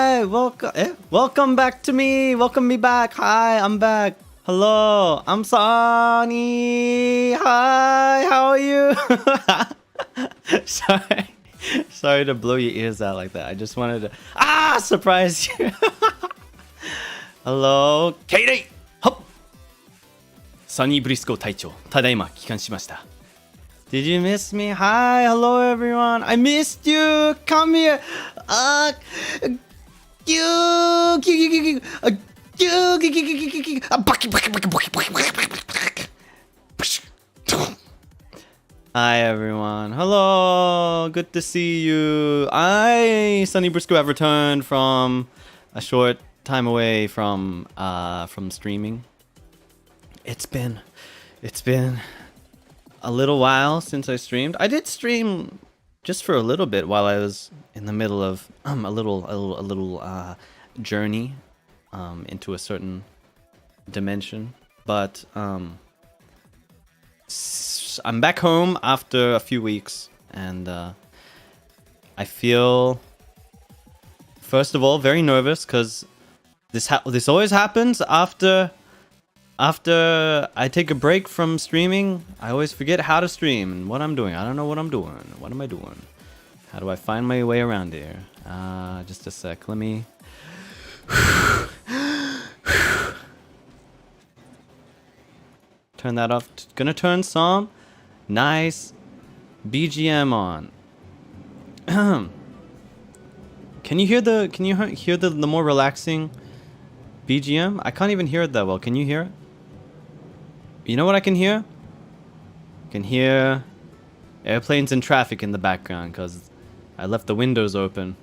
Hi, welcome back to me. Welcome me back. Hi, I'm back. Hello, I'm Sonny. Hi, how are you? Sorry to blow your ears out like that. I just wanted to surprise you. Hello, Katie. Hop. Sonny Brisko 隊長、ただいま帰還しました。Did you miss me? Hi, hello everyone. I missed you. Come here. Hi everyone. Hello. Good to see you. I, Sonny Brisko, have returned from a short time away from streaming. It's been a little while since I streamed. I did stream just for a little bit while I was in the middle of a little journey into a certain dimension. But I'm back home after a few weeks, and I feel, first of all, very nervous because this always happens after I take a break from streaming. I always forget how to stream and what I'm doing. I don't know what I'm doing. What am I doing? How do I find my way around here? Just a sec. Let me... turn that off. Gonna turn some nice BGM on. Can you hear the more relaxing BGM? I can't even hear it that well. Can you hear it? You know what I can hear? I can hear airplanes and traffic in the background because I left the windows open.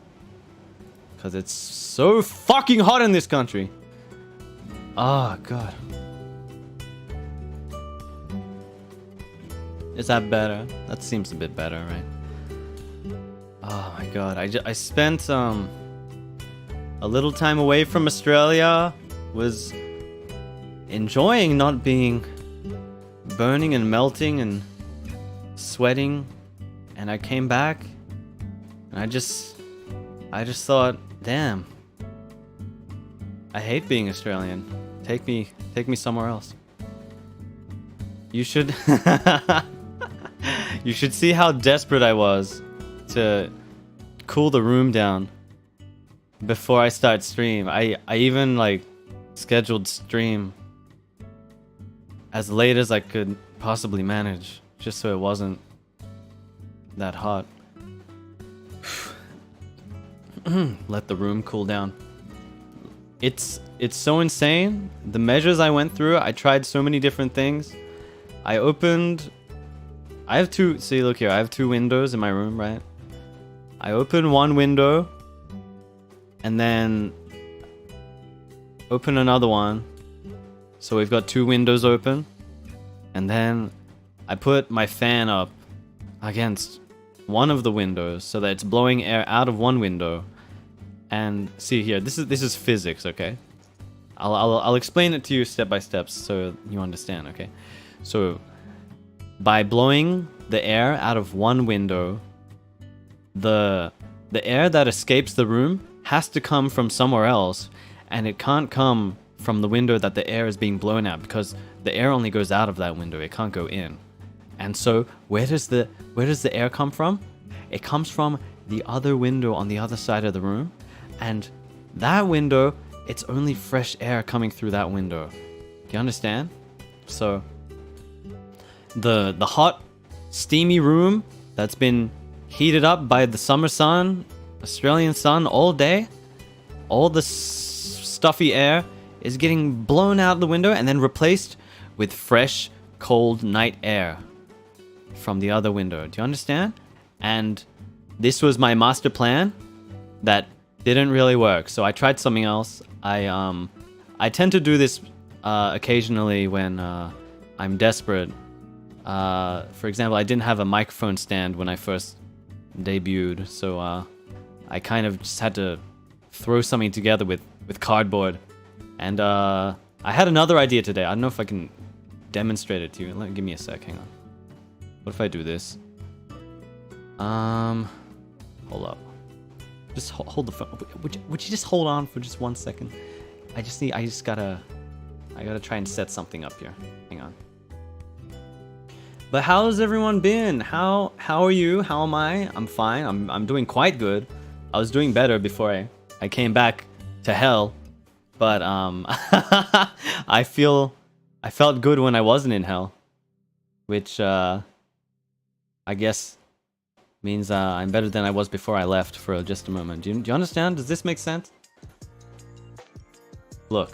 Because it's so fucking hot in this country. Oh, God. Is that better? That seems a bit better, right? Oh, my God. I spent a little time away from Australia. Was enjoying not being burning and melting and sweating, and I came back and I just thought, damn, I hate being Australian. Take me somewhere else. You should you should see how desperate I was to cool the room down before I start stream. I even like scheduled stream as late as I could possibly manage, just so it wasn't that hot. Let the room cool down. It's so insane. The measures I went through, I tried so many different things. I have two, see, look here, I have two windows in my room, right? I open one window and then open another one. So we've got two windows open, and then I put my fan up against one of the windows so that it's blowing air out of one window. And see here, this is physics, okay? I'll explain it to you step by step so you understand, okay? So by blowing the air out of one window, the air that escapes the room has to come from somewhere else, and it can't come from the window that the air is being blown out because the air only goes out of that window. It can't go in. And so where does the air come from? It comes from the other window on the other side of the room, and that window, it's only fresh air coming through that window. Do you understand? So the hot, steamy room that's been heated up by the summer sun, Australian sun all day, all the stuffy air is getting blown out the window and then replaced with fresh, cold night air from the other window. Do you understand? And this was my master plan that didn't really work. So I tried something else. I tend to do this occasionally when I'm desperate. For example, I didn't have a microphone stand when I first debuted, so I kind of just had to throw something together with cardboard. And I had another idea today. I don't know if I can demonstrate it to you. Give me a sec, hang on. What if I do this? Hold up. Just hold the phone. Would you just hold on for just 1 second? I gotta try and set something up here. Hang on. But how's everyone been? How are you? How am I? I'm fine. I'm doing quite good. I was doing better before I came back to hell. But I felt good when I wasn't in hell, which I guess means I'm better than I was before I left for just a moment. Do you understand? Does this make sense? Look,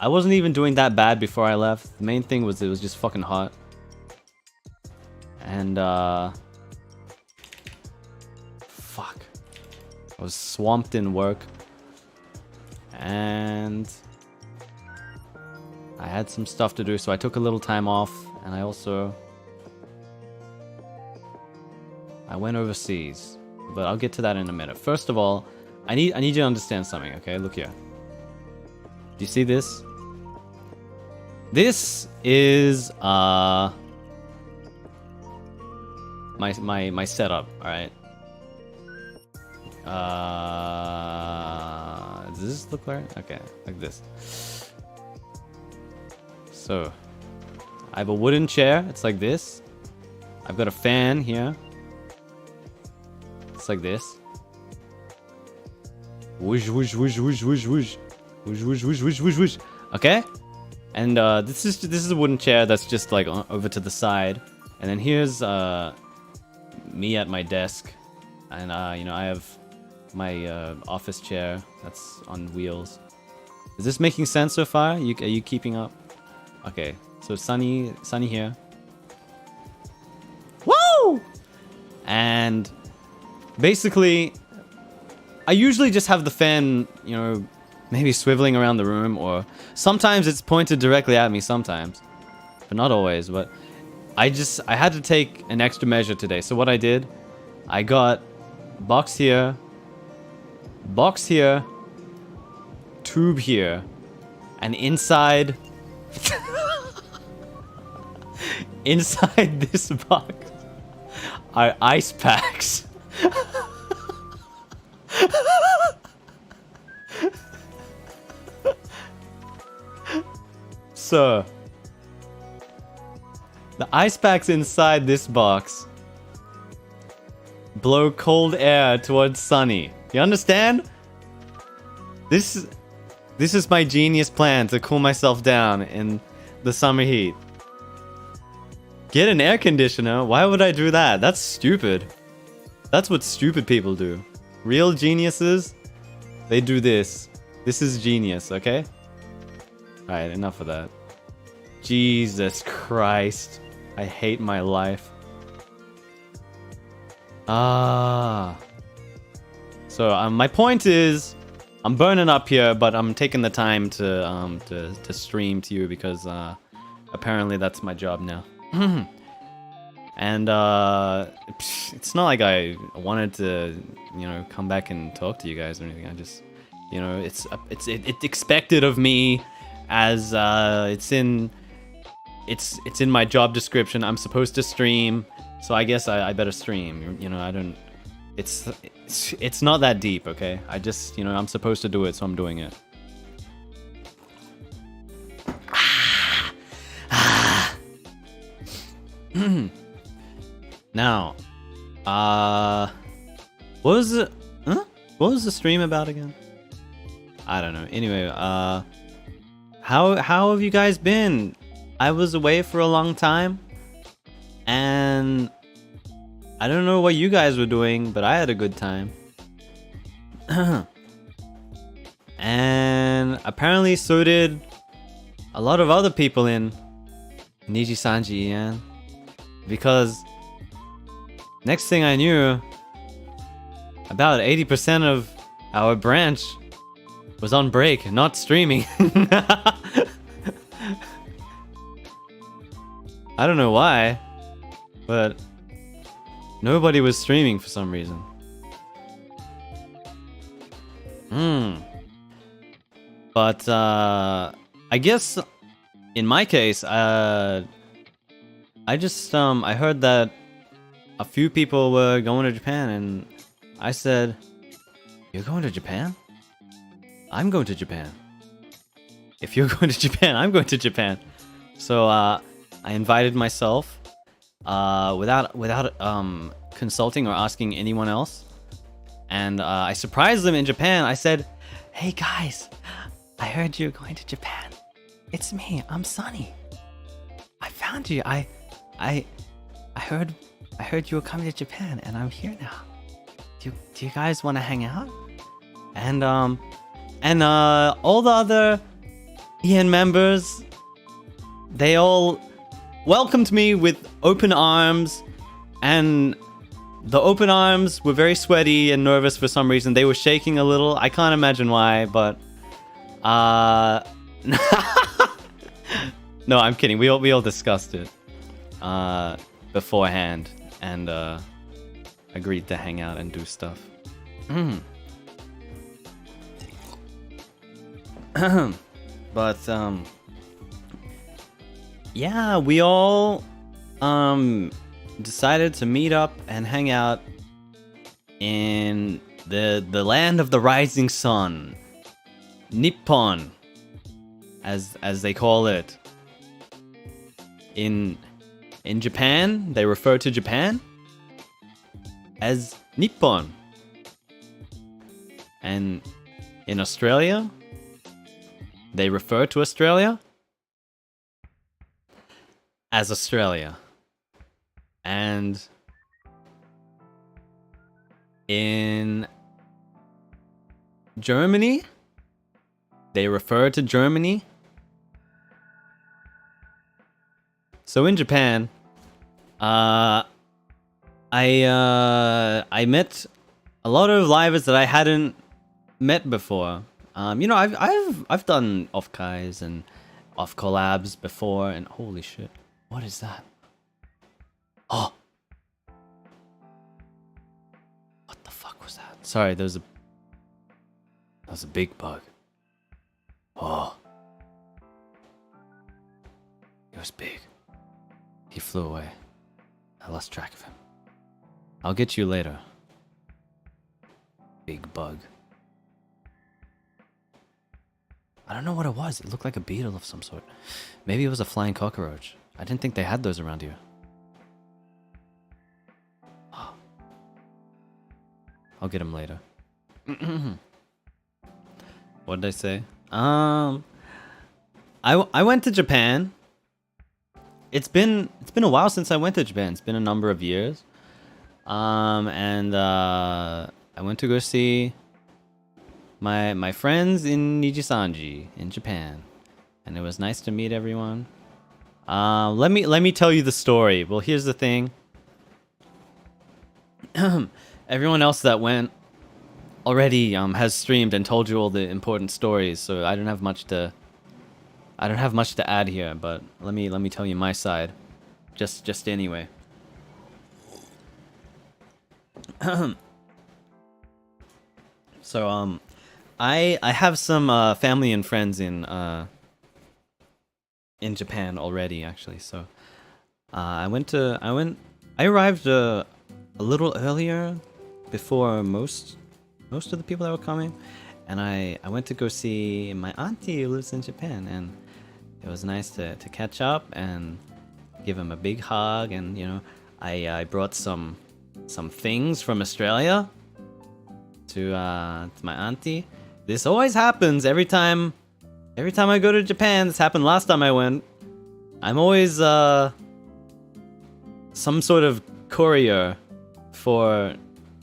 I wasn't even doing that bad before I left. The main thing was it was just fucking hot. And fuck. I was swamped in work. And I had some stuff to do, so I took a little time off, and I went overseas. But I'll get to that in a minute. First of all, I need you to understand something, okay? Look here. Do you see this? This is my setup, alright? Does this look right? Okay, like this. So I have a wooden chair, it's like this. I've got a fan here. It's like this. Whoosh whoosh whoosh whoosh whoosh whoosh. Whoosh whoosh whoosh whoosh whoosh whoosh. Okay? And this is a wooden chair that's just like over to the side. And then here's me at my desk. And you know, I have my office chair that's on wheels. Is this making sense so far? Are you keeping up? Okay, so Sonny here. Woo! And basically, I usually just have the fan, you know, maybe swiveling around the room, or sometimes it's pointed directly at me sometimes, but not always. But I had to take an extra measure today. So what I did, I got box here, tube here, and inside inside this box are ice packs. So the ice packs inside this box blow cold air towards Sonny. You understand? This is my genius plan to cool myself down in the summer heat. Get an air conditioner? Why would I do that? That's stupid. That's what stupid people do. Real geniuses, they do this. This is genius, okay? Alright, enough of that. Jesus Christ. I hate my life. So my point is, I'm burning up here, but I'm taking the time to stream to you because apparently that's my job now. And it's not like I wanted to, you know, come back and talk to you guys or anything. I just, you know, it's expected of me, as it's in my job description. I'm supposed to stream, so I guess I better stream. You know, I don't. It's not that deep, okay? I just, you know, I'm supposed to do it, so I'm doing it. Now, what was it? Huh? What was the stream about again? I don't know. Anyway, how have you guys been? I was away for a long time, and I don't know what you guys were doing, but I had a good time. And apparently so did a lot of other people in NIJISANJI, yeah? Because next thing I knew, about 80% of our branch was on break, not streaming. I don't know why, but nobody was streaming for some reason. But I guess in my case, I just I heard that a few people were going to Japan, and I said, "You're going to Japan? I'm going to Japan. If you're going to Japan, I'm going to Japan." So I invited myself without consulting or asking anyone else, and I surprised them in Japan. I said, "Hey guys, I heard you're going to Japan. It's me. I'm Sonny. I found you. I heard you were coming to Japan, and I'm here now. Do you guys want to hang out?" And all the other EN members, they all welcomed me with open arms, and the open arms were very sweaty and nervous for some reason. They were shaking a little. I can't imagine why, but no, I'm kidding. We all discussed it beforehand and agreed to hang out and do stuff. But yeah, we all decided to meet up and hang out in the land of the rising sun, Nippon, as they call it. In Japan, they refer to Japan as Nippon, and in Australia, they refer to Australia as Australia. And in Germany, they refer to Germany. So in Japan, I met a lot of livers that I hadn't met before. I've done off-kais and off collabs before, and holy shit, what is that? Oh, what the fuck was that? Sorry, that was a big bug. Oh, it was big. He flew away. I lost track of him. I'll get you later. Big bug. I don't know what it was. It looked like a beetle of some sort. Maybe it was a flying cockroach. I didn't think they had those around here. Oh. I'll get him later. What did I say? I went to Japan. It's been a while since I went to Japan. It's been a number of years. And I went to go see my friends in NIJISANJI in Japan, and it was nice to meet everyone. Let me tell you the story. Well, here's the thing. Everyone else that went already has streamed and told you all the important stories, so I don't have much to add here. But let me tell you my side, just anyway. So I have some family and friends in Japan already, actually. So I arrived a little earlier before most of the people that were coming, and I went to go see my auntie who lives in Japan, and it was nice to catch up and give him a big hug. And I brought some things from Australia to my auntie. This always happens every time I go to Japan. This happened last time I went. I'm always some sort of courier for,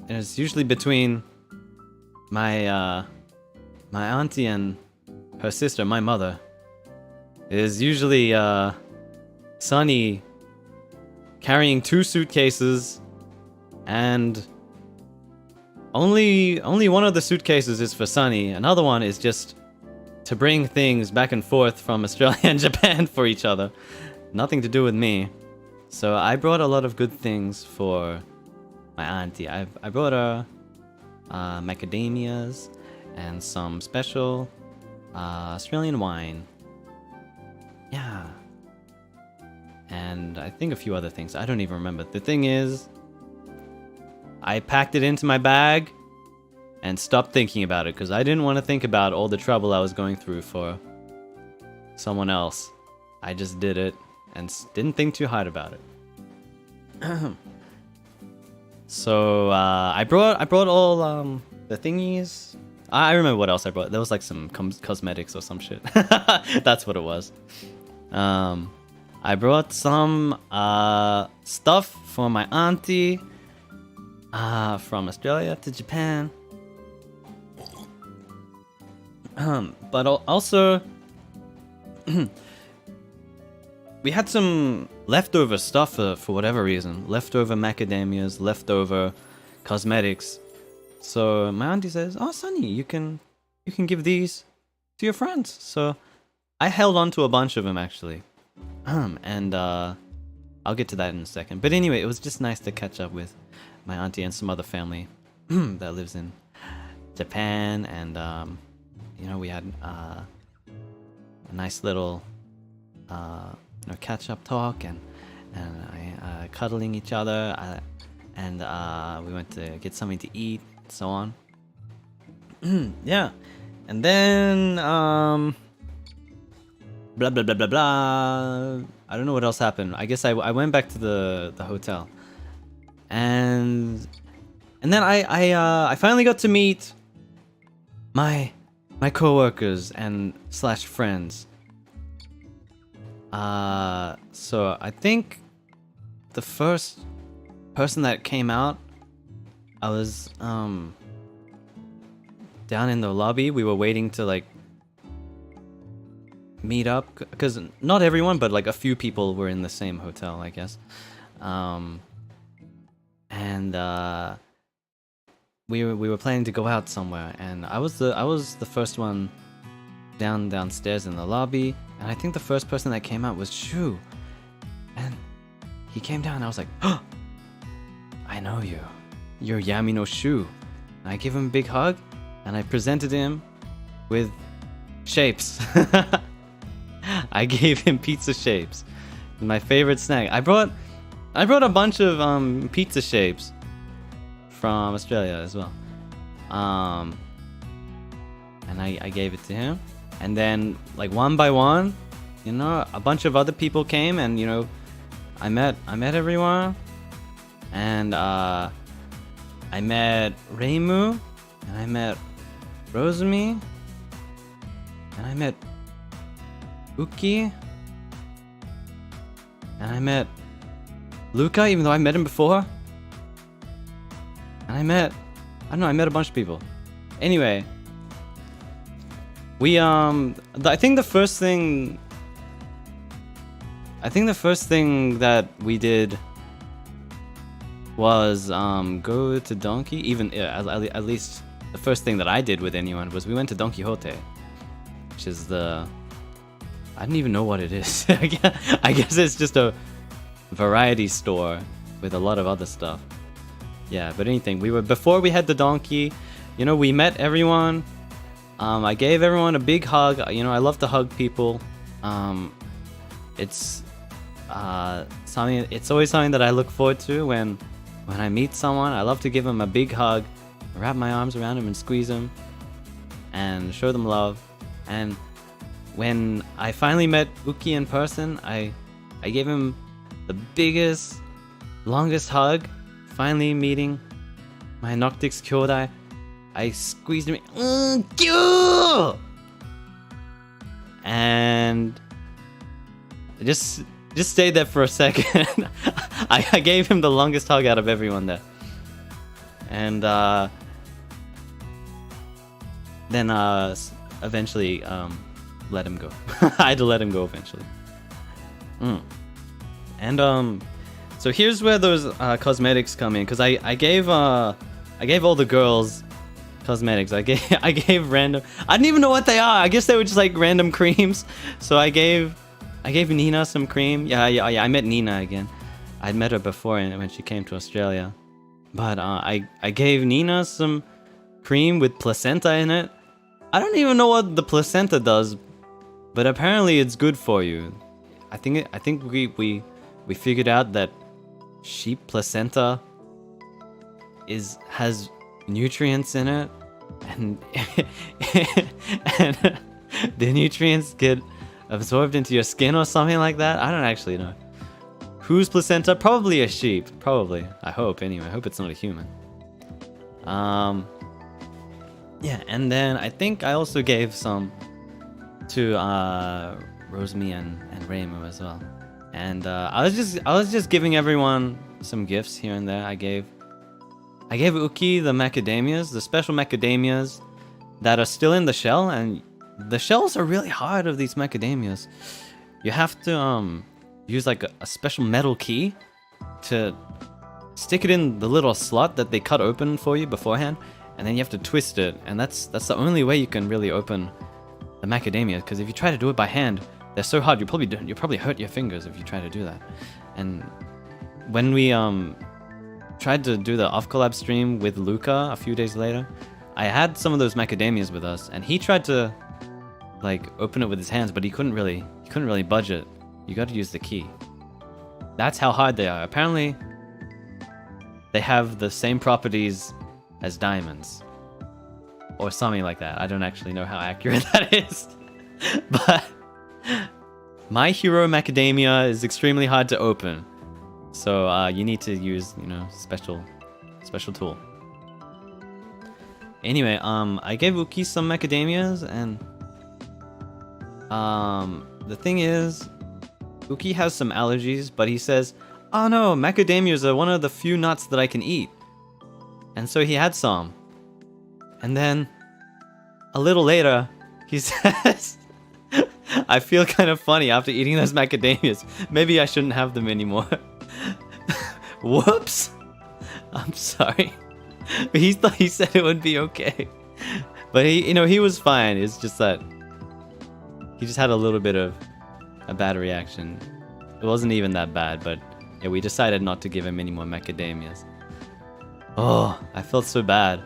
and it's usually between my auntie and her sister, my mother. It is usually Sonny carrying 2 suitcases, and only one of the suitcases is for Sonny. Another one is just to bring things back and forth from Australia and Japan for each other. Nothing to do with me. So I brought a lot of good things for my auntie. I brought her macadamias and some special Australian wine. Yeah. And I think a few other things. I don't even remember. The thing is, I packed it into my bag and stopped thinking about it because I didn't want to think about all the trouble I was going through for someone else. I just did it and didn't think too hard about it. So I brought all the thingies. I remember what else I brought. There was like some cosmetics or some shit. That's what it was. I brought some stuff for my auntie from Australia to Japan. But also we had some leftover stuff for whatever reason. Leftover macadamias, leftover cosmetics. So my auntie says, "Oh, Sonny, you can give these to your friends." So I held on to a bunch of them actually. And I'll get to that in a second. But anyway, it was just nice to catch up with my auntie and some other family that lives in Japan, and you know, we had a nice little catch up talk and I cuddling each other, and we went to get something to eat, and so on. Yeah, and then blah blah blah blah blah. I don't know what else happened. I guess I went back to the hotel, and then I finally got to meet my coworkers and / friends. So I think the first person that came out, I was down in the lobby. We were waiting to like meet up because not everyone, but like a few people were in the same hotel, I guess. And we were planning to go out somewhere, and I was the first one downstairs in the lobby, and I think the first person that came out was Shu, and he came down, and I was like, "Oh, I know you. You're Yami no Shu." And I gave him a big hug, and I presented him with shapes. I gave him pizza shapes, my favorite snack. I brought a bunch of pizza shapes from Australia as well. And I gave it to him, and then like one by one, you know, a bunch of other people came, and you know, I met everyone, and I met Reimu, and I met Rosemi, and I met Uki, and I met Luca, even though I met him before. And I met a bunch of people. Anyway, we I think the first thing that we did was go to Donkey. Even at least the first thing that I did with anyone was we went to Don Quixote, which is I don't even know what it is. I guess it's just a variety store with a lot of other stuff. Yeah, but anything. Before we had the donkey, you know, we met everyone. I gave everyone a big hug. You know, I love to hug people. It's always something that I look forward to when I meet someone. I love to give them a big hug, wrap my arms around them and squeeze them, and show them love. And when I finally met Uki in person, I gave him the biggest, longest hug. Finally meeting my Noctix Kyodai, I squeezed him, and just stayed there for a second. I gave him the longest hug out of everyone there, and then eventually let him go. I had to let him go eventually. And so here's where those cosmetics come in, because I gave all the girls cosmetics. I gave random. I didn't even know what they are. I guess they were just like random creams. So I gave Nina some cream. Yeah. I met Nina again. I'd met her before when she came to Australia, but I gave Nina some cream with placenta in it. I don't even know what the placenta does, but apparently it's good for you. I think we figured out that sheep placenta has nutrients in it, and and the nutrients get absorbed into your skin or something like that. I don't actually know. Whose placenta? Probably a sheep. Probably. I hope anyway. I hope it's not a human. Yeah, and then I think I also gave some to Rosemi and Reimu as well. And I was just giving everyone some gifts here and there. I gave Uki the macadamias, the special macadamias that are still in the shell, and the shells are really hard of these macadamias. You have to use like a special metal key to stick it in the little slot that they cut open for you beforehand, and then you have to twist it, and that's the only way you can really open the macadamia, because if you try to do it by hand, they're so hard, you'll probably hurt your fingers if you try to do that. And when we tried to do the off collab stream with Luca a few days later, I had some of those macadamias with us, and he tried to like open it with his hands, but he couldn't really budge it. You got to use the key. That's how hard they are. Apparently they have the same properties as diamonds or something like that. I don't actually know how accurate that is. But my hero macadamia is extremely hard to open, so you need to use, you know, special tool. Anyway, I gave Uki some macadamias, and the thing is, Uki has some allergies, but he says, oh no, macadamias are one of the few nuts that I can eat. And so he had some. And then a little later, he says, I feel kind of funny after eating those macadamias. Maybe I shouldn't have them anymore. Whoops. I'm sorry. He said it would be okay. But he was fine. It's just that he just had a little bit of a bad reaction. It wasn't even that bad, but yeah, we decided not to give him any more macadamias. Oh, I felt so bad.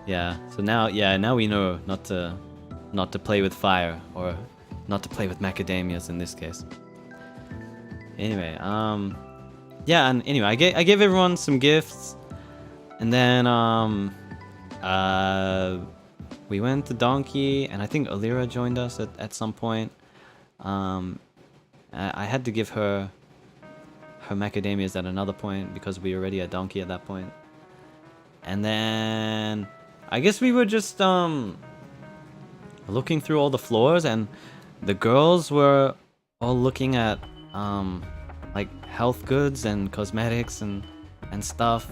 Yeah, so now we know not to play with fire, or not to play with macadamias in this case. Anyway, yeah, and anyway, I gave everyone some gifts, and then we went to Donkey, and I think Alira joined us at some point. I had to give her macadamias at another point because we were already at Donkey at that point. And then I guess we were just looking through all the floors, and the girls were all looking at like health goods and cosmetics and stuff,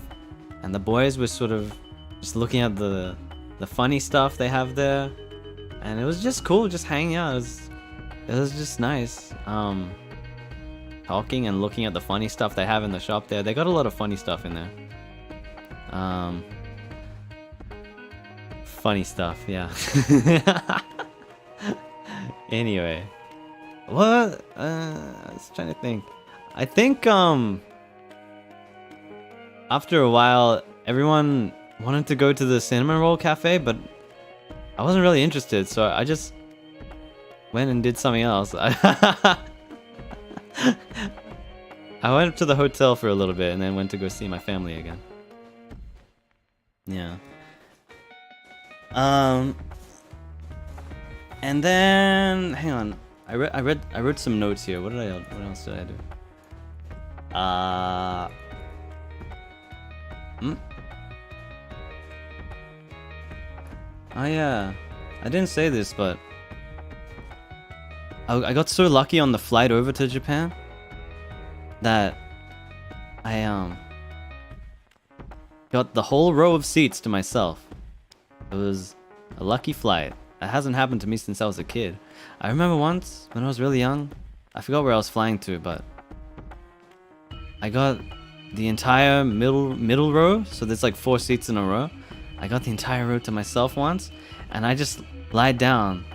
and the boys were sort of just looking at the funny stuff they have there, and it was just cool, just hanging out. It was just nice, talking and looking at the funny stuff they have in the shop there. They got a lot of funny stuff in there. Funny stuff, yeah. Anyway, what? I was trying to think. I think after a while, everyone wanted to go to the cinnamon roll cafe, but I wasn't really interested, so I just went and did something else. I went to the hotel for a little bit and then went to go see my family again. Yeah. And then hang on. I wrote some notes here. What else did I do? Oh yeah. I didn't say this, but I got so lucky on the flight over to Japan that I got the whole row of seats to myself. It was a lucky flight. That hasn't happened to me since I was a kid. I remember once when I was really young, I forgot where I was flying to, but I got the entire middle row, so there's like 4 seats in a row. I got the entire row to myself once, and I just lied down.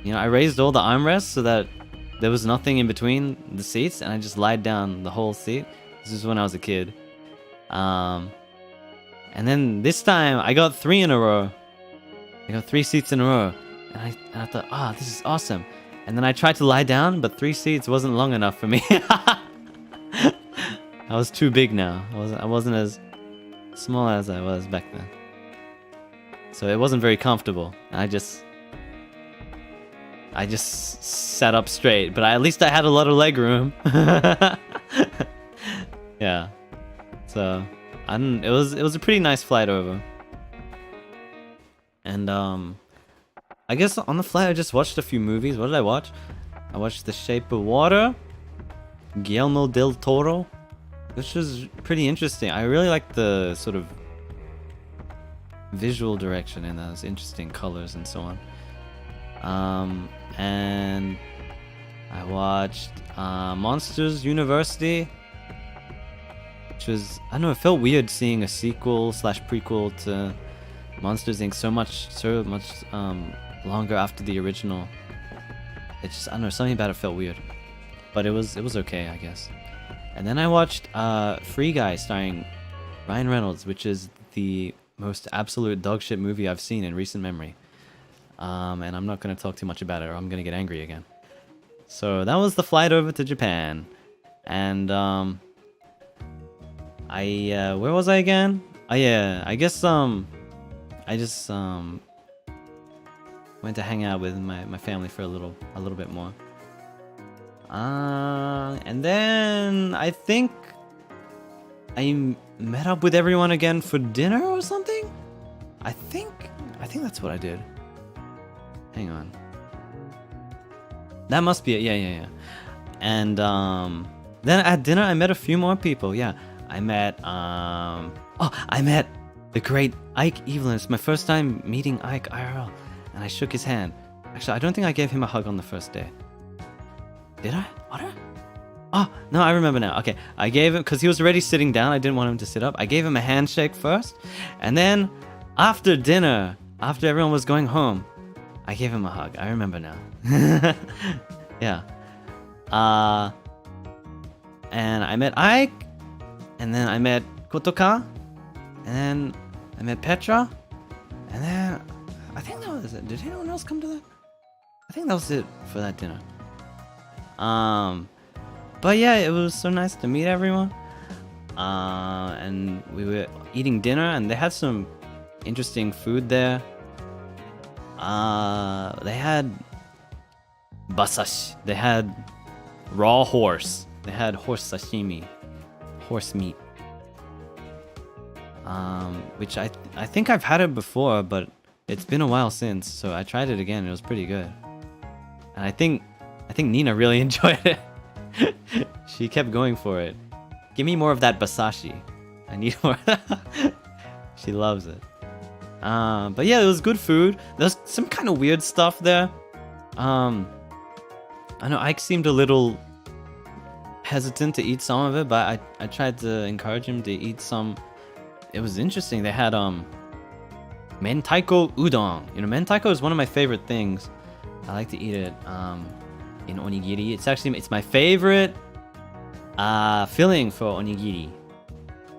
You know, I raised all the armrests so that there was nothing in between the seats, and I just lied down the whole seat. This is when I was a kid. And then this time I got 3 in a row. I got 3 seats in a row, and I thought, this is awesome. And then I tried to lie down, but 3 seats wasn't long enough for me. I was too big now. I wasn't as small as I was back then. So it wasn't very comfortable. And I just sat up straight, but at least I had a lot of leg room. Yeah. So it was a pretty nice flight over. And I guess on the flight I just watched a few movies. What did I watch? I watched The Shape of Water, Guillermo del Toro, which was pretty interesting. I really liked the sort of visual direction in those interesting colors and so on. And I watched Monsters University, which was, I don't know, it felt weird seeing a sequel / prequel to Monsters Inc. so much longer after the original. It just, I don't know, something about it felt weird, but it was okay, I guess. And then I watched Free Guy starring Ryan Reynolds, which is the most absolute dogshit movie I've seen in recent memory. And I'm not going to talk too much about it or I'm going to get angry again. So that was the flight over to Japan. And where was I again? Oh yeah, I guess I just went to hang out with my family for a little bit more. And then I think I met up with everyone again for dinner or something. I think that's what I did. Hang on. That must be it. Yeah. And then at dinner I met a few more people. Yeah, I met I met the great Ike Evelyn. It's my first time meeting Ike IRL, and I shook his hand. Actually, I don't think I gave him a hug on the first day. Did I? What? Oh, no, I remember now. Okay, I gave him, because he was already sitting down, I didn't want him to sit up. I gave him a handshake first, and then after dinner, after everyone was going home, I gave him a hug. I remember now. Yeah. And I met Ike, and then I met Kotoka, and then I met Petra, and then I think that was it. Did anyone else come to that? I think that was it for that dinner. But yeah, it was so nice to meet everyone. And we were eating dinner, and they had some interesting food there. They had basashi. They had raw horse. They had horse sashimi, horse meat. Which I think I've had it before, but it's been a while since, so I tried it again. It was pretty good, and I think Nina really enjoyed it. She kept going for it. Give me more of that basashi. I need more. She loves it. But yeah, it was good food. There's some kind of weird stuff there. I know Ike seemed a little hesitant to eat some of it, but I tried to encourage him to eat some. It was interesting. They had mentaiko udon. You know, mentaiko is one of my favorite things. I like to eat it in onigiri. It's my favorite filling for onigiri.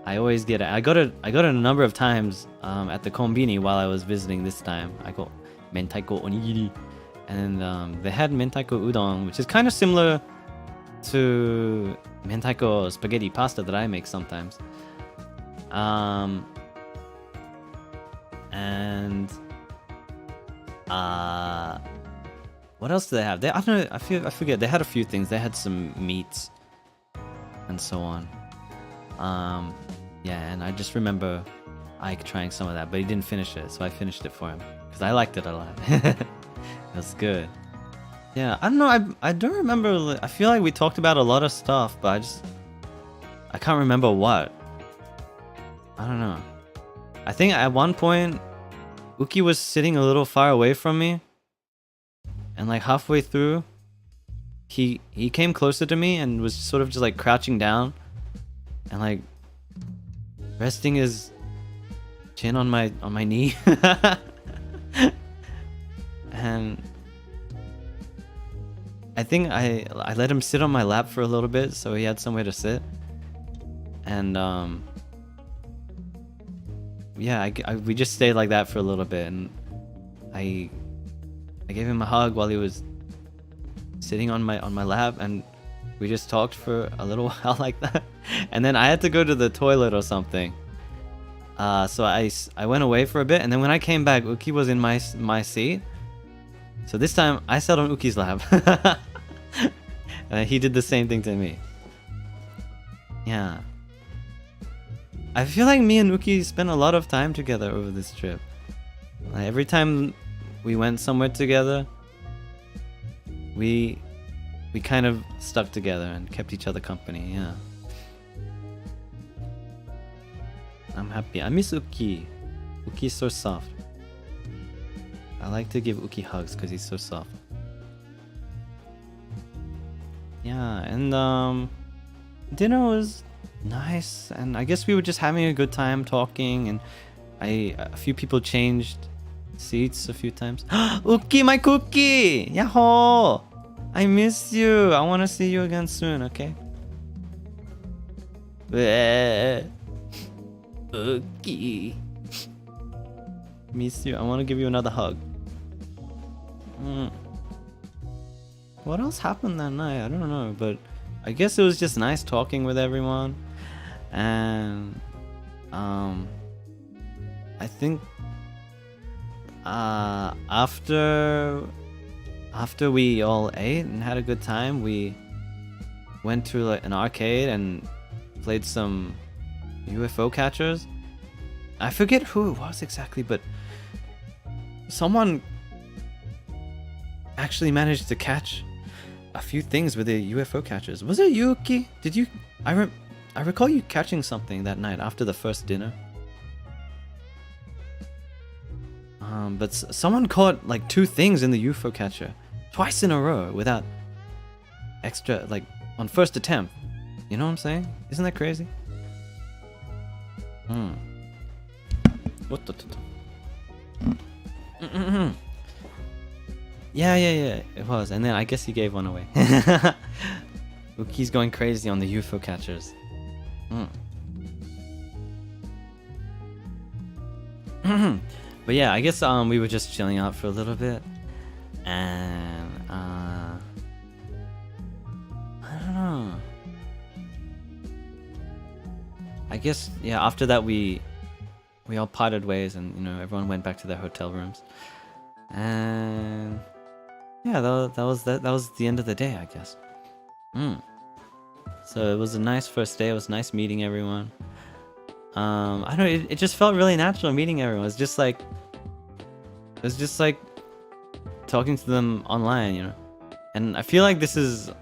I always get it. I got it a number of times at the konbini while I was visiting this time. I got mentaiko onigiri, and they had mentaiko udon, which is kind of similar to mentaiko spaghetti pasta that I make sometimes. And what else do they have? I don't know. I forget. They had a few things. They had some meats and so on. Yeah, and I just remember Ike trying some of that, but he didn't finish it, so I finished it for him because I liked it a lot. It was good. Yeah, I don't know. I don't remember. I feel like we talked about a lot of stuff, but I can't remember what. I don't know. I think at one point, Uki was sitting a little far away from me, and like halfway through, he came closer to me and was sort of just like crouching down, and like resting his chin on my knee, and I think I let him sit on my lap for a little bit so he had somewhere to sit, and yeah, we just stayed like that for a little bit, and I gave him a hug while he was sitting on my lap, and we just talked for a little while like that. And then I had to go to the toilet or something, So I went away for a bit, and then when I came back, Uki was in my seat. So this time I sat on Uki's lap. And he did the same thing to me. Yeah. I feel like me and Uki spent a lot of time together over this trip. Like every time we went somewhere together, we kind of stuck together and kept each other company. Yeah. I'm happy. I miss Uki. Uki's so soft. I like to give Uki hugs because he's so soft. Yeah, and dinner was nice, and I guess we were just having a good time talking, and a few people changed seats a few times. Uki, my cookie! Yahoo! I miss you. I want to see you again soon, okay? Uki. Miss you. I want to give you another hug. What else happened that night? I don't know, but I guess it was just nice talking with everyone. And I think after we all ate and had a good time, we went to like an arcade and played some UFO catchers. I forget who it was exactly, but someone actually managed to catch a few things with the UFO catchers. Was it Yuki? Did you? I recall you catching something that night after the first dinner. But someone caught like 2 things in the UFO catcher twice in a row without extra, like on first attempt. You know what I'm saying? Isn't that crazy? What the? Yeah, it was. And then I guess he gave one away. Uki's going crazy on the UFO catchers. But yeah, I guess we were just chilling out for a little bit. And I don't know. I guess yeah, after that we all parted ways, and you know, everyone went back to their hotel rooms. And yeah, that was the end of the day, I guess. So it was a nice first day. It was nice meeting everyone. I don't know, it just felt really natural meeting everyone. It was just like talking to them online, you know. And I feel like this is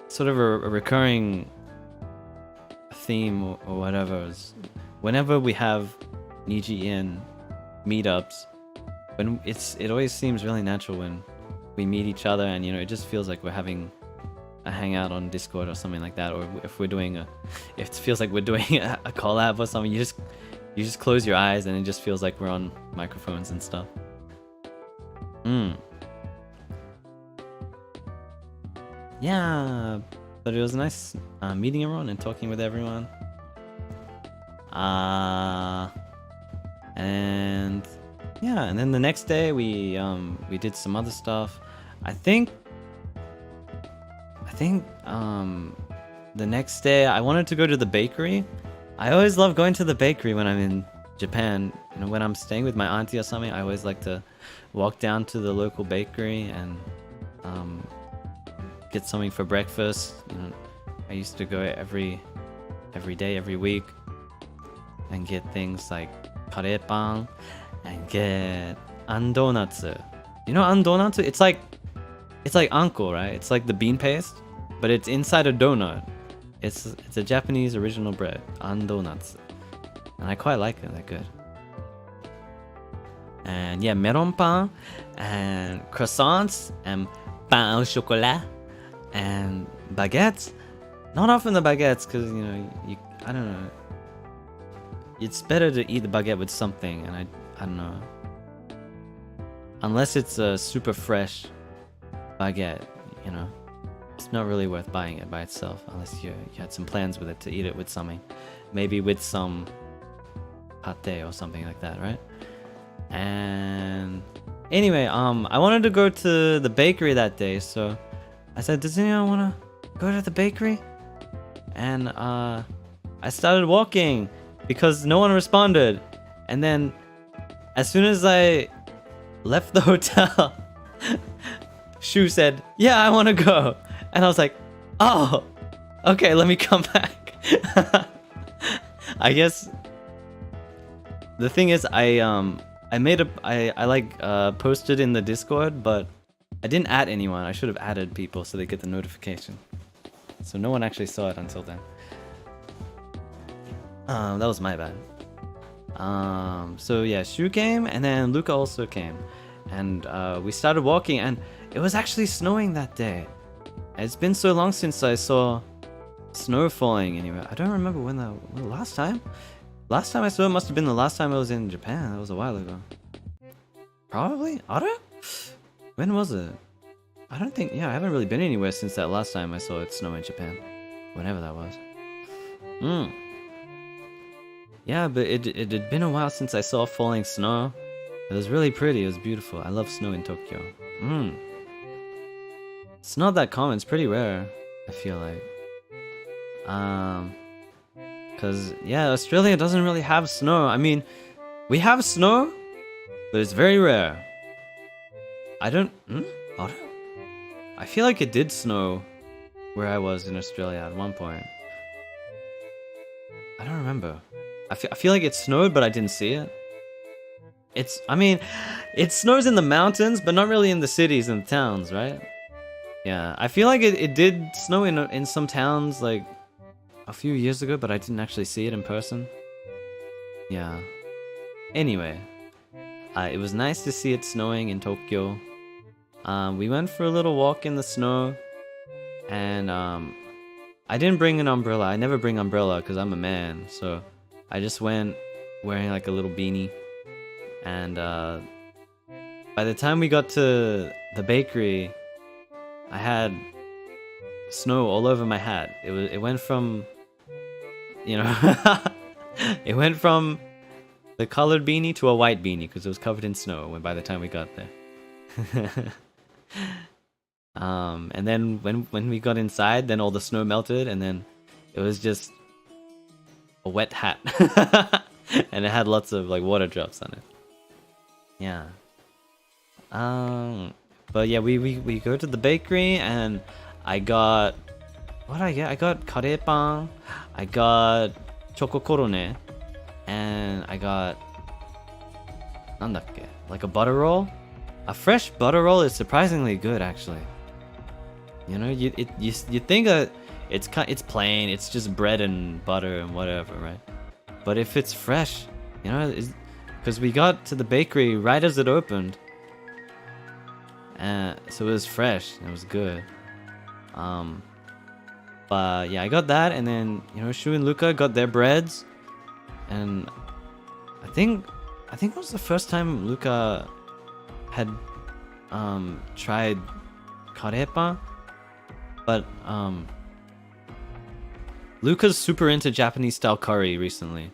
sort of a recurring theme or whatever. Is whenever we have Niji meetups, when it always seems really natural when we meet each other, and you know, it just feels like we're having a hangout on Discord or something like that. Or if we're doing it feels like we're doing a collab or something. You just close your eyes and it just feels like we're on microphones and stuff. Yeah, but it was nice meeting everyone and talking with everyone. And yeah, and then the next day we did some other stuff. I think the next day I wanted to go to the bakery. I always love going to the bakery when I'm in Japan. You know, when I'm staying with my auntie or something, I always like to walk down to the local bakery and get something for breakfast. You know, I used to go every day, every week, and get things like karepan and get andonatsu. You know andonatsu? It's like anko, right? It's like the bean paste, but it's inside a donut. It's a Japanese original bread, andonatsu, and I quite like it. They're good. And yeah, melon pan and croissants and pain au chocolat and baguettes. Not often the baguettes, because you know, I don't know. It's better to eat the baguette with something, and I don't know. Unless it's a super fresh baguette, you know, it's not really worth buying it by itself unless you had some plans with it to eat it with something, maybe with some pate or something like that, right? And anyway, I wanted to go to the bakery that day, so I said, does anyone want to go to the bakery? And I started walking, because no one responded. And then as soon as I left the hotel, Shu said, "Yeah, I want to go." And I was like, "Oh, okay, let me come back." I guess the thing is, I posted in the Discord, but I didn't add anyone. I should have added people so they get the notification. So no one actually saw it until then. That was my bad. So yeah, Shu came, and then Luca also came, and we started walking, and it was actually snowing that day. It's been so long since I saw snow falling anywhere. I don't remember when the last time I saw it must have been the last time I was in Japan. That was a while ago. Probably? When was it? I don't think, yeah, I haven't really been anywhere since that last time I saw it snow in Japan. Whenever that was. Yeah, but it had been a while since I saw falling snow. It was really pretty, it was beautiful. I love snow in Tokyo. It's not that common, it's pretty rare, I feel like. Cause yeah, Australia doesn't really have snow. I mean, we have snow, but it's very rare. I feel like it did snow where I was in Australia at one point. I don't remember. I feel like it snowed, but I didn't see it. I mean, it snows in the mountains, but not really in the cities and towns, right? Yeah, I feel like it did snow in some towns like a few years ago, but I didn't actually see it in person. Yeah. Anyway, it was nice to see it snowing in Tokyo. We went for a little walk in the snow, and I didn't bring an umbrella. I never bring umbrella because I'm a man, so I just went wearing like a little beanie. And by the time we got to the bakery, I had snow all over my hat. It went from, you know, it went from the colored beanie to a white beanie because it was covered in snow by the time we got there. And then when we got inside, then all the snow melted, and then it was just a wet hat. And it had lots of like water drops on it. Yeah. But yeah, we go to the bakery, and I got, what did I get? I got karepan, I got chococorone, and I got, nandakke, like a butter roll. A fresh butter roll is surprisingly good, actually. You know, you think that it's plain, it's just bread and butter and whatever, right? But if it's fresh, you know, because we got to the bakery right as it opened, so it was fresh. It was good. But yeah, I got that, and then you know, Shu and Luca got their breads, and I think it was the first time Luca had tried karepan, but Luca's super into Japanese style curry recently.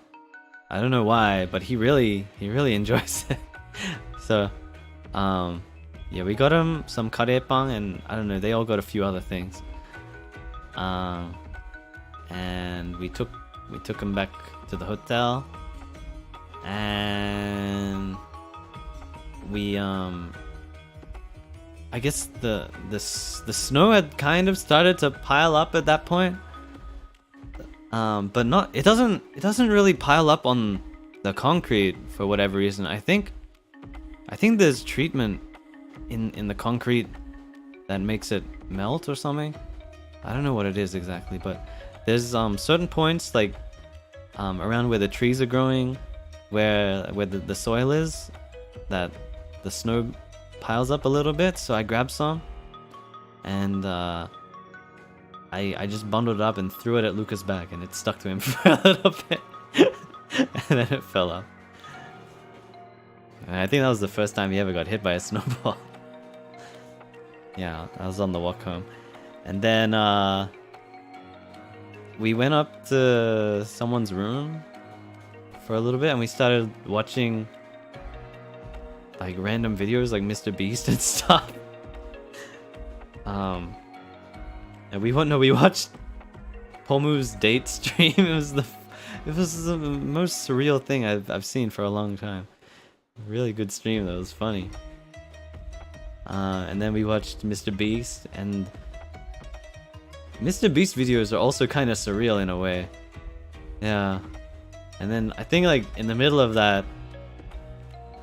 I don't know why, but he really enjoys it. So yeah, we got him some karepan, and I don't know, they all got a few other things. And we took him back to the hotel, and we I guess the snow had kind of started to pile up at that point. But it doesn't really pile up on the concrete for whatever reason. I think there's treatment in the concrete that makes it melt or something. I don't know what it is exactly, but there's certain points like around where the trees are growing, where the soil is, that the snow piles up a little bit. So I grabbed some, and I just bundled it up and threw it at Luca's back, and it stuck to him for a little bit. And then it fell off. And I think that was the first time he ever got hit by a snowball. Yeah, I was on the walk home. And then we went up to someone's room for a little bit, and we started watching like random videos like Mr. Beast and stuff. And we watched Pomu's date stream. It was the most surreal thing I've seen for a long time. Really good stream though, it was funny. And then we watched Mr. Beast, and Mr. Beast videos are also kind of surreal in a way. Yeah. And then I think like in the middle of that,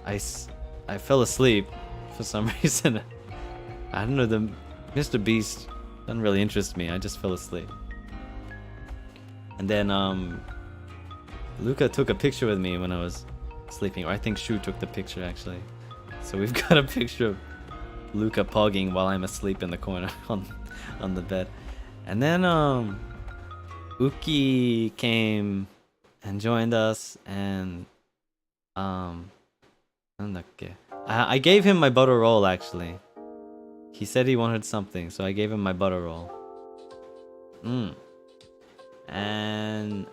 I fell asleep for some reason. I don't know, the Mr. Beast doesn't really interest me. I just fell asleep. And then Luca took a picture with me when I was sleeping, or I think Shu took the picture actually. So we've got a picture of Luca pogging while I'm asleep in the corner on the bed. And then Uki came and joined us, and I gave him my butter roll actually. He said he wanted something, so I gave him my butter roll. And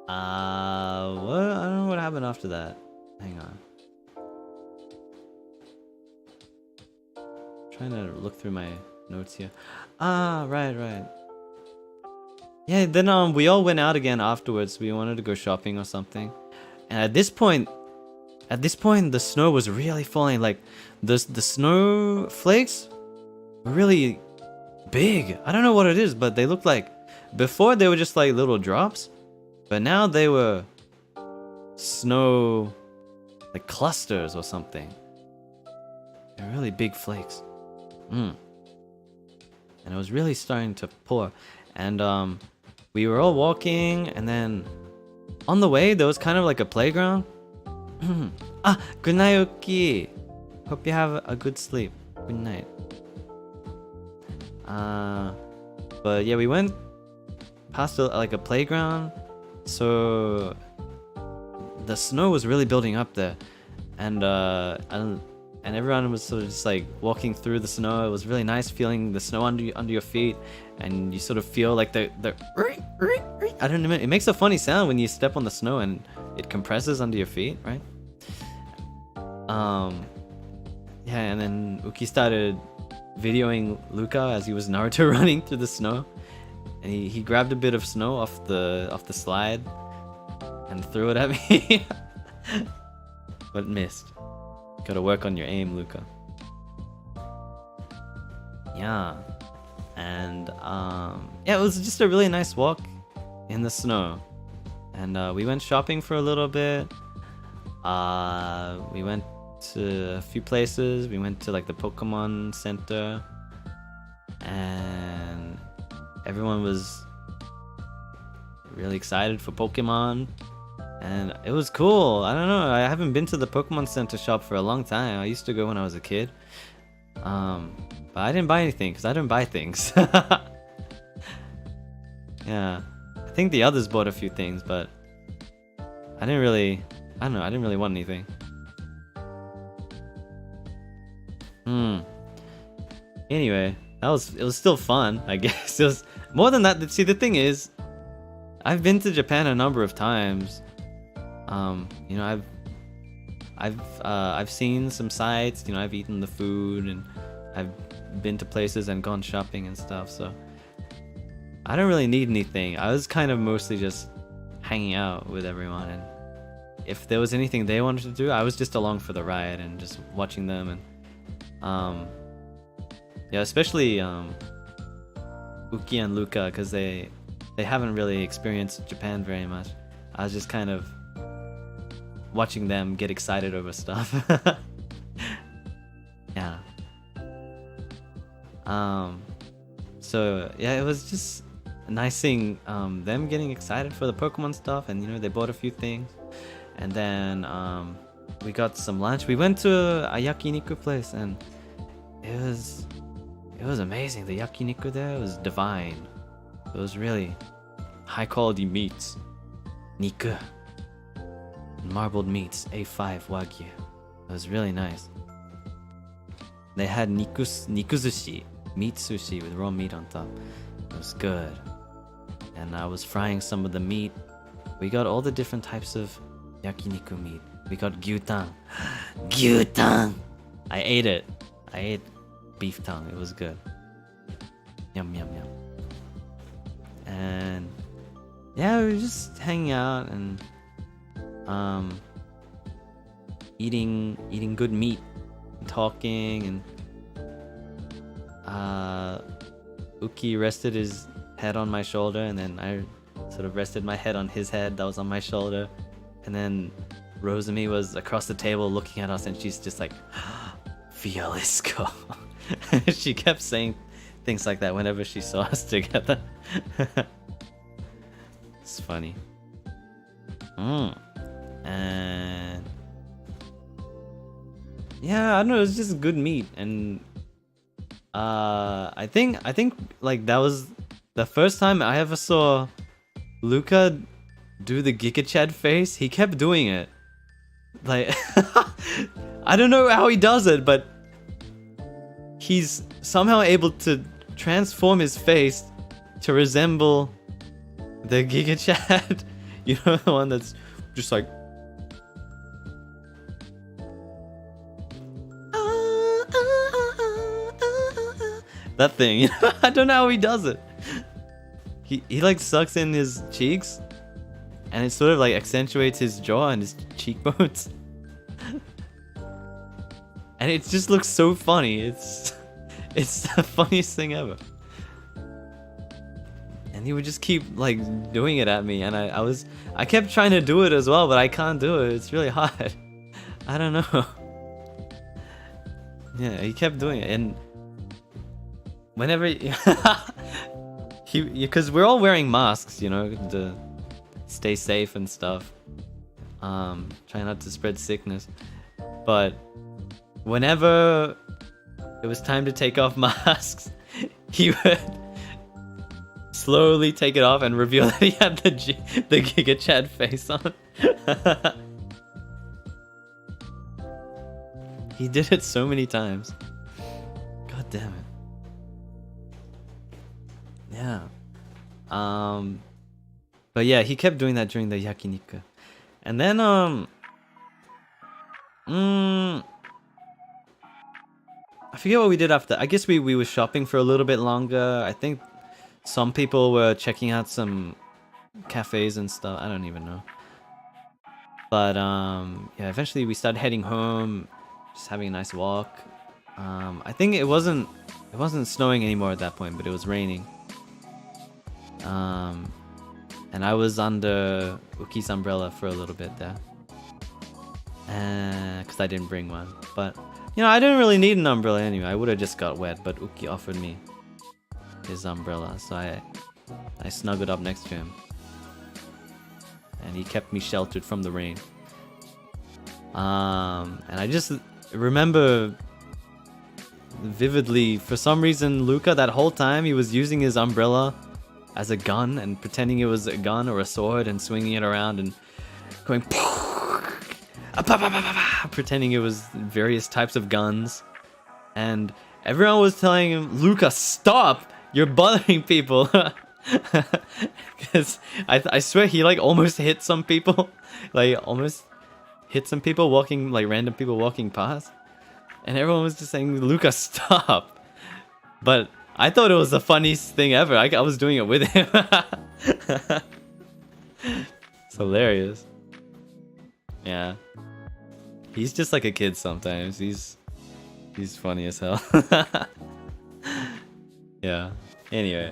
what? I don't know what happened after that. Hang on. Trying to look through my notes here. Right. Yeah, then we all went out again afterwards. We wanted to go shopping or something. And at this point the snow was really falling. Like the snowflakes were really big. I don't know what it is, but they looked like, before they were just like little drops, but now they were snow like clusters or something. They're really big flakes. And it was really starting to pour. And we were all walking, and then on the way there was kind of like a playground. Good night, Uki. Hope you have a good sleep. Good night. But yeah, we went past like a playground, so the snow was really building up there, and everyone was sort of just like walking through the snow. It was really nice feeling the snow under your feet, and you sort of feel like the I don't know, it makes a funny sound when you step on the snow and it compresses under your feet, right? Yeah, and then Uki started videoing Luca as he was Naruto running through the snow, and he grabbed a bit of snow off the slide and threw it at me. But missed. Gotta work on your aim, Luca. Yeah. And yeah, it was just a really nice walk in the snow. And we went shopping for a little bit. We went to a few places. We went to like the Pokemon Center, and everyone was really excited for Pokemon, and it was cool. I don't know, I haven't been to the Pokemon Center shop for a long time. I used to go when I was a kid, but I didn't buy anything because I didn't buy things. Yeah, I think the others bought a few things, but I didn't really want anything. Anyway, it was still fun, I guess. It was more than that. See, the thing is, I've been to Japan a number of times. You know, I've seen some sights. You know, I've eaten the food, and I've been to places and gone shopping and stuff. So I don't really need anything. I was kind of mostly just hanging out with everyone, and if there was anything they wanted to do, I was just along for the ride and just watching them. And yeah, especially Uki and Luca, because they haven't really experienced Japan very much. I was just kind of watching them get excited over stuff. Yeah. So yeah, it was just nice seeing them getting excited for the Pokemon stuff, and you know, they bought a few things. And then we got some lunch. We went to a yakiniku place, and it was amazing. The yakiniku there was divine. It was really high quality meats. Niku. Marbled meats, A5 Wagyu. It was really nice. They had nikuzushi, meat sushi with raw meat on top. It was good. And I was frying some of the meat. We got all the different types of yakiniku meat. We got gyutang. Gyutang! I ate it. I ate beef tongue. It was good. Yum, yum, yum. And yeah, we were just hanging out and eating good meat, and talking, and Uki rested his head on my shoulder, and then I sort of rested my head on his head that was on my shoulder, and then Rosemi was across the table looking at us, and she's just like, Brisko. She kept saying things like that whenever she saw us together. It's funny. And yeah, I don't know, it's just good meat. And I think like that was the first time I ever saw Luca do the Giga Chad face. He kept doing it. Like I don't know how he does it, but he's somehow able to transform his face to resemble the Giga Chad. You know, the one that's just like that thing. You know? I don't know how he does it. He like sucks in his cheeks, and it sort of like accentuates his jaw and his cheekbones. And it just looks so funny. It's the funniest thing ever. And he would just keep like doing it at me, and I kept trying to do it as well, but I can't do it. It's really hard. I don't know. Yeah, he kept doing it, and whenever because we're all wearing masks, you know, to stay safe and stuff. Try not to spread sickness. But whenever it was time to take off masks, he would slowly take it off and reveal that he had the Giga Chad face on. He did it so many times. God damn it. Yeah. But yeah, he kept doing that during the yakiniku. And then I forget what we did after. I guess we were shopping for a little bit longer. I think some people were checking out some cafes and stuff. I don't even know. But yeah, eventually we started heading home, just having a nice walk. I think it wasn't snowing anymore at that point, but it was raining. And I was under Uki's umbrella for a little bit there, because I didn't bring one. But you know, I didn't really need an umbrella anyway. I would have just got wet, but Uki offered me his umbrella, so I snuggled up next to him, and he kept me sheltered from the rain. And I just remember vividly, for some reason, Luca, that whole time he was using his umbrella as a gun and pretending it was a gun or a sword and swinging it around and going pretending it was various types of guns. And everyone was telling him, Luca, stop, you're bothering people. Because I swear he like almost hit some people, like almost hit some people walking, like random people walking past, and everyone was just saying, Luca, stop. But I thought it was the funniest thing ever. I was doing it with him. It's hilarious. Yeah. He's just like a kid sometimes. He's funny as hell. Yeah. Anyway.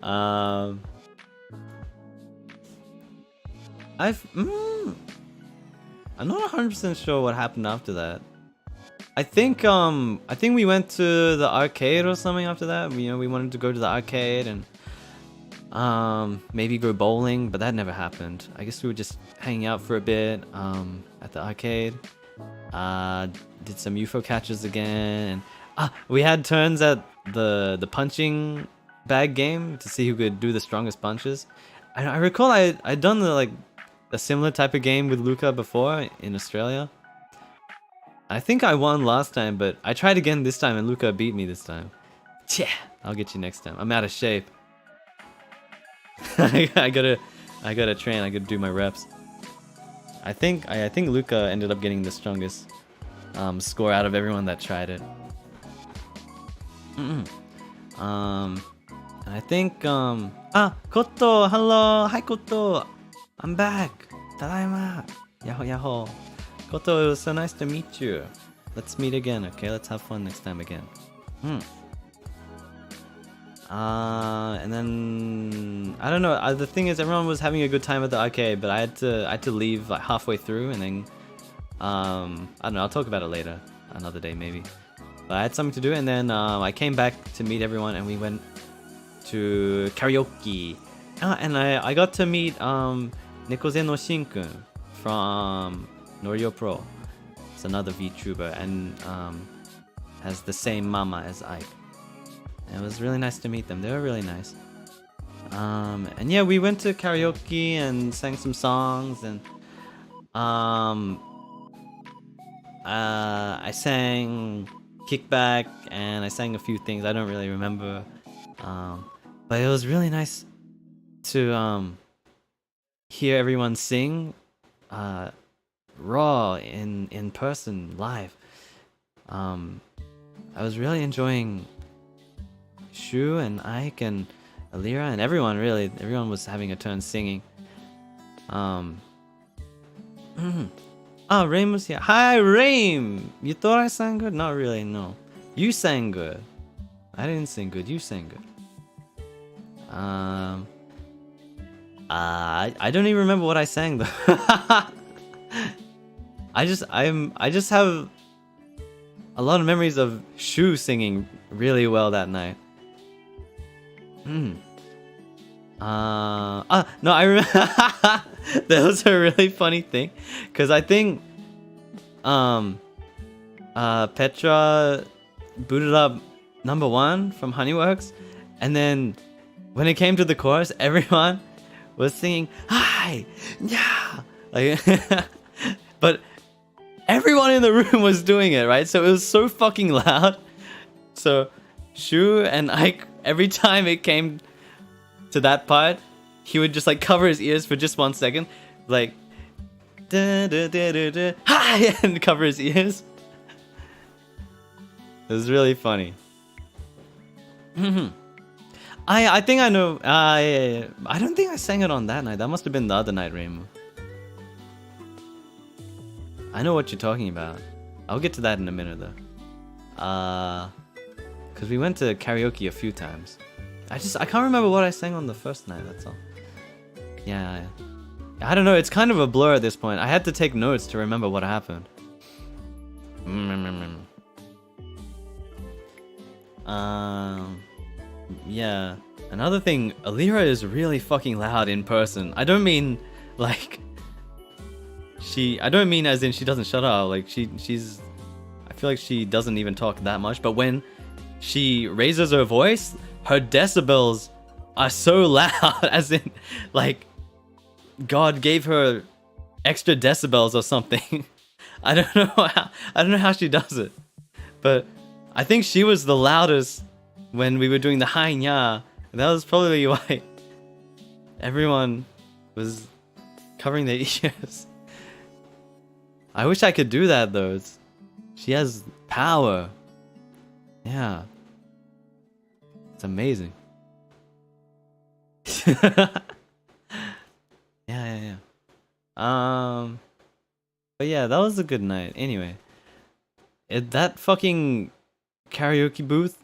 I'm not 100% sure what happened after that. I think we went to the arcade or something after that. You know, we wanted to go to the arcade and maybe go bowling, but that never happened. I guess we were just hanging out for a bit at the arcade. Did some UFO catches again, and we had turns at the punching bag game to see who could do the strongest punches. I recall I'd done a similar type of game with Luca before in Australia. I think I won last time, but I tried again this time and Luca beat me this time. Yeah, I'll get you next time. I'm out of shape. I gotta train. I gotta do my reps. I think Luca ended up getting the strongest score out of everyone that tried it. And I think Koto, hello, hi Koto, I'm back. Tadaima, yaho yaho. Koto, it was so nice to meet you. Let's meet again, okay? Let's have fun next time again. And then I don't know. The thing is, everyone was having a good time at the arcade, but I had to leave like halfway through, and then I don't know. I'll talk about it later, another day maybe. But I had something to do, and then I came back to meet everyone, and we went to karaoke. And I got to meet Nekoze no Shinkun from Norio Pro. It's another VTuber, and has the same mama as Ike. It was really nice to meet them. They were really nice. And yeah, we went to karaoke and sang some songs, and I sang Kickback, and I sang a few things I don't really remember. But it was really nice to hear everyone sing raw in person live. I was really enjoying Shu and Ike and Alira and everyone, really. Everyone was having a turn singing. Raim was here. Hi, Raim! You thought I sang good? Not really, no. You sang good. I didn't sing good, you sang good. I don't even remember what I sang though. I just have a lot of memories of Shu singing really well that night. No, I remember. That was a really funny thing, because I think Petra booted up #1 from Honeyworks, and then when it came to the chorus, everyone was singing "Hi, yeah," like, but everyone in the room was doing it, right? So it was so fucking loud. So Shu and Ike, every time it came to that part, he would just like cover his ears for just 1 second, like da, da, da, da, da, hi, and cover his ears. It was really funny. I think I know. I don't think I sang it on that night. That must have been the other night, Reimu. I know what you're talking about. I'll get to that in a minute though. Cause we went to karaoke a few times. I can't remember what I sang on the first night, that's all. Yeah. I don't know, it's kind of a blur at this point. I had to take notes to remember what happened. Yeah. Another thing, Alira is really fucking loud in person. I don't mean like I don't mean as in she doesn't shut up. Like she's I feel like she doesn't even talk that much, but when she raises her voice, her decibels are so loud, as in like God gave her extra decibels or something. I don't know how she does it, but I think she was the loudest when we were doing the hi nya. That was probably why everyone was covering their ears. I wish I could do that though. She has power. Yeah. It's amazing. Yeah. But yeah, that was a good night. Anyway, that fucking karaoke booth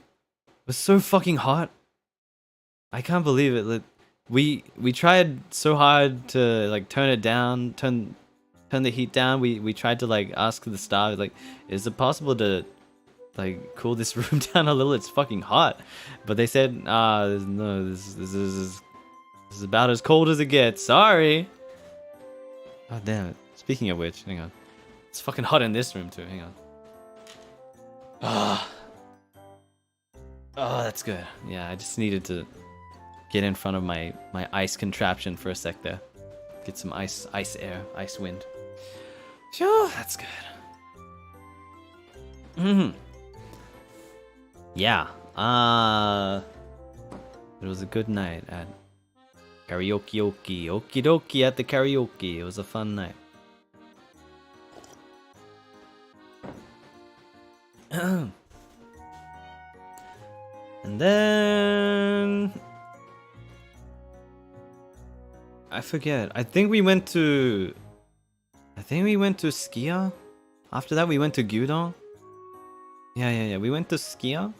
was so fucking hot. I can't believe it. Like, we tried so hard to like turn it down, turn the heat down. We tried to like ask the staff, like, is it possible to like cool this room down a little? It's fucking hot. But they said, no, this is about as cold as it gets. Sorry. Oh damn it. Speaking of which, hang on. It's fucking hot in this room too. Hang on. Oh, that's good. Yeah, I just needed to get in front of my ice contraption for a sec there. Get some ice air, ice wind. Sure, that's good. Yeah. It was a good night at karaoke. Okie dokie at the karaoke. It was a fun night. And then I forget. I think we went to Skia. After that, we went to Gyudon. Yeah. We went to Skia,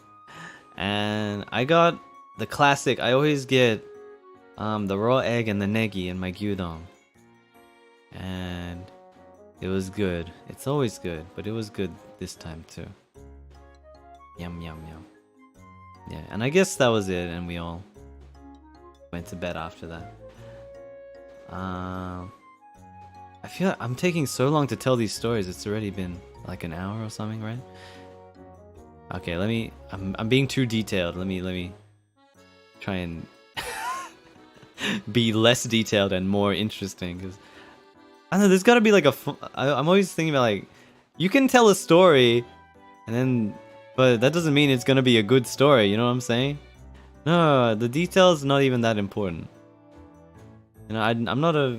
and I got the classic. I always get the raw egg and the negi in my gyudon, and it was good. It's always good, but it was good this time too. Yum. Yeah, and I guess that was it, and we all went to bed after that. I feel like I'm taking so long to tell these stories. It's already been like an hour or something, right? Okay, I'm being too detailed. Let me try and be less detailed and more interesting, because I don't know, there's gotta be like I'm always thinking about, like, you can tell a story and then, but that doesn't mean it's gonna be a good story, you know what I'm saying? No, the details not even that important. You know, I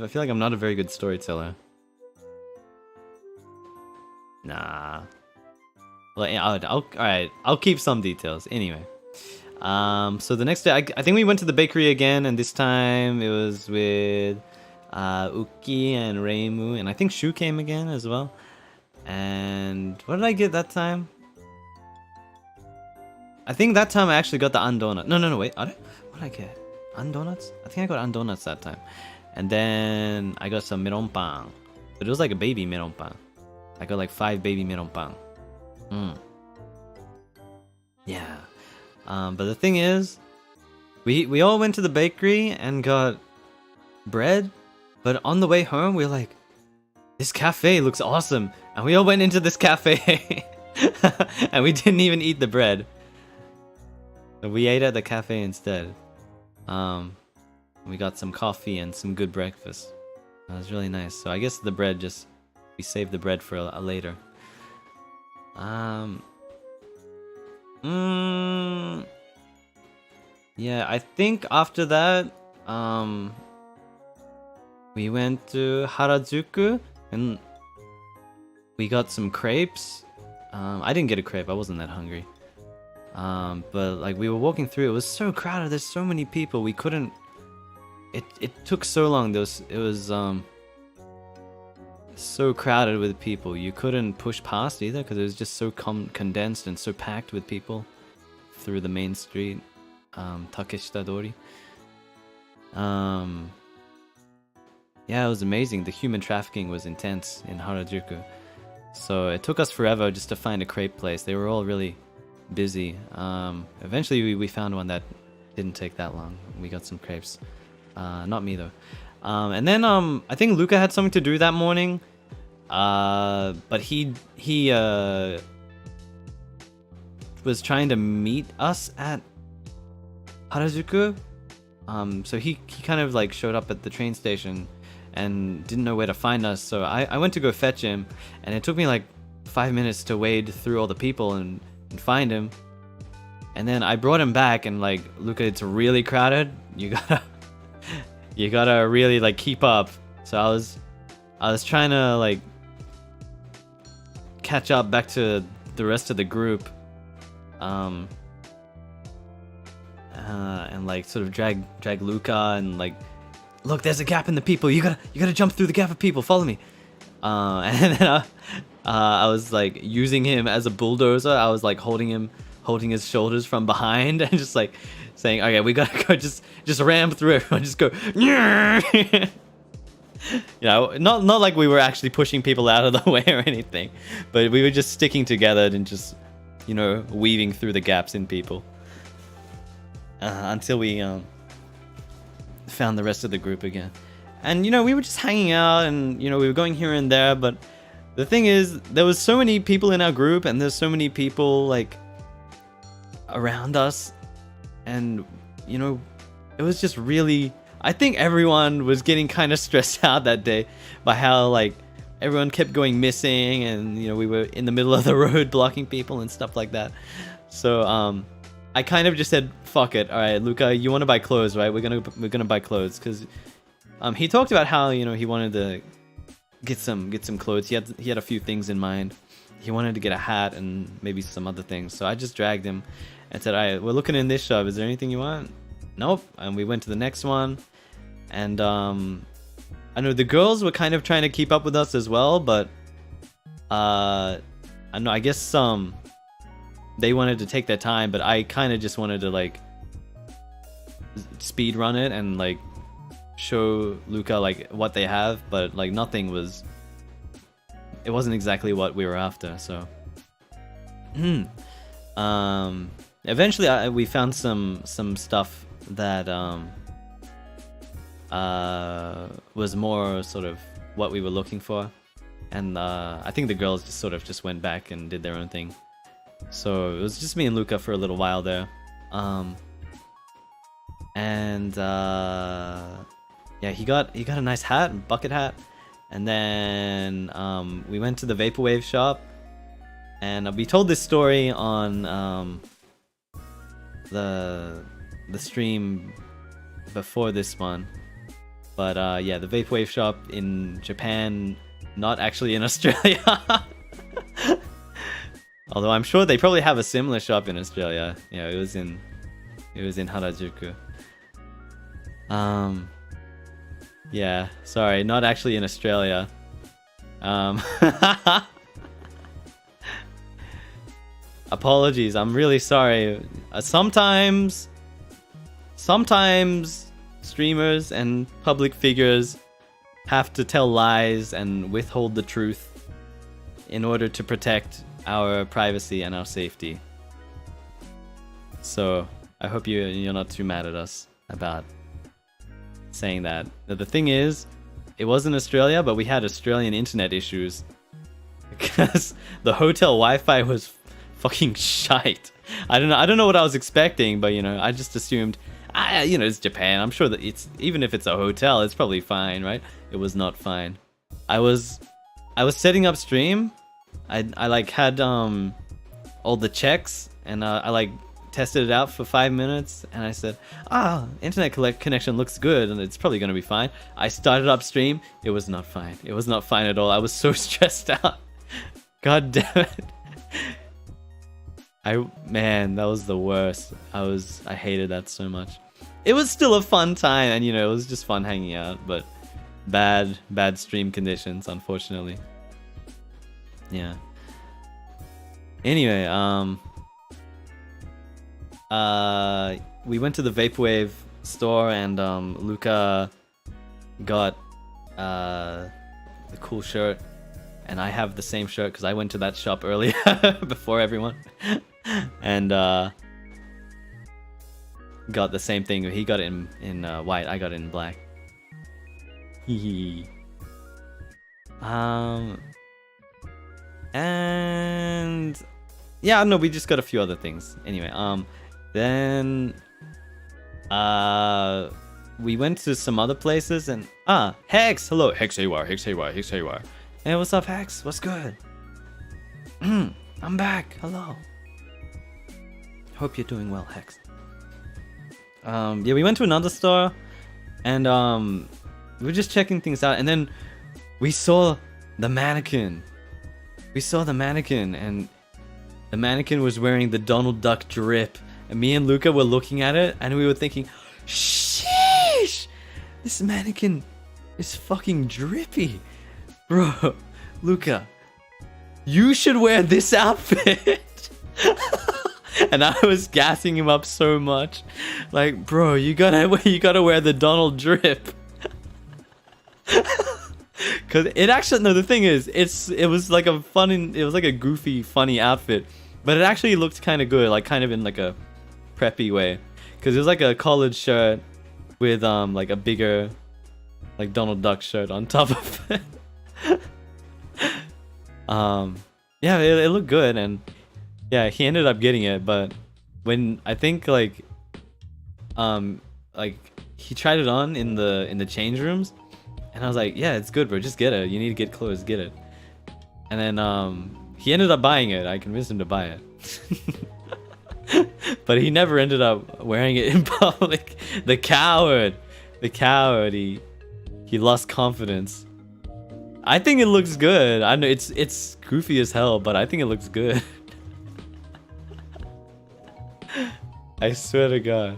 feel like I'm not a very good storyteller. Nah. Well, alright, I'll keep some details. Anyway. So the next day, I think we went to the bakery again, and this time it was with Uki and Reimu, and I think Shu came again as well. And what did I get that time? I think that time I actually got the undonut. No, wait. What did I get? Undonuts? I think I got undonuts that time. And then I got some meron pan. But it was like a baby meron pan. I got like 5 baby meron pan. Yeah. But the thing is, we all went to the bakery and got bread. But on the way home, we were like, this cafe looks awesome. And we all went into this cafe. And we didn't even eat the bread. So we ate at the cafe instead. We got some coffee and some good breakfast. That was really nice. So I guess the bread we saved the bread for a later. Yeah, I think after that, we went to Harajuku and we got some crepes. I didn't get a crepe. I wasn't that hungry. But like we were walking through, it was so crowded. There's so many people. We couldn't. It took so long. It was so crowded with people. You couldn't push past either because it was just so condensed and so packed with people through the main street, Takeshita Dori. Yeah, it was amazing. The human trafficking was intense in Harajuku. So it took us forever just to find a crepe place. They were all really busy. Eventually we found one that didn't take that long. We got some crepes. Not me though. And then I think Luca had something to do that morning. But he was trying to meet us at Harajuku. So he kind of like showed up at the train station and didn't know where to find us. So I went to go fetch him, and it took me like 5 minutes to wade through all the people and find him. And then I brought him back, and like, Luca, it's really crowded. You gotta really like keep up. So I was trying to like catch up back to the rest of the group, and like sort of drag Luca and like, look, there's a gap in the people. You gotta jump through the gap of people. Follow me. And then I was like using him as a bulldozer. I was like holding his shoulders from behind and just like saying, okay, we gotta go, just ram through everyone, just go. You know, not like we were actually pushing people out of the way or anything, but we were just sticking together and just, you know, weaving through the gaps in people until we found the rest of the group again. And you know, we were just hanging out, and you know, we were going here and there, but the thing is, there was so many people in our group, and there's so many people like around us, and you know, it was just really, I think everyone was getting kind of stressed out that day by how like everyone kept going missing, and you know, we were in the middle of the road blocking people and stuff like that. So I kind of just said, fuck it, all right, Luca, you want to buy clothes, right? We're gonna buy clothes, because he talked about how, you know, he wanted to get some clothes. He had a few things in mind. He wanted to get a hat and maybe some other things. So I just dragged him and said, all right, we're looking in this shop. Is there anything you want? Nope. And we went to the next one. And I know the girls were kind of trying to keep up with us as well, but I know, I guess they wanted to take their time, but I kind of just wanted to like speed run it and like show Luca like what they have, but like nothing was, it wasn't exactly what we were after. So eventually we found some stuff that was more sort of what we were looking for, and I think the girls just went back and did their own thing. So it was just me and Luca for a little while there. And yeah, he got a nice hat, bucket hat, and then we went to the vaporwave shop, and we told this story on the stream before this one. But yeah, the vaporwave shop in Japan, not actually in Australia. Although I'm sure they probably have a similar shop in Australia. Yeah, it was in Harajuku. Yeah, sorry, not actually in Australia. Apologies, I'm really sorry. Sometimes streamers and public figures have to tell lies and withhold the truth in order to protect our privacy and our safety. So I hope you're not too mad at us about saying that. Now, the thing is, it wasn't Australia, but we had Australian internet issues because the hotel Wi-Fi was fucking shite. I don't know what I was expecting, but you know, I just assumed, you know, it's Japan. I'm sure that even if it's a hotel, it's probably fine, right? It was not fine. I was setting up stream. I like had all the checks, and I like tested it out for 5 minutes, and I said, internet connection looks good, and it's probably gonna be fine. I started up stream. It was not fine. It was not fine at all. I was so stressed out. God damn it. Man, that was the worst. I hated that so much. It was still a fun time, and you know, it was just fun hanging out, but bad stream conditions, unfortunately. Yeah. Anyway, we went to the vaporwave store, and Luca got the cool shirt, and I have the same shirt because I went to that shop earlier before everyone, and got the same thing. He got it in white. I got it in black. And yeah, no, we just got a few other things. Anyway, then we went to some other places, and Hex, hello, Hex, hey, Hex. Hey, what's up, Hex? What's good? I'm back. Hello. Hope you're doing well, Hex. Yeah, we went to another store, and we were just checking things out, and then we saw the mannequin. And the mannequin was wearing the Donald Duck drip, and me and Luca were looking at it, and we were thinking, sheesh, this mannequin is fucking drippy. Bro, Luca, you should wear this outfit. And I was gassing him up so much, like, bro, you gotta wear the Donald drip. Cause it actually, no, the thing is, it was like a goofy, funny outfit, but it actually looked kind of good, like kind of in like a preppy way, cause it was like a collared shirt with like a bigger, like Donald Duck shirt on top of it. Yeah, it looked good, and yeah, he ended up getting it, but when I think like he tried it on in the change rooms. And I was like, yeah, it's good, bro. Just get it. You need to get clothes. Get it. And then he ended up buying it. I convinced him to buy it. But he never ended up wearing it in public. The coward. He lost confidence. I think it looks good. I know it's goofy as hell, but I think it looks good. I swear to God.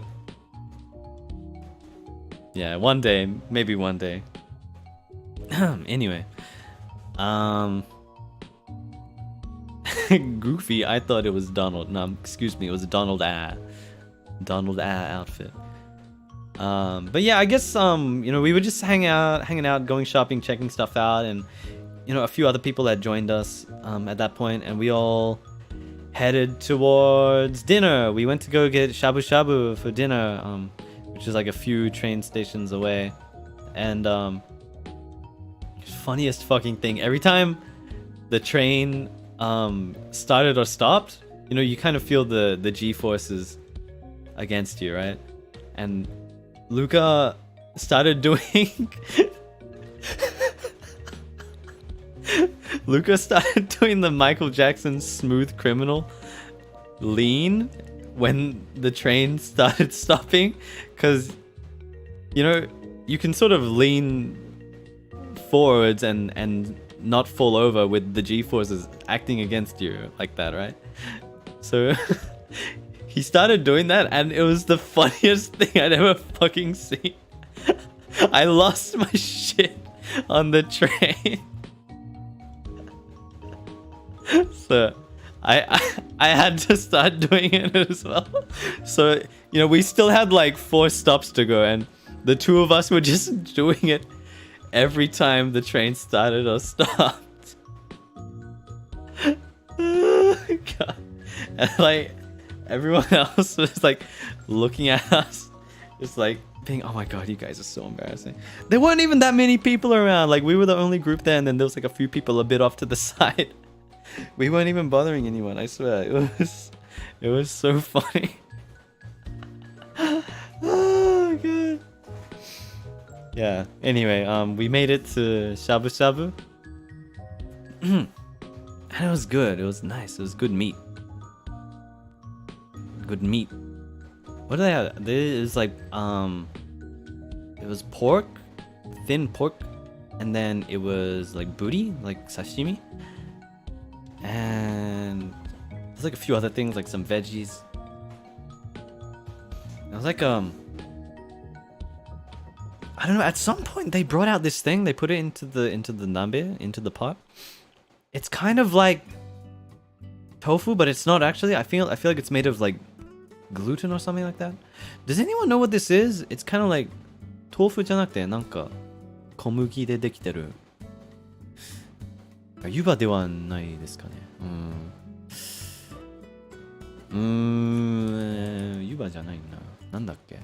Yeah, one day, maybe one day. Anyway, Goofy, I thought it was Donald. No, excuse me, it was a Donald outfit. But yeah, I guess we were just hanging out, going shopping, checking stuff out, and a few other people had joined us at that point, and we all headed towards dinner. We went to go get shabu shabu for dinner, which is like a few train stations away. And funniest fucking thing, every time the train started or stopped, you kind of feel the G-forces against you, right? And Luca started doing the Michael Jackson Smooth Criminal lean when the train started stopping, because you can sort of lean forwards and not fall over with the G-forces acting against you like that, right? So he started doing that, and it was the funniest thing I'd ever fucking seen. I lost my shit on the train. So I had to start doing it as well. So we still had like 4 stops to go, and the two of us were just doing it every time the train started or stopped. God. And like everyone else was like looking at us, just like being, oh my god, you guys are so embarrassing. There weren't even that many people around. Like, we were the only group there, and then there was like a few people a bit off to the side. We weren't even bothering anyone, I swear. It was so funny. Oh god. Yeah, anyway, we made it to shabu shabu. And it was good. It was nice. It was good meat. Good meat. What did they have? It was like it was pork, thin pork, and then it was like booty, like sashimi, and there's like a few other things, like some veggies. It was like I don't know. At some point, they brought out this thing. They put it into the nabe, into the pot. It's kind of like tofu, but it's not actually. I feel like it's made of like gluten or something like that. Does anyone know what this is? It's kind of like tofu じゃなくてなんか小麦でできてる。湯葉ではないですかね。湯葉じゃないな。なんだっけ？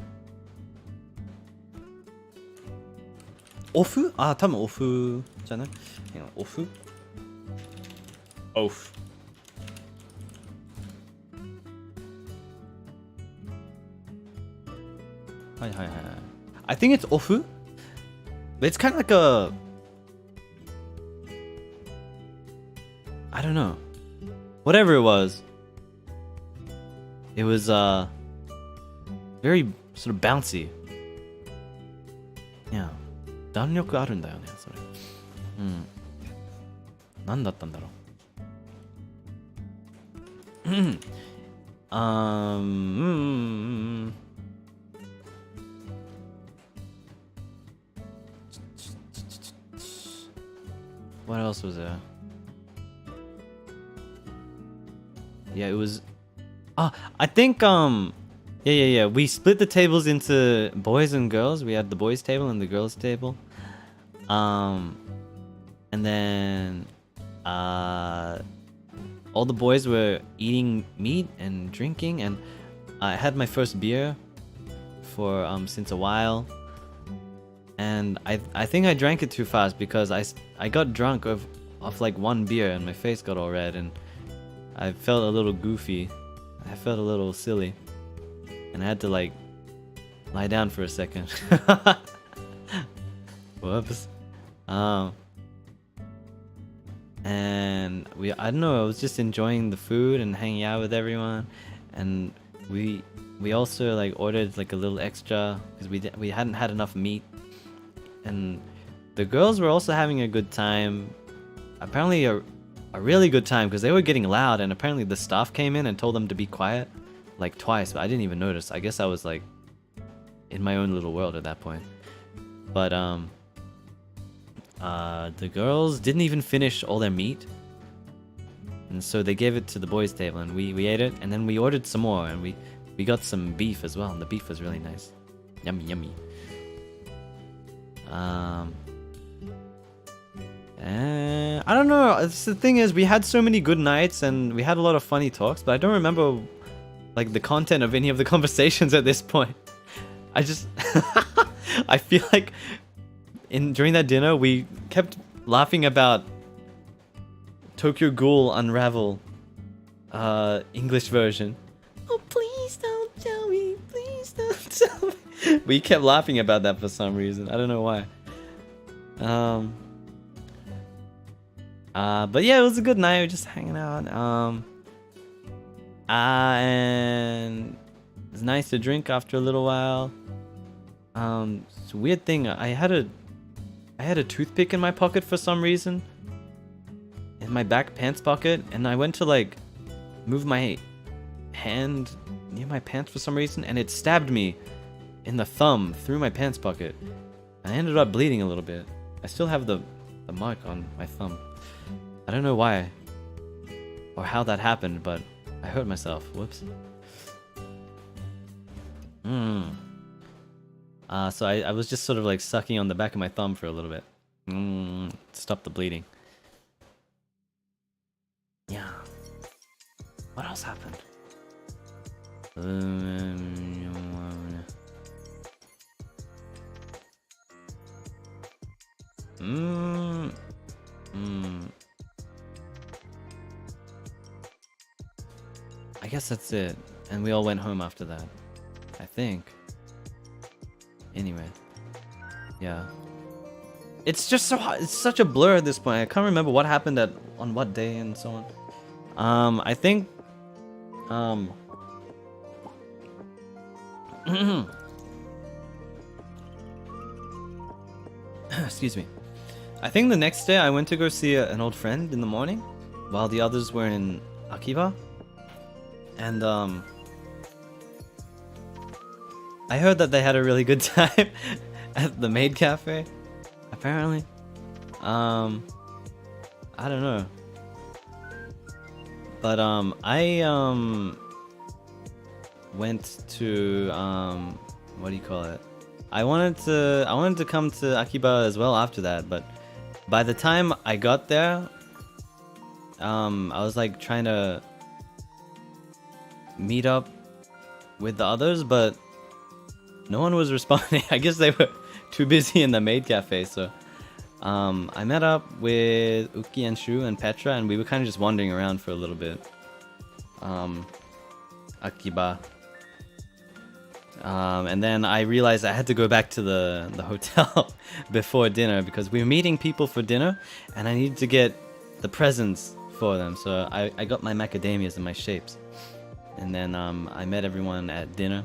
お麩？あ、多分お麩じゃない？お麩？お麩。はいはいはい。I think it's ofu. But it's kind of like a... I don't know. Whatever it was. It was very sort of bouncy. Yeah. 弾力あるんだよね、それ。うん。何だったんだろう。What else was there? Yeah, it was... I think, yeah. We split the tables into boys and girls. We had the boys' table and the girls' table. And then, all the boys were eating meat and drinking, and I had my first beer for, since a while. And I think I drank it too fast because I got drunk off like one beer and my face got all red and I felt a little goofy. I felt a little silly. And I had to like lie down for a second. Whoops. And I don't know, I was just enjoying the food and hanging out with everyone. And we also like ordered like a little extra because we hadn't had enough meat. And the girls were also having a good time. Apparently a really good time because they were getting loud, and apparently the staff came in and told them to be quiet like twice, but I didn't even notice. I guess I was like in my own little world at that point. But the girls didn't even finish all their meat, and so they gave it to the boys' table, and we ate it, and then we ordered some more, and we got some beef as well, and the beef was really nice. Yummy, yummy. And I don't know. The thing is, we had so many good nights, and we had a lot of funny talks, but I don't remember like the content of any of the conversations at this point. I just I feel like during that dinner we kept laughing about Tokyo Ghoul Unravel English version. Oh, please don't tell me, please don't tell me. We kept laughing about that for some reason. I don't know why. But yeah, it was a good night. We were just hanging out. And it's nice to drink after a little while. It's a weird thing. I had a toothpick in my pocket for some reason, in my back pants pocket, and I went to like move my hand near my pants for some reason, and it stabbed me in the thumb through my pants pocket. I ended up bleeding a little bit. I still have the mark on my thumb. I don't know why or how that happened, but I hurt myself. Whoops. So I was just sort of like sucking on the back of my thumb for a little bit. Stop the bleeding. Yeah. What else happened? I guess that's it. And we all went home after that, I think. Anyway. Yeah. It's just so hard. It's such a blur at this point. I can't remember what happened on what day and so on. I think excuse me. I think the next day I went to go see an old friend in the morning while the others were in Akiba. And I heard that they had a really good time at the maid cafe, apparently. I don't know. But I went to what do you call it? I wanted to come to Akiba as well after that, but by the time I got there, I was like trying to meet up with the others, but no one was responding. I guess they were too busy in the maid cafe. So I met up with Uki and Shu and Petra, and we were kind of just wandering around for a little bit. Akiba. And then I realized I had to go back to the hotel before dinner because we were meeting people for dinner, and I needed to get the presents for them. So I got my macadamias and my shapes. And then I met everyone at dinner.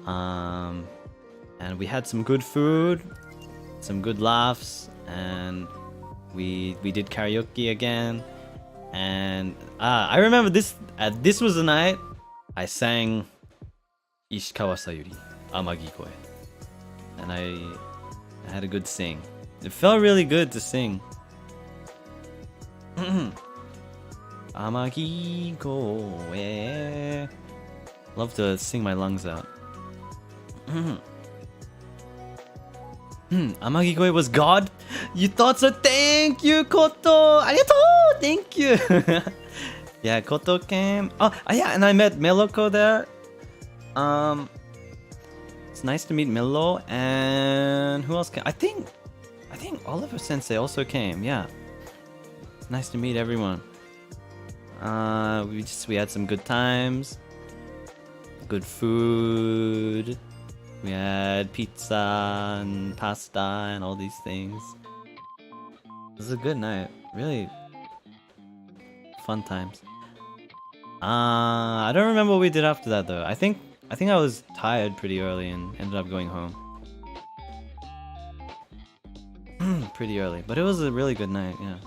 And we had some good food, some good laughs, and we did karaoke again. And I remember this was the night I sang Ishikawa Sayuri, Amagi Koe. And I had a good sing. It felt really good to sing. Amagi Koe. Love to sing my lungs out. Amagi Koe was God? You thought so? Thank you, Koto! Arigatou! Thank you! Yeah, Koto came. Oh, yeah, and I met Meloko there. It's nice to meet Milo, and who else came? I think Oliver Sensei also came. Yeah, nice to meet everyone. We had some good times, good food. We had pizza and pasta and all these things. It was a good night, really fun times. I don't remember what we did after that though. I think I was tired pretty early and ended up going home. Pretty early, but it was a really good night, yeah.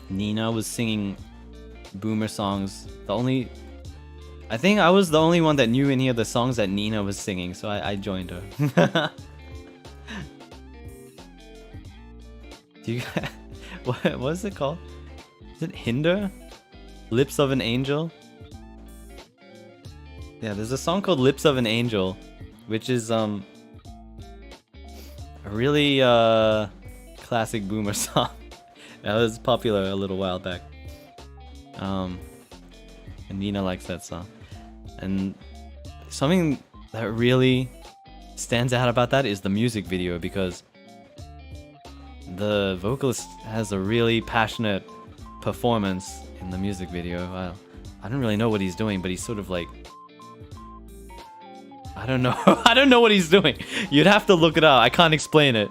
Nina was singing boomer songs. The only I think I was the only one that knew any of the songs that Nina was singing, so I joined her. Do you what is it called? Is it Hinder? Lips of an Angel? Yeah, there's a song called Lips of an Angel, which is a really classic boomer song. That was popular a little while back. And Nina likes that song. And something that really stands out about that is the music video, because the vocalist has a really passionate performance in the music video. I don't really know what he's doing, but he's sort of like, I don't know. I don't know what he's doing. You'd have to look it up. I can't explain it.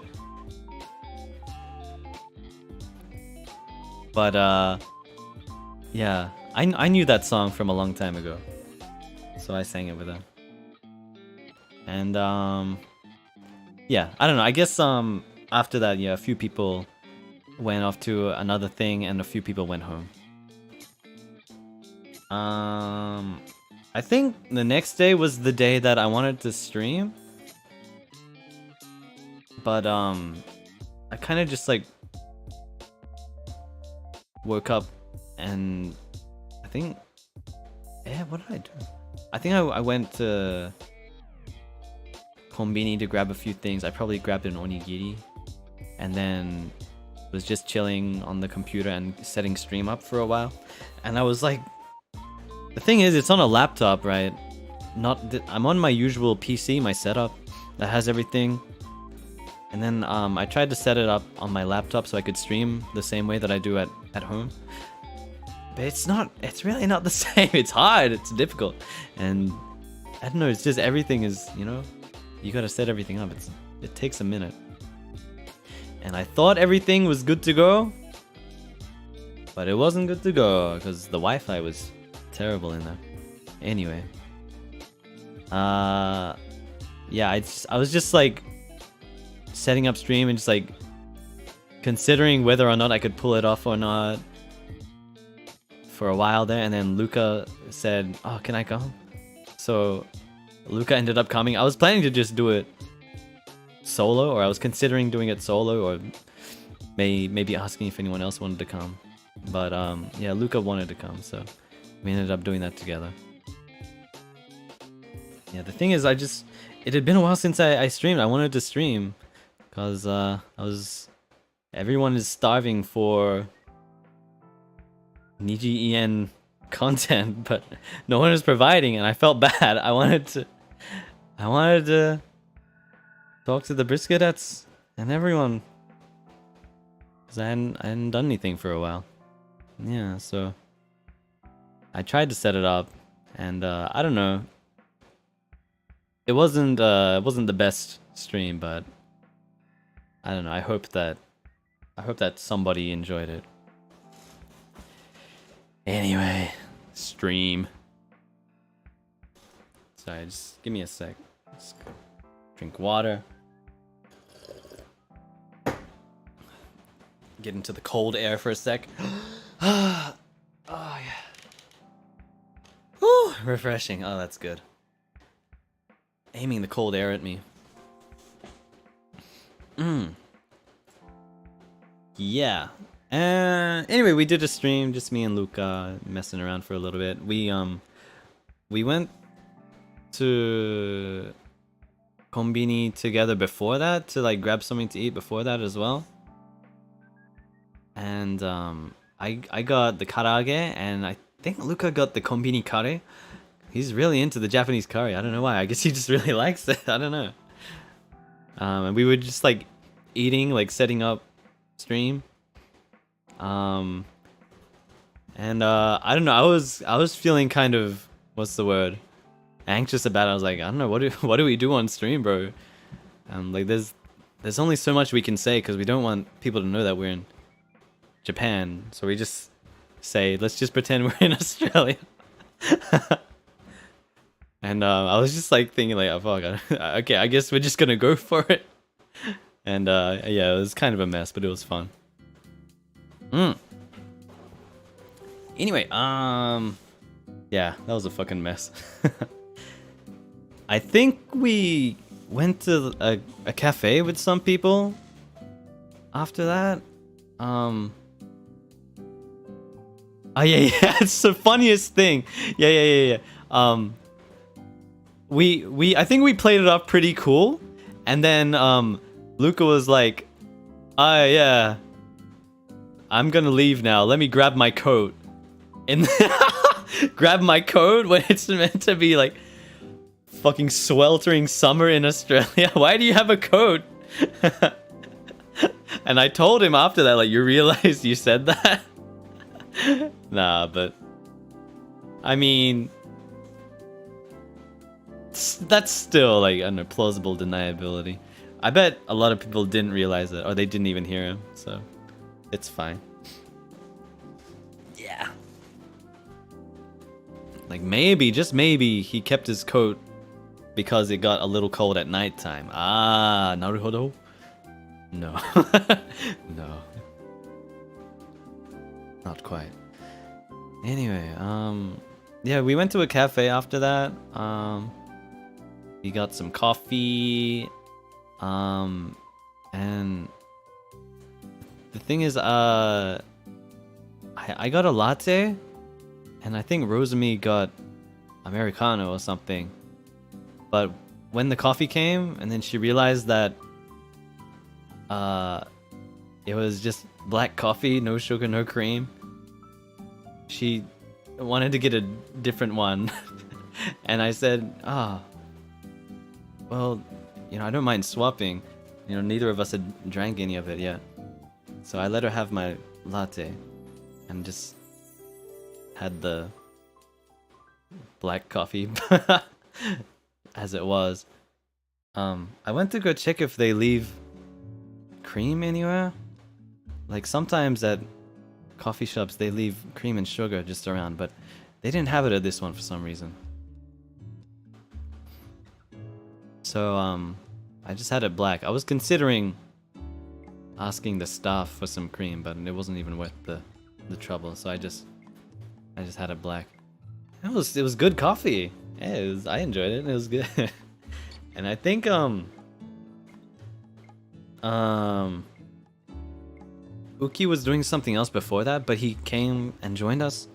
But yeah, I knew that song from a long time ago, so I sang it with him. And yeah, I don't know. I guess after that, yeah, a few people went off to another thing, and a few people went home. I think the next day was the day that I wanted to stream, but I kind of just like woke up and I think, yeah, what did I do? I think I went to Konbini to grab a few things. I probably grabbed an onigiri, and then was just chilling on the computer and setting stream up for a while. And I was like, the thing is, it's on a laptop, right? I'm on my usual PC, my setup that has everything. And then I tried to set it up on my laptop so I could stream the same way that I do at home. But it's really not the same. It's hard, it's difficult. And I don't know, it's just everything is, you know, you gotta set everything up. It takes a minute. And I thought everything was good to go, but it wasn't good to go because the Wi-Fi was terrible in there. Anyway, yeah, I was just like setting up stream and just like considering whether or not I could pull it off or not for a while there, and then Luca said, "Oh, can I come?" So Luca ended up coming. I was planning to just do it solo, or I was considering doing it solo, or maybe asking if anyone else wanted to come. But yeah, Luca wanted to come, so we ended up doing that together. Yeah, the thing is, it had been a while since I streamed. I wanted to stream because everyone is starving for NIJISANJI content, but no one is providing, and I felt bad. I wanted to talk to the Briskadets and everyone, because I hadn't done anything for a while. Yeah, so I tried to set it up, and I don't know. It wasn't the best stream, but I don't know. I hope that somebody enjoyed it. Anyway, stream. Sorry, just give me a sec. Let's go drink water. Get into the cold air for a sec. Oh yeah. Whew, refreshing. Oh, that's good. Aiming the cold air at me. Yeah. Anyway, we did a stream, just me and Luca messing around for a little bit. We went to Konbini together before that to like grab something to eat before that as well. And I got the karaage, and I think Luca got the Konbini curry. He's really into the Japanese curry. I don't know why. I guess he just really likes it. I don't know. And we were just like eating, like setting up stream. And I don't know. I was feeling kind of, what's the word, anxious about it. I was like, I don't know, what do we do on stream, bro? Like there's only so much we can say because we don't want people to know that we're in Japan. So we just say, let's just pretend we're in Australia. And I was just like thinking like, oh fuck, okay, I guess we're just gonna go for it. And yeah, it was kind of a mess, but it was fun. Anyway, Yeah, that was a fucking mess. I think we went to a cafe with some people after that. Oh yeah, it's the funniest thing. Yeah. I think we played it off pretty cool, and then Luca was like, yeah, I'm gonna leave now. Let me grab my coat. And grab my coat when it's meant to be like fucking sweltering summer in Australia. Why do you have a coat? And I told him after that, like, you realized you said that? Nah, but I mean, that's still like a plausible deniability. I bet a lot of people didn't realize it, or they didn't even hear him, so it's fine. Yeah. Like maybe, just maybe, he kept his coat because it got a little cold at nighttime. Ah, naruhodo. No. No. Not quite. Anyway, yeah, we went to a cafe after that. We got some coffee. And the thing is, I got a latte, and I think Rosemi got Americano or something. But when the coffee came, and then she realized that it was just black coffee, no sugar, no cream, she wanted to get a different one. And I said, well, you know, I don't mind swapping. You know, neither of us had drank any of it yet. So I let her have my latte and just had the black coffee as it was. I went to go check if they leave cream anywhere. Like sometimes at coffee shops they leave cream and sugar just around, but they didn't have it at this one for some reason. So I just had it black. I was considering asking the staff for some cream, but it wasn't even worth the trouble. So I just had it black. It was good coffee. Yeah, I enjoyed it. It was good. And I think Uki was doing something else before that, but he came and joined us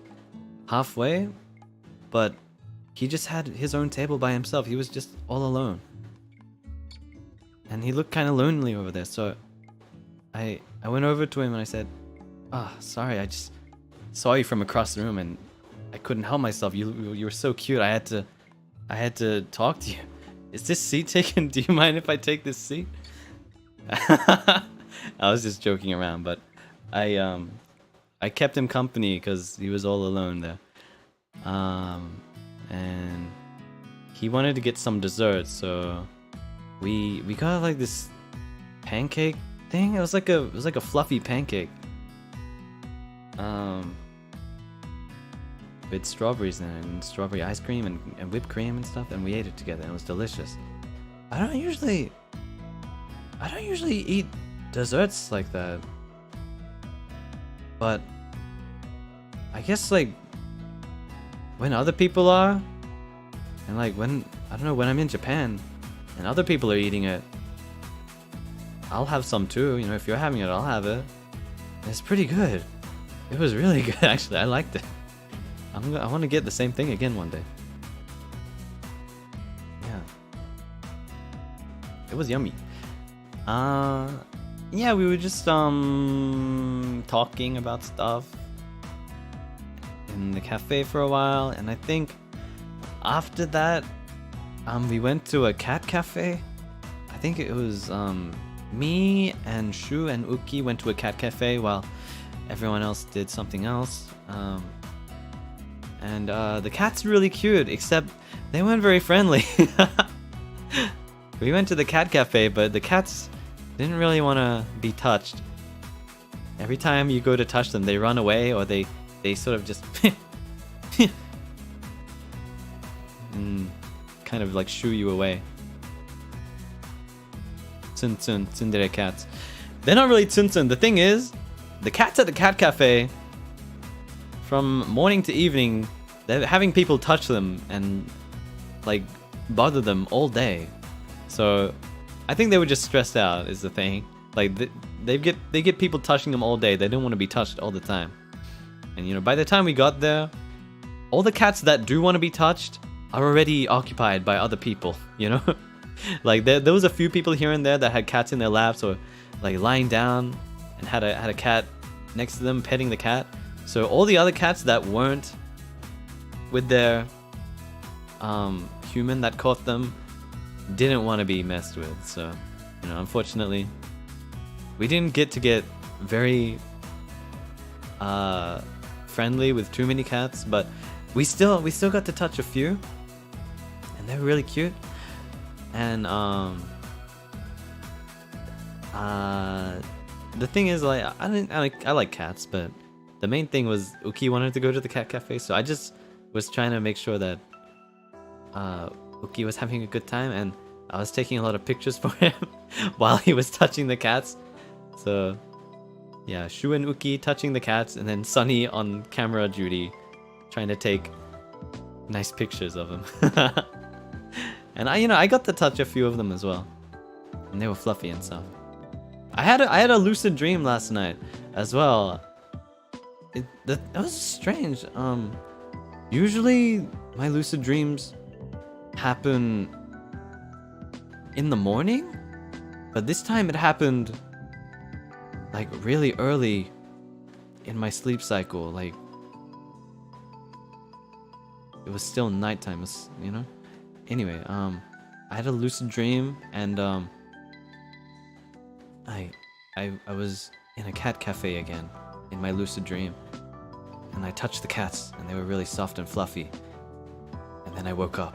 halfway. But he just had his own table by himself. He was just all alone. And he looked kind of lonely over there, so I went over to him and I said, sorry, I just saw you from across the room and I couldn't help myself. You were so cute. I had to talk to you. Is this seat taken? Do you mind if I take this seat? I was just joking around, but I kept him company because he was all alone there. And he wanted to get some dessert, so we got like this pancake thing. It was like a fluffy pancake. With strawberries in it and strawberry ice cream and whipped cream and stuff, and we ate it together and it was delicious. I don't usually eat desserts like that. But I guess like when other people are, and like when I'm in Japan and other people are eating it, I'll have some too. You know, if you're having it, I'll have it. And it's pretty good. It was really good actually. I liked it. I want to get the same thing again one day. Yeah. It was yummy. Yeah, we were just talking about stuff in the cafe for a while, and I think after that we went to a cat cafe. I think it was me and Shu and Uki went to a cat cafe while everyone else did something else. And the cat's really cute, except they weren't very friendly. We went to the cat cafe, but the cats didn't really want to be touched. Every time you go to touch them, they run away, or they sort of just kind of like shoo you away. Tsundere cats. They're not really tsundere. The thing is, the cats at the cat cafe, from morning to evening, they're having people touch them and like bother them all day. So I think they were just stressed out is the thing. Like they get people touching them all day. They don't want to be touched all the time. And you know, by the time we got there, all the cats that do want to be touched are already occupied by other people, you know? Like there was a few people here and there that had cats in their laps or like lying down and had a cat next to them petting the cat. So all the other cats that weren't with their human that caught them didn't want to be messed with. So, you know, unfortunately, we didn't get very friendly with too many cats, but we still got to touch a few, and they're really cute. And the thing is, like, I like cats, but the main thing was Uki wanted to go to the cat cafe, so I just was trying to make sure that Uki was having a good time, and I was taking a lot of pictures for him while he was touching the cats. So yeah, Shu and Uki touching the cats, and then Sonny on camera duty trying to take nice pictures of him. And I got to touch a few of them as well, and they were fluffy and stuff. I had a lucid dream last night as well. That was strange. Usually my lucid dreams happen in the morning, but this time it happened like really early in my sleep cycle. Like it was still nighttime, you know. Anyway, I had a lucid dream, and I was in a cat cafe again in my lucid dream, and I touched the cats, and they were really soft and fluffy. And then I woke up.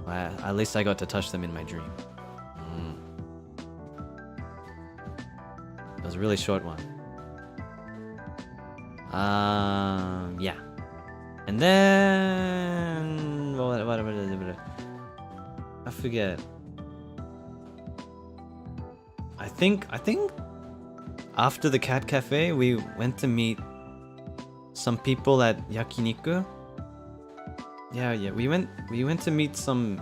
At least I got to touch them in my dream. It was a really short one. Yeah. And then what? I forget. I think after the cat cafe, we went to meet some people at yakiniku. Yeah, we went to meet some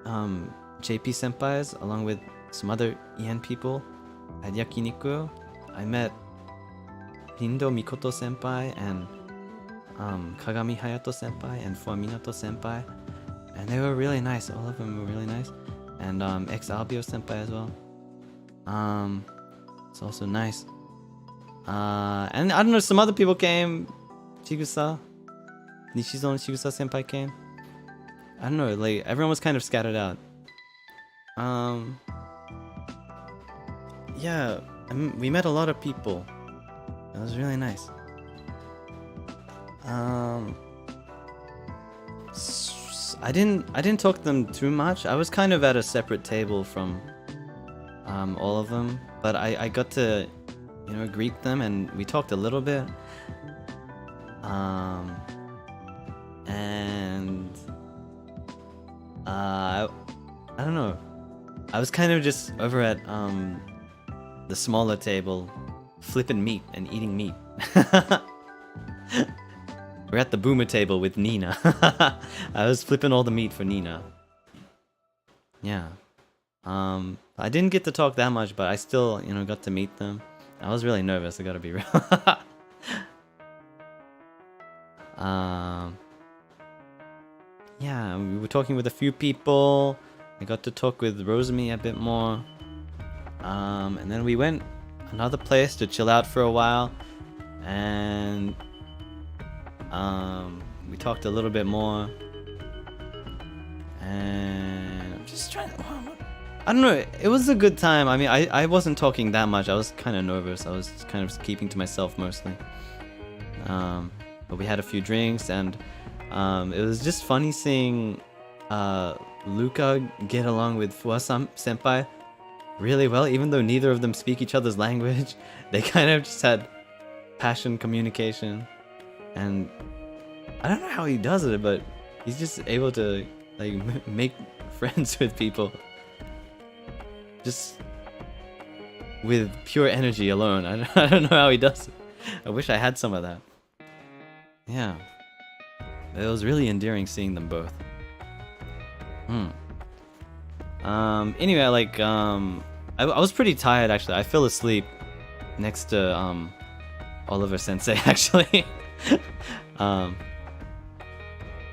JP senpais along with some other EN people at yakiniku. I met Rindo Mikoto senpai and Kagami Hayato senpai and Fuaminato senpai, and they were really nice. All of them were really nice, and ex Albio senpai as well. It's also nice. And I don't know, some other people came. Chigusa, Nishizon Chigusa senpai came. I don't know, like everyone was kind of scattered out. Yeah, we met a lot of people. It was really nice. I didn't talk to them too much. I was kind of at a separate table from all of them, but I got to, you know, greet them, and we talked a little bit. And I don't know. I was kind of just over at the smaller table, flipping meat and eating meat. We're at the boomer table with Nina. I was flipping all the meat for Nina. Yeah. I didn't get to talk that much, but I still, you know, got to meet them. I was really nervous, I gotta be real. Yeah, we were talking with a few people. I got to talk with Rosemi a bit more. And then we went another place to chill out for a while. And we talked a little bit more. And I'm just trying to... I don't know, it was a good time. I mean, I wasn't talking that much. I was kind of nervous. I was kind of keeping to myself mostly. But we had a few drinks, and it was just funny seeing Luca get along with Fuwa senpai really well, even though neither of them speak each other's language. They kind of just had passion communication, and I don't know how he does it, but he's just able to like make friends with people just with pure energy alone. I don't know how he does it. I wish I had some of that. Yeah. It was really endearing seeing them both. Anyway, I was pretty tired actually. I fell asleep next to Oliver Sensei actually.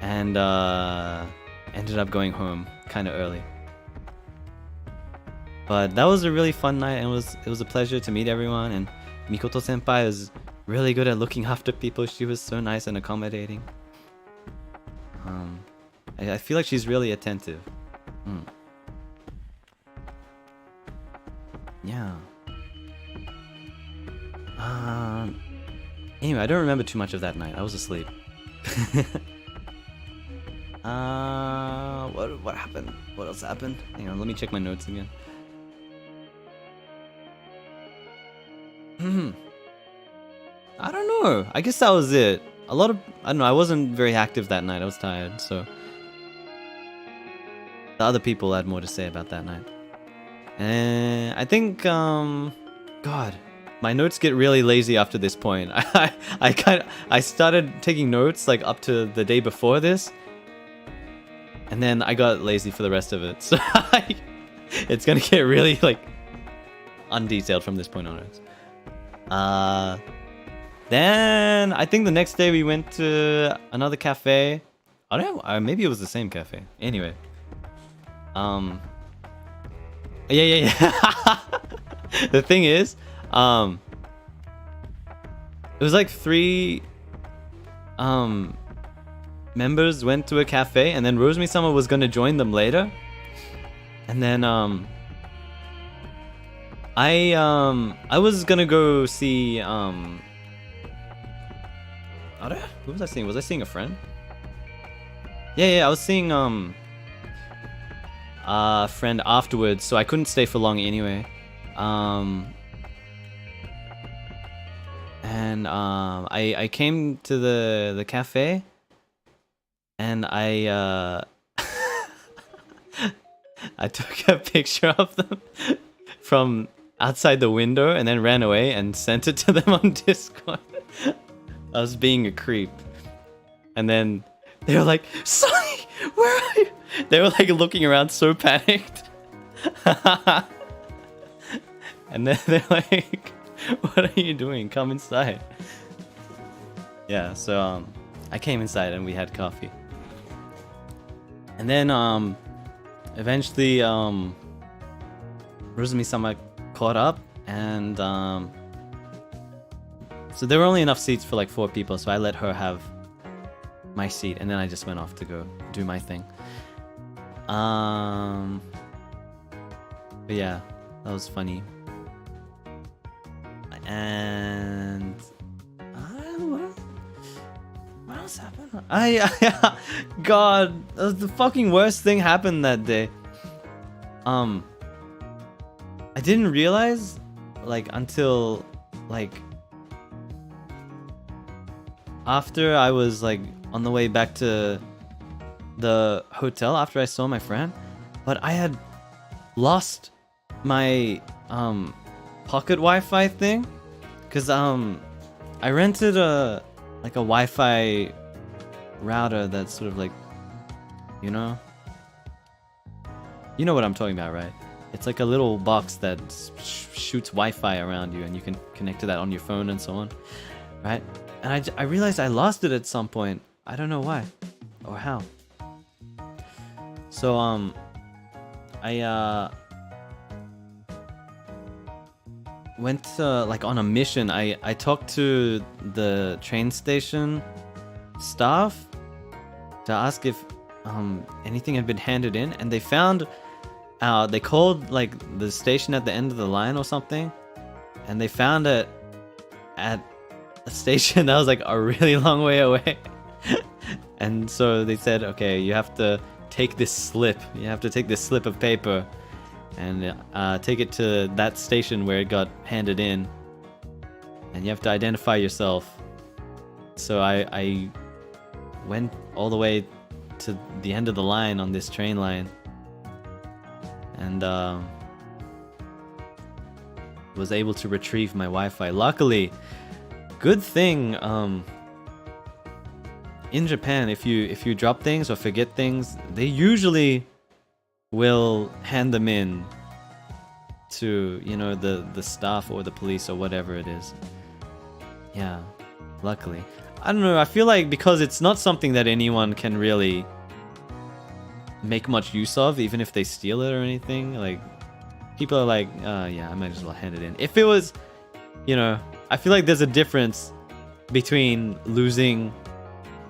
And ended up going home kind of early. But that was a really fun night, and it was a pleasure to meet everyone. And Mikoto Senpai is really good at looking after people. She was so nice and accommodating. I feel like she's really attentive. Yeah. Anyway, I don't remember too much of that night. I was asleep. What happened? What else happened? Hang on, let me check my notes again. I don't know. I guess that was it. I don't know, I wasn't very active that night. I was tired, so the other people had more to say about that night. And I think God, my notes get really lazy after this point. I started taking notes like up to the day before this, and then I got lazy for the rest of it. So it's gonna get really like undetailed from this point onwards. Then I think the next day we went to another cafe. I don't know, maybe it was the same cafe. Anyway, yeah. The thing is, it was like 3 members went to a cafe, and then Rosemary-sama was gonna join them later, and then I was gonna go see who was I seeing? Was I seeing a friend? Yeah, I was seeing a friend afterwards, so I couldn't stay for long anyway. I came to the cafe, and I took a picture of them from outside the window and then ran away and sent it to them on Discord. I was being a creep. And then they were like, Sonny, where are you? They were like looking around so panicked. And then they're like, what are you doing? Come inside. Yeah, so I came inside and we had coffee. And then eventually Rosumi-sama caught up, and so there were only enough seats for like 4 people, so I let her have my seat, and then I just went off to go do my thing. But yeah, that was funny. And what else happened? God, the fucking worst thing happened that day. I didn't realize like until like after I was like on the way back to the hotel after I saw my friend, but I had lost my pocket Wi-Fi thing, because I rented a Wi-Fi router that's sort of like, you know what I'm talking about, right? It's like a little box that shoots Wi-Fi around you, and you can connect to that on your phone and so on, right? And I realized I lost it at some point. I don't know why or how. So I went like on a mission. I talked to the train station staff to ask if anything had been handed in, and they found they called like the station at the end of the line or something, and they found it at a station that was like a really long way away. And so they said, okay, you have to take this slip. You have to take this slip of paper and take it to that station where it got handed in, and you have to identify yourself. So I went all the way to the end of the line on this train line, and was able to retrieve my Wi-Fi. Luckily, good thing in Japan, if you drop things or forget things, they usually will hand them in to, you know, the staff or the police or whatever it is. Yeah, luckily. I don't know, I feel like because it's not something that anyone can really make much use of, even if they steal it or anything, like, people are like, yeah, I might as well hand it in. If it was, you know, I feel like there's a difference between losing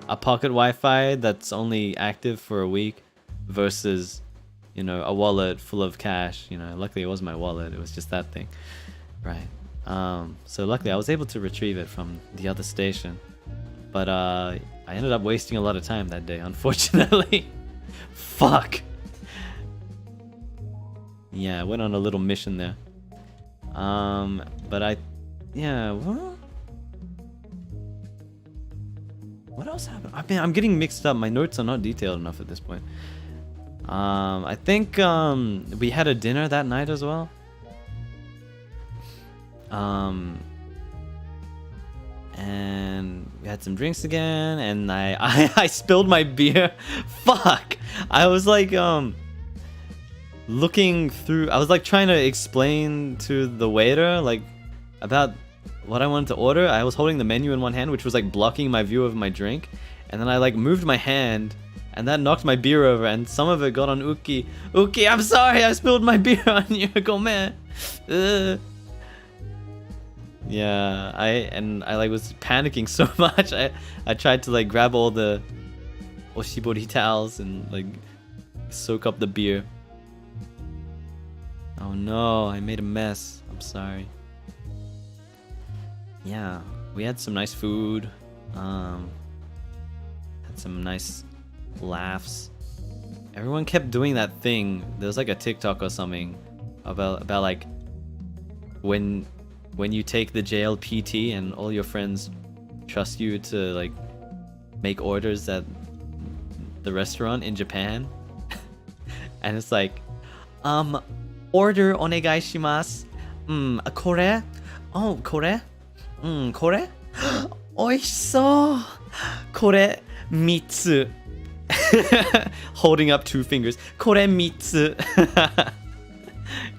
a pocket Wi-Fi that's only active for a week versus, you know, a wallet full of cash. You know, luckily it was my wallet, it was just that thing, right? So luckily I was able to retrieve it from the other station, but I ended up wasting a lot of time that day, unfortunately. Fuck. Yeah, I went on a little mission there. But yeah, what else happened? I'm getting mixed up. My notes are not detailed enough at this point. I think we had a dinner that night as well. And we had some drinks again, and I spilled my beer. Fuck! I was like looking through, I was like trying to explain to the waiter like about what I wanted to order. I was holding the menu in one hand, which was like blocking my view of my drink, and then I like moved my hand, and that knocked my beer over, and some of it got on Uki. Uki, I'm sorry, I spilled my beer on you. Go, man. Yeah, I like was panicking so much. I tried to like grab all the oshibori towels and like soak up the beer. Oh no, I made a mess. I'm sorry. Yeah, we had some nice food. Had some nice laughs. Everyone kept doing that thing. There was like a TikTok or something about like when you take the JLPT and all your friends trust you to like make orders at the restaurant in Japan. And it's like, order onegai shimasu. Kore? Oh, kore? Kore? Oishisou. Kore mitsu. Holding up 2 fingers. Kore mitsu.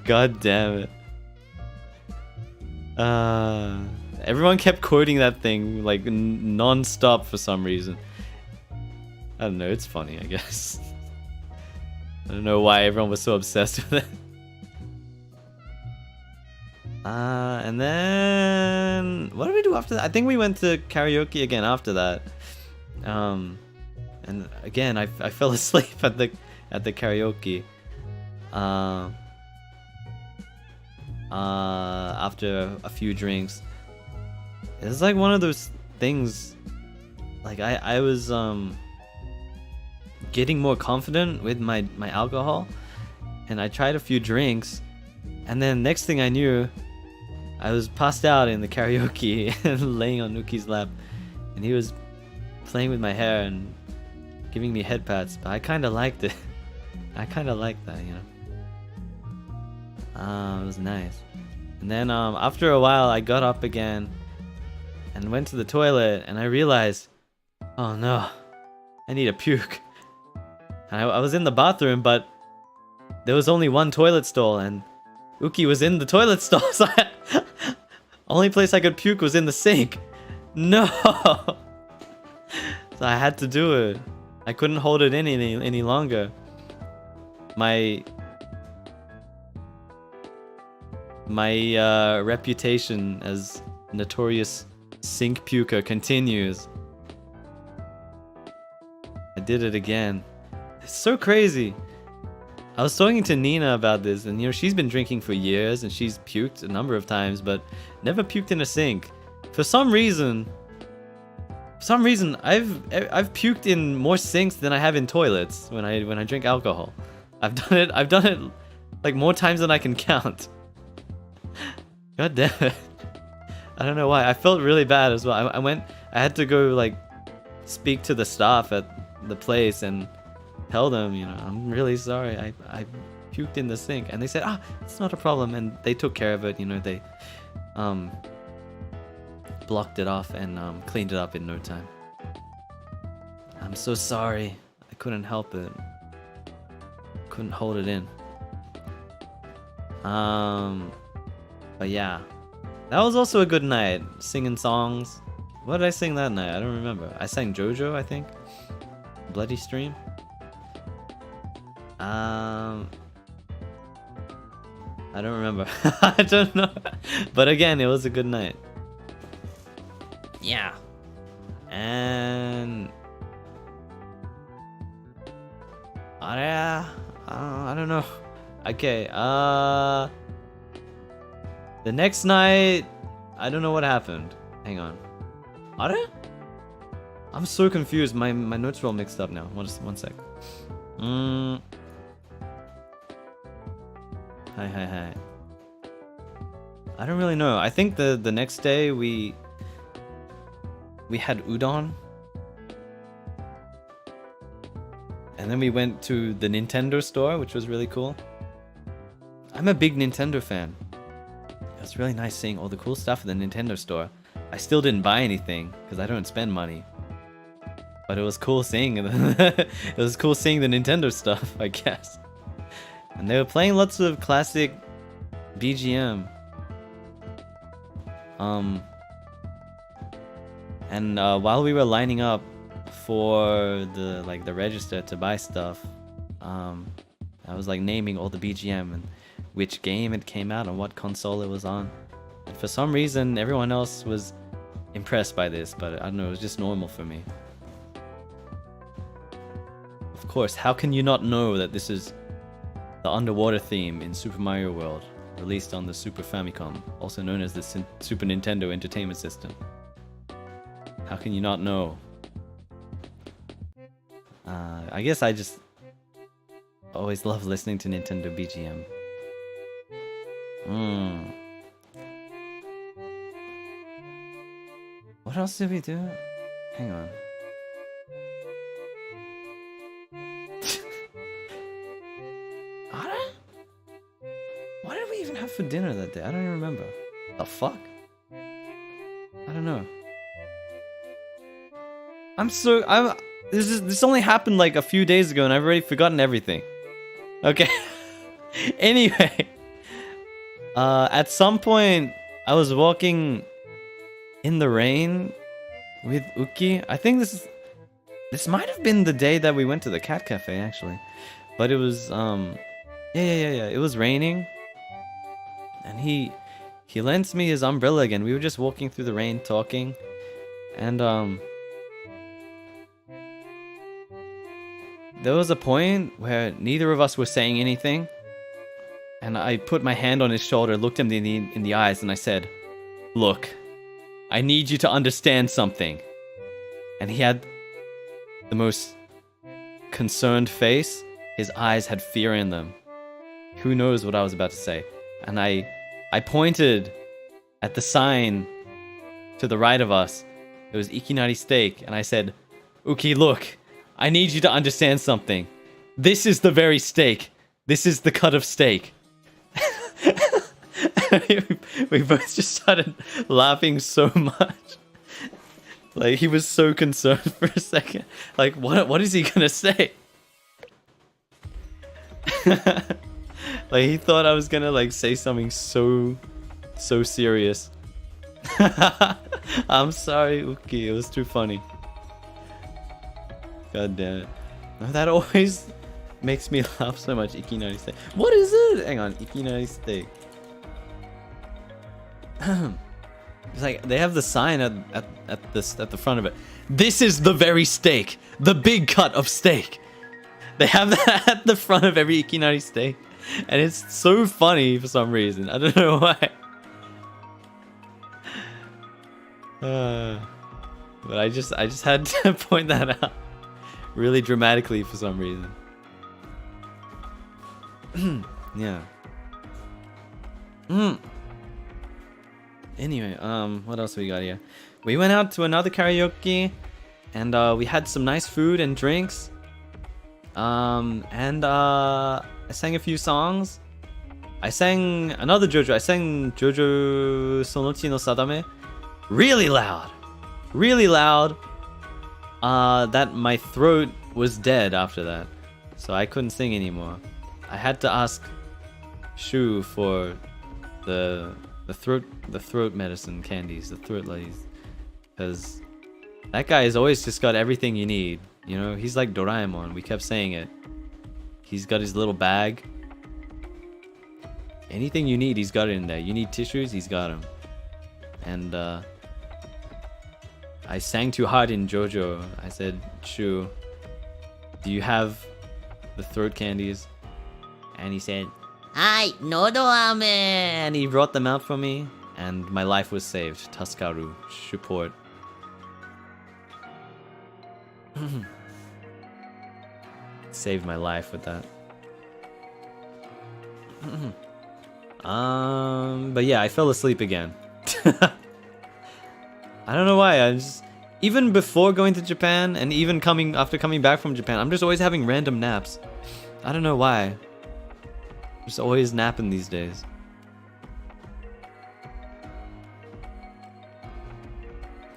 God damn it. Everyone kept quoting that thing like non-stop for some reason. I don't know, it's funny, I guess. I don't know why everyone was so obsessed with it. And then what did we do after that? I think we went to karaoke again after that. And again I fell asleep at the karaoke. After a few drinks. It's like one of those things, like I was getting more confident with my alcohol, and I tried a few drinks, and then next thing I knew, I was passed out in the karaoke and laying on Nuki's lap, and he was playing with my hair and giving me head pats, but I kinda liked it. I kinda liked that, you know. It was nice. And then after a while I got up again and went to the toilet, and I realized, oh no, I need a puke. And I was in the bathroom, but there was only one toilet stall, and Uki was in the toilet stall, so only place I could puke was in the sink. No! So I had to do it. I couldn't hold it in any longer. My reputation as notorious sink puker continues. I did it again. It's so crazy. I was talking to Nina about this, and you know, she's been drinking for years and she's puked a number of times, but never puked in a sink. For some reason I've puked in more sinks than I have in toilets when I drink alcohol. I've done it like more times than I can count. God damn it. I don't know why. I felt really bad as well. I had to go like speak to the staff at the place and tell them, you know, I'm really sorry. I puked in the sink, and they said, it's not a problem, and they took care of it. You know, they blocked it off and cleaned it up in no time. I'm so sorry. I couldn't help it. Couldn't hold it in. But yeah. That was also a good night. Singing songs. What did I sing that night? I don't remember. I sang JoJo, I think. Bloody Stream. I don't remember. I don't know. But again, it was a good night. Yeah. And I don't know. Okay, the next night, I don't know what happened. Hang on. I'm so confused. My notes are all mixed up now. One sec. Hi. I don't really know. I think the next day we had udon. And then we went to the Nintendo store, which was really cool. I'm a big Nintendo fan. It was really nice seeing all the cool stuff at the Nintendo store. I still didn't buy anything because I don't spend money. But it was cool seeing it. It was cool seeing the Nintendo stuff, I guess. And they were playing lots of classic BGM. And while we were lining up for the register to buy stuff, I was like naming all the BGM and which game it came out and what console it was on. And for some reason, everyone else was impressed by this, but I don't know, it was just normal for me. Of course, how can you not know that this is the underwater theme in Super Mario World, released on the Super Famicom, also known as the Super Nintendo Entertainment System? How can you not know? I guess I just always love listening to Nintendo BGM. What else did we do? Hang on. What did we even have for dinner that day? I don't even remember. The fuck? I don't know. This only happened like a few days ago and I've already forgotten everything. Okay. Anyway. At some point, I was walking in the rain with Uki. I think this might have been the day that we went to the cat cafe, actually. But it was, yeah. It was raining. And he lends me his umbrella again. We were just walking through the rain, talking. And, there was a point where neither of us were saying anything. And I put my hand on his shoulder, looked him in the eyes, and I said, "Look, I need you to understand something." And he had the most concerned face. His eyes had fear in them. Who knows what I was about to say? And I pointed at the sign to the right of us. It was Ikinari Steak. And I said, "Uki, look, I need you to understand something. This is the very steak. This is the cut of steak." We both just started laughing so much. Like, he was so concerned for a second. Like, what is he gonna say? Like, he thought I was gonna like say something so serious. I'm sorry, Uki. It was too funny. God damn it. That always makes me laugh so much. Ikinari Steak. What is it? Hang on. Ikinari Steak. It's like they have the sign at the front of it. This is the very steak. The big cut of steak. They have that at the front of every Ikinari Steak. And it's so funny for some reason. I don't know why. But I just had to point that out really dramatically for some reason. Yeah. Anyway, what else we got here? We went out to another karaoke, and we had some nice food and drinks. And I sang a few songs. I sang another JoJo. I sang JoJo Sonochi no Sadame. Really loud. that my throat was dead after that. So I couldn't sing anymore. I had to ask Shu for the throat medicine candies, the throat ladies. Because that guy has always just got everything you need. You know, he's like Doraemon. We kept saying it. He's got his little bag. Anything you need, he's got it in there. You need tissues, he's got them. And I sang too hard in JoJo. I said, Shu, do you have the throat candies? And he said, Hi, nodoame! And he brought them out for me, and my life was saved. Taskaru, support. Saved my life with that. But yeah, I fell asleep again. I don't know why. I just, even before going to Japan, and even after coming back from Japan, I'm just always having random naps. I don't know why. Just always napping these days.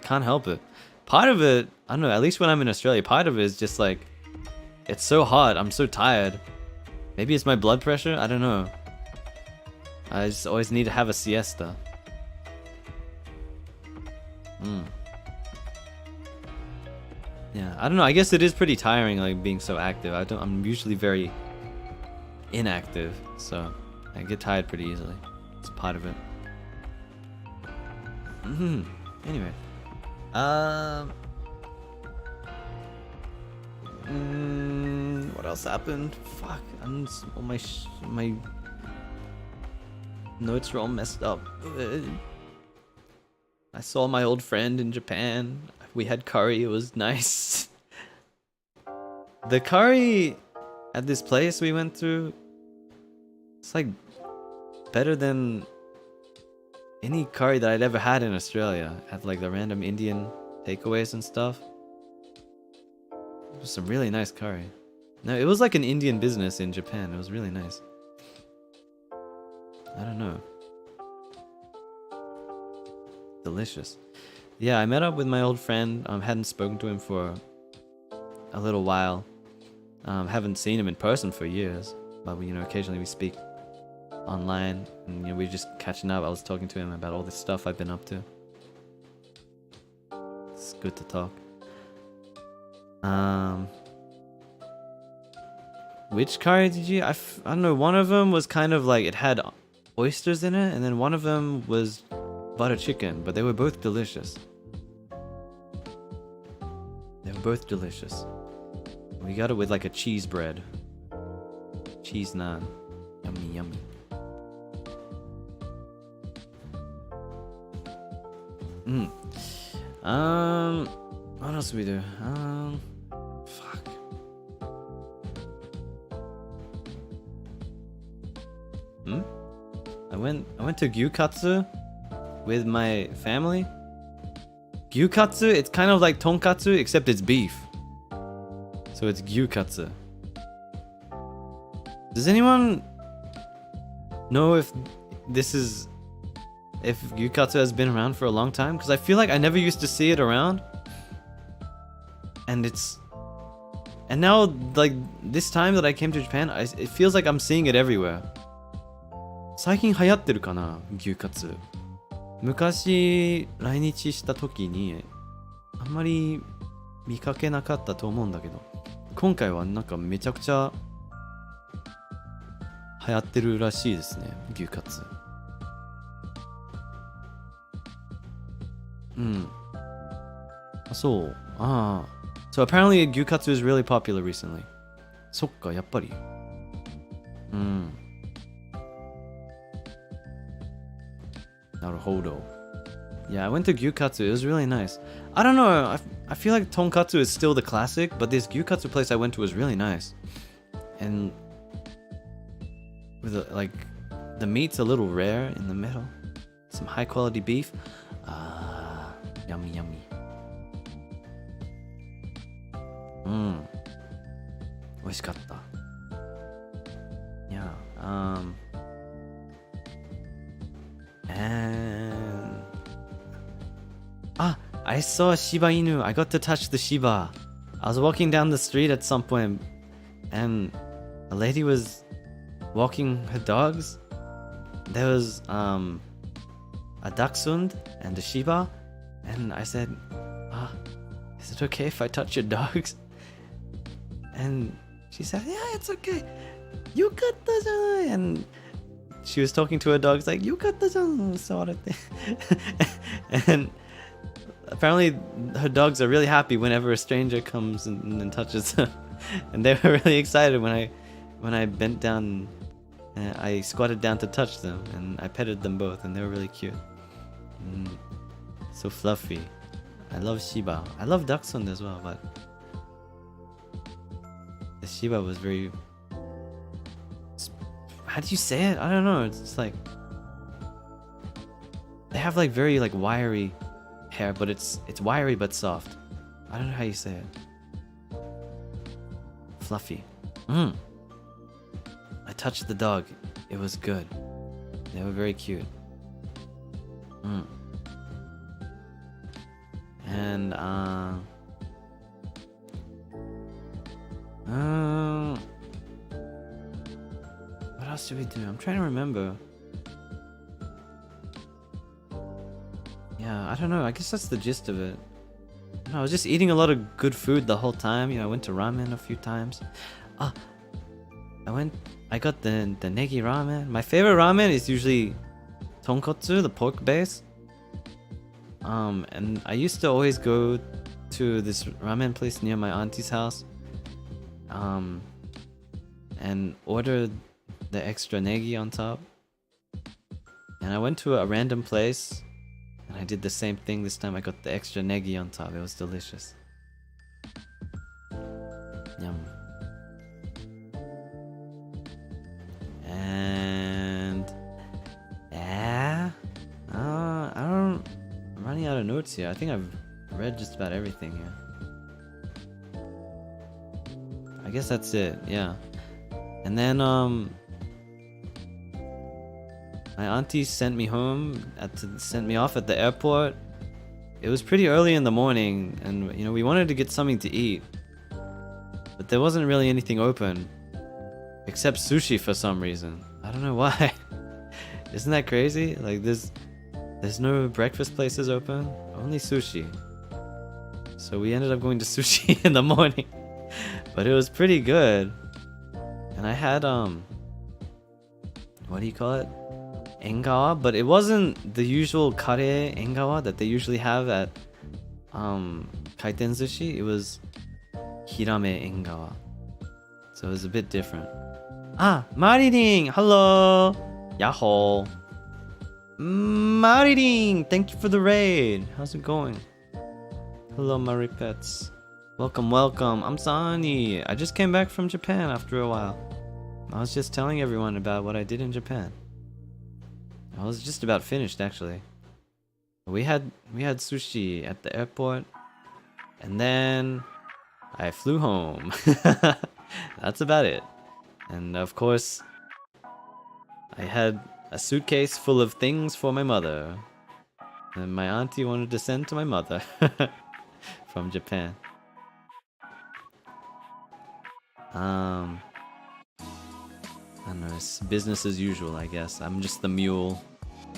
Can't help it. Part of it, I don't know, at least when I'm in Australia, part of it is just like, it's so hot, I'm so tired. Maybe it's my blood pressure, I don't know. I just always need to have a siesta. Yeah, I don't know, I guess it is pretty tiring, like, being so active. I'm usually very inactive, so I get tired pretty easily. It's part of it. Anyway. What else happened? Fuck, all my notes are all messed up. I saw my old friend in Japan. We had curry, it was nice. The curry at this place we went to, it's like better than any curry that I'd ever had in Australia. At like the random Indian takeaways and stuff. It was some really nice curry. No, it was like an Indian business in Japan. It was really nice. I don't know. Delicious. Yeah, I met up with my old friend. Hadn't spoken to him for a little while. Haven't seen him in person for years. But we, occasionally we speak online, and we're just catching up. I was talking to him about all this stuff I've been up to. It's good to talk. Which curry did you? I don't know. One of them was kind of like it had oysters in it, and then one of them was butter chicken. But they were both delicious. They were both delicious. We got it with like a cheese bread. Cheese naan. Yummy, yummy. What else do we do? Fuck. I went to gyukatsu with my family. Gyukatsu, it's kind of like tonkatsu except it's beef. So it's gyukatsu. Does anyone know if gyukatsu has been around for a long time? Because I feel like I never used to see it around. And now, like, this time that I came to Japan, it feels like I'm seeing it everywhere. 最近流行ってるかな、牛カツ。昔来日した時にあんまり見かけなかったと思うんだけど、今回はなんかめちゃくちゃ流行ってるらしいですね、牛カツ。そう。So apparently gyukatsu is really popular recently. そっか、やっぱり。なるほど。Yeah, I went to gyukatsu. It was really nice. I don't know. I feel like tonkatsu is still the classic, but this gyukatsu place I went to was really nice. And with like the meat's a little rare in the middle. Some high quality beef. Yummy, yummy. 美味しかった。Yeah. And I I saw a Shiba Inu. I got to touch the Shiba. I was walking down the street at some point, and a lady was walking her dogs. There was a dachshund and a Shiba, and I said, is it okay if I touch your dogs? And she said, yeah, it's okay. Yukatta-jan. And she was talking to her dogs like, Yukatta-jan, sort of thing. And apparently her dogs are really happy whenever a stranger comes and touches them. And they were really excited when I bent down and I squatted down to touch them, and I petted them both, and they were really cute. So fluffy. I love Shiba. I love Dachshund as well, but the Shiba was very... How do you say it? I don't know. It's like... They have like very like wiry hair, but it's wiry but soft. I don't know how you say it. Fluffy. I touched the dog. It was good. They were very cute. And what else did we do? I'm trying to remember. Yeah, I don't know. I guess that's the gist of it. I was just eating a lot of good food the whole time. You know, I went to ramen a few times. I got the negi ramen. My favorite ramen is usually tonkotsu, the pork base. And I used to always go to this ramen place near my auntie's house. And order the extra negi on top. And I went to a random place, and I did the same thing this time. I got the extra negi on top. It was delicious. Yum. And I'm running out of notes here. I think I've read just about everything here. I guess that's it, yeah. And then my auntie sent me home, sent me off at the airport. It was pretty early in the morning, and you know, we wanted to get something to eat, but there wasn't really anything open except sushi for some reason. I don't know why. Isn't that crazy? Like there's no breakfast places open, only sushi. So we ended up going to sushi in the morning, but it was pretty good. And I had what do you call it? Engawa, but it wasn't the usual kare engawa that they usually have at kaiten sushi. It was hirame engawa, so it was a bit different. Mariring, hello, yahoo. Mariring, thank you for the raid. How's it going? Hello, Maripets. Welcome, welcome. I'm Sonny. I just came back from Japan after a while. I was just telling everyone about what I did in Japan. I was just about finished, actually. We had sushi at the airport, and then I flew home. That's about it. And of course, I had a suitcase full of things for my mother, and my auntie wanted to send to my mother from Japan. I don't know, it's business as usual, I guess. I'm just the mule.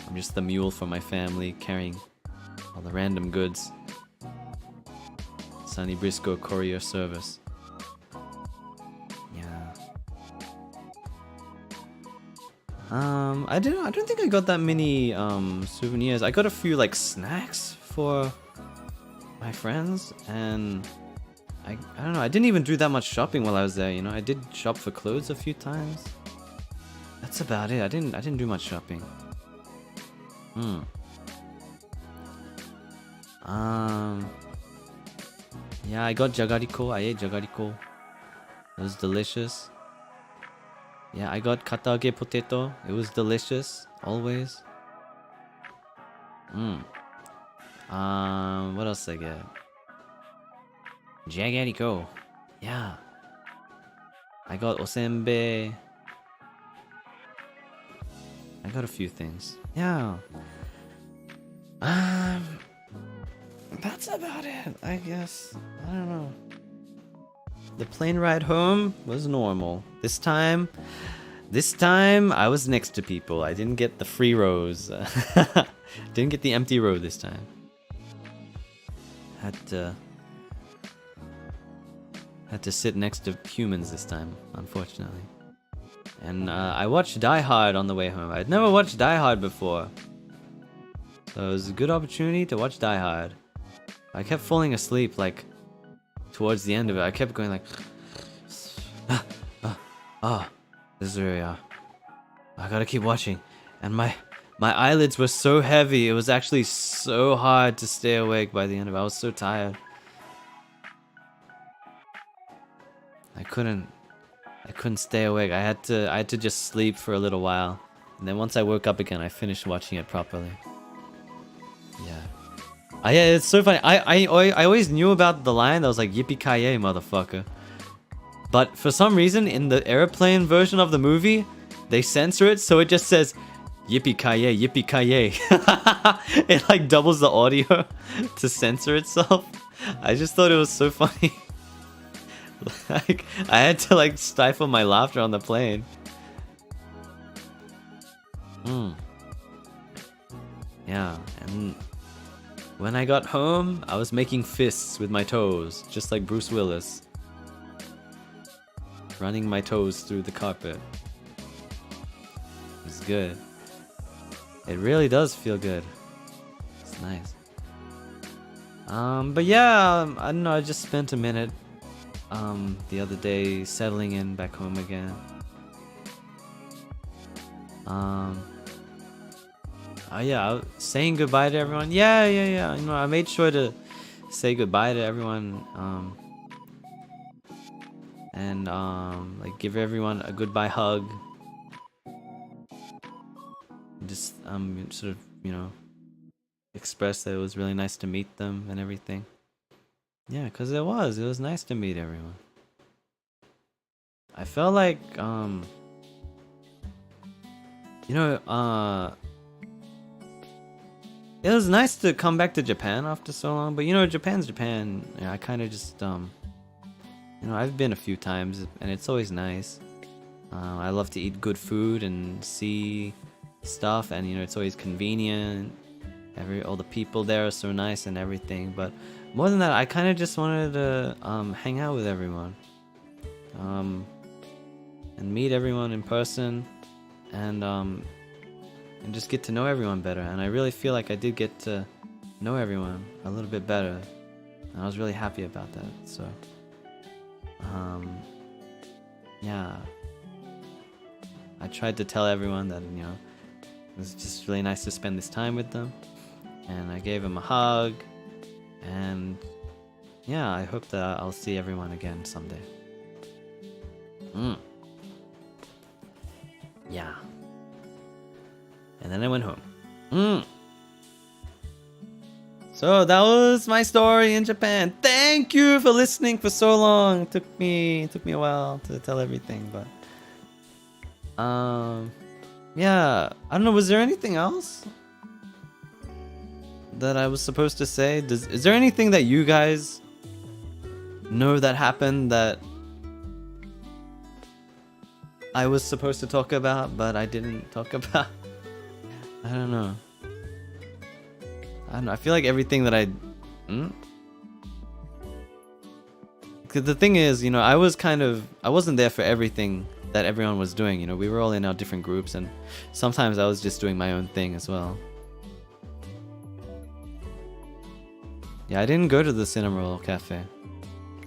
I'm just the mule for my family, carrying all the random goods. Sunny Brisko courier service. Yeah. I don't think I got that many souvenirs. I got a few like snacks for my friends, and I don't know, I didn't even do that much shopping while I was there, you know. I did shop for clothes a few times. That's about it. I didn't do much shopping. Yeah, I got jagariko. I ate jagariko. It was delicious. Yeah, I got kataage potato. It was delicious, always. What else did I get? Jagariko. Yeah. I got osenbe. I got a few things. Yeah. that's about it, I guess. I don't know. The plane ride home was normal. This time I was next to people. I didn't get the free rows. Didn't get the empty row this time. Had to sit next to humans this time, unfortunately. And I watched Die Hard on the way home. I'd never watched Die Hard before. So it was a good opportunity to watch Die Hard. I kept falling asleep, like, towards the end of it. I kept going like... this is very, I gotta keep watching. And my eyelids were so heavy, it was actually so hard to stay awake by the end of it. I was so tired. I couldn't stay awake. I had to just sleep for a little while. And then once I woke up again, I finished watching it properly. Yeah. Yeah, it's so funny. I always knew about the line that was like, yippee-ki-yay, motherfucker. But for some reason, in the airplane version of the movie, they censor it, so it just says, yippee-ki-yay, yippee-ki-yay. It like doubles the audio to censor itself. I just thought it was so funny. Like, I had to like stifle my laughter on the plane. Yeah, and when I got home, I was making fists with my toes, just like Bruce Willis. Running my toes through the carpet. It's good. It really does feel good. It's nice. But yeah, I don't know, I just spent a minute the other day settling in back home again. Yeah, saying goodbye to everyone. Yeah. You know, I made sure to say goodbye to everyone. And like give everyone a goodbye hug. Just sort of, you know, express that it was really nice to meet them and everything. Yeah, cause it was nice to meet everyone. I felt like you know, it was nice to come back to Japan after so long, but you know, Japan's Japan. Yeah, I kind of just you know, I've been a few times and it's always nice. I love to eat good food and see stuff, and you know, it's always convenient. All the people there are so nice and everything, but more than that, I kind of just wanted to hang out with everyone. And meet everyone in person, and just get to know everyone better. And I really feel like I did get to know everyone a little bit better, and I was really happy about that. So yeah, I tried to tell everyone that, you know, it was just really nice to spend this time with them, and I gave them a hug, and yeah, I hope that I'll see everyone again someday. Yeah. And then I went home. So that was my story in Japan. Thank you for listening for so long. It took me a while to tell everything, but yeah, I don't know, was there anything else that I was supposed to say? Is there anything that you guys know that happened that I was supposed to talk about but I didn't talk about? I don't know. I feel like everything that Cause the thing is, you know, I wasn't there for everything that everyone was doing. You know, we were all in our different groups, and sometimes I was just doing my own thing as well. Yeah, I didn't go to the Cinnamoroll Cafe.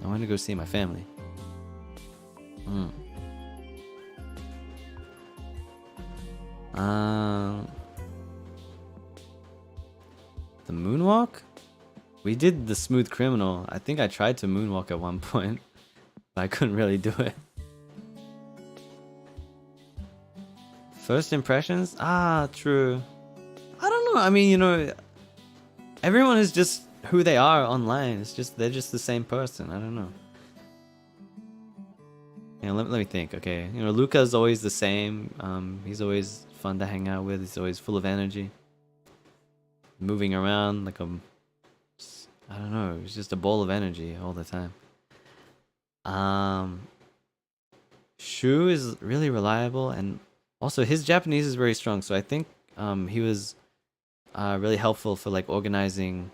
I wanted to go see my family. The moonwalk? We did the Smooth Criminal. I think I tried to moonwalk at one point, but I couldn't really do it. First impressions? Ah, true. I don't know. I mean, you know, everyone is just who they are online. It's just, they're just the same person. I don't know. You know, let me think. Okay, you know, Luca's always the same. He's always fun to hang out with. He's always full of energy, moving around like a I don't know, it was just a ball of energy all the time. Shu is really reliable, and also his Japanese is very strong, so I think he was really helpful for like organizing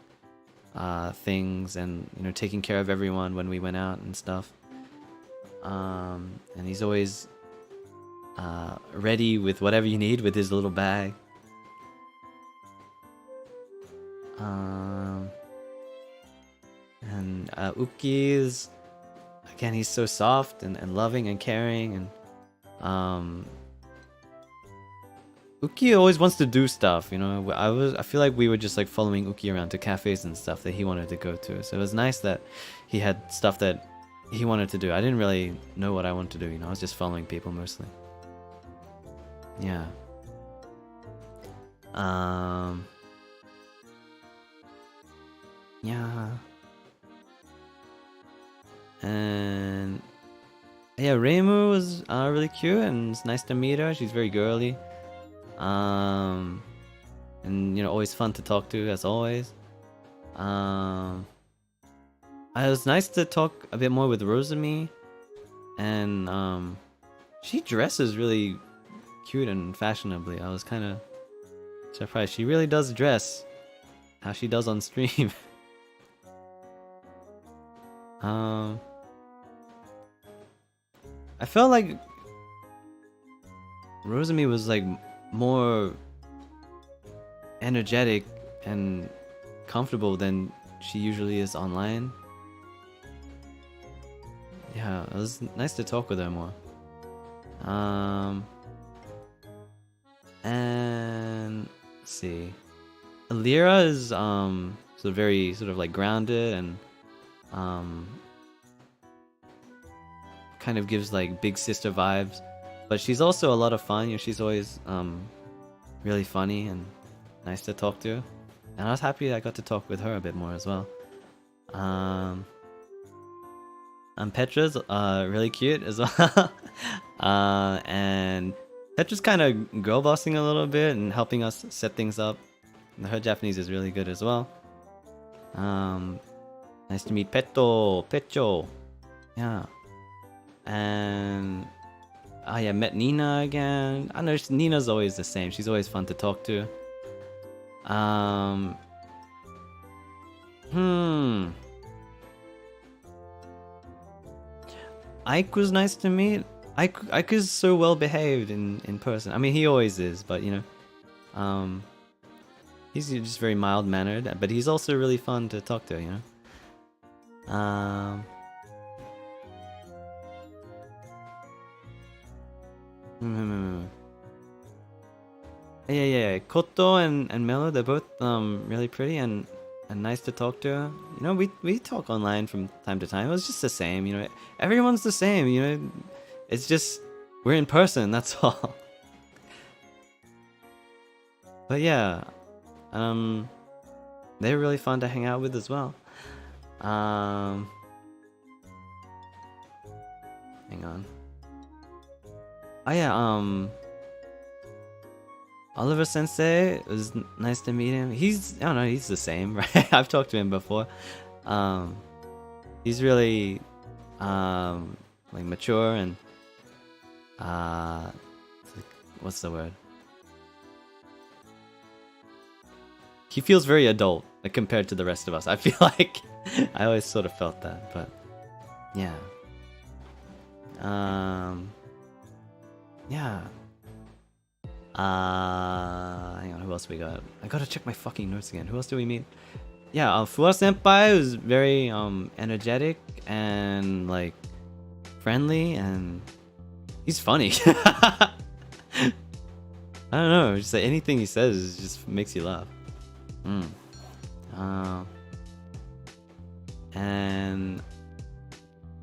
things and, you know, taking care of everyone when we went out and stuff. And he's always ready with whatever you need with his little bag. And Uki is, again, he's so soft and loving and caring, and Uki always wants to do stuff, you know. I feel like we were just like following Uki around to cafes and stuff that he wanted to go to. So it was nice that he had stuff that he wanted to do. I didn't really know what I wanted to do, you know. I was just following people mostly. Yeah. Yeah. And yeah, Reimu was really cute, and it's nice to meet her. She's very girly. And you know, always fun to talk to as always. It was nice to talk a bit more with Rosemi, and she dresses really cute and fashionably. I was kind of surprised. She really does dress how she does on stream. I felt like Rosemi was like more energetic and comfortable than she usually is online. Yeah, it was nice to talk with her more. And let's see, Alira is so very sort of like grounded and kind of gives like big sister vibes, but she's also a lot of fun. You know, she's always really funny and nice to talk to, and I was happy that I got to talk with her a bit more as well. And Petra's really cute as well. And Petra's kind of girl bossing a little bit and helping us set things up. Her Japanese is really good as well. Nice to meet Pecho. Yeah. And yeah, met Nina again. I know Nina's always the same. She's always fun to talk to. Ike was nice to meet. Ike is so well behaved in person. I mean, he always is, but you know, he's just very mild mannered. But he's also really fun to talk to. You know. Yeah. Koto and Melo, they're both really pretty and nice to talk to. You know, we talk online from time to time. It was just the same, you know. Everyone's the same, you know. It's just we're in person, that's all. But yeah, they're really fun to hang out with as well. Hang on. Oh yeah, Oliver Sensei, it was nice to meet him. I don't know, he's the same, right? I've talked to him before. He's really like mature and what's the word? He feels very adult, like, compared to the rest of us. I feel like I always sort of felt that, but yeah. Yeah. Hang on, who else we got? I gotta check my fucking notes again. Who else do we meet? Yeah, Fuwa Senpai was very energetic and like friendly, and he's funny. I don't know, just like anything he says just makes you laugh. And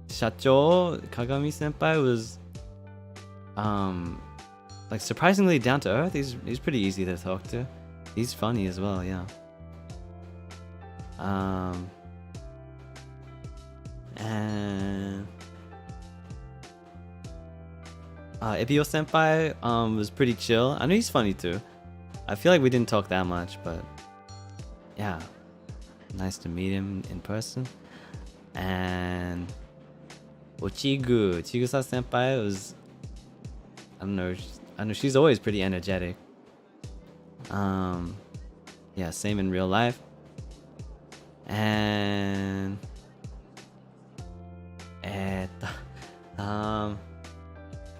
Shacho Kagami Senpai was like surprisingly down to earth. He's pretty easy to talk to. He's funny as well, yeah. And Ebio Senpai was pretty chill. I know he's funny too. I feel like we didn't talk that much, but yeah. Nice to meet him in person. And Chigusa senpai was, I don't know, she's always pretty energetic. Yeah, same in real life. And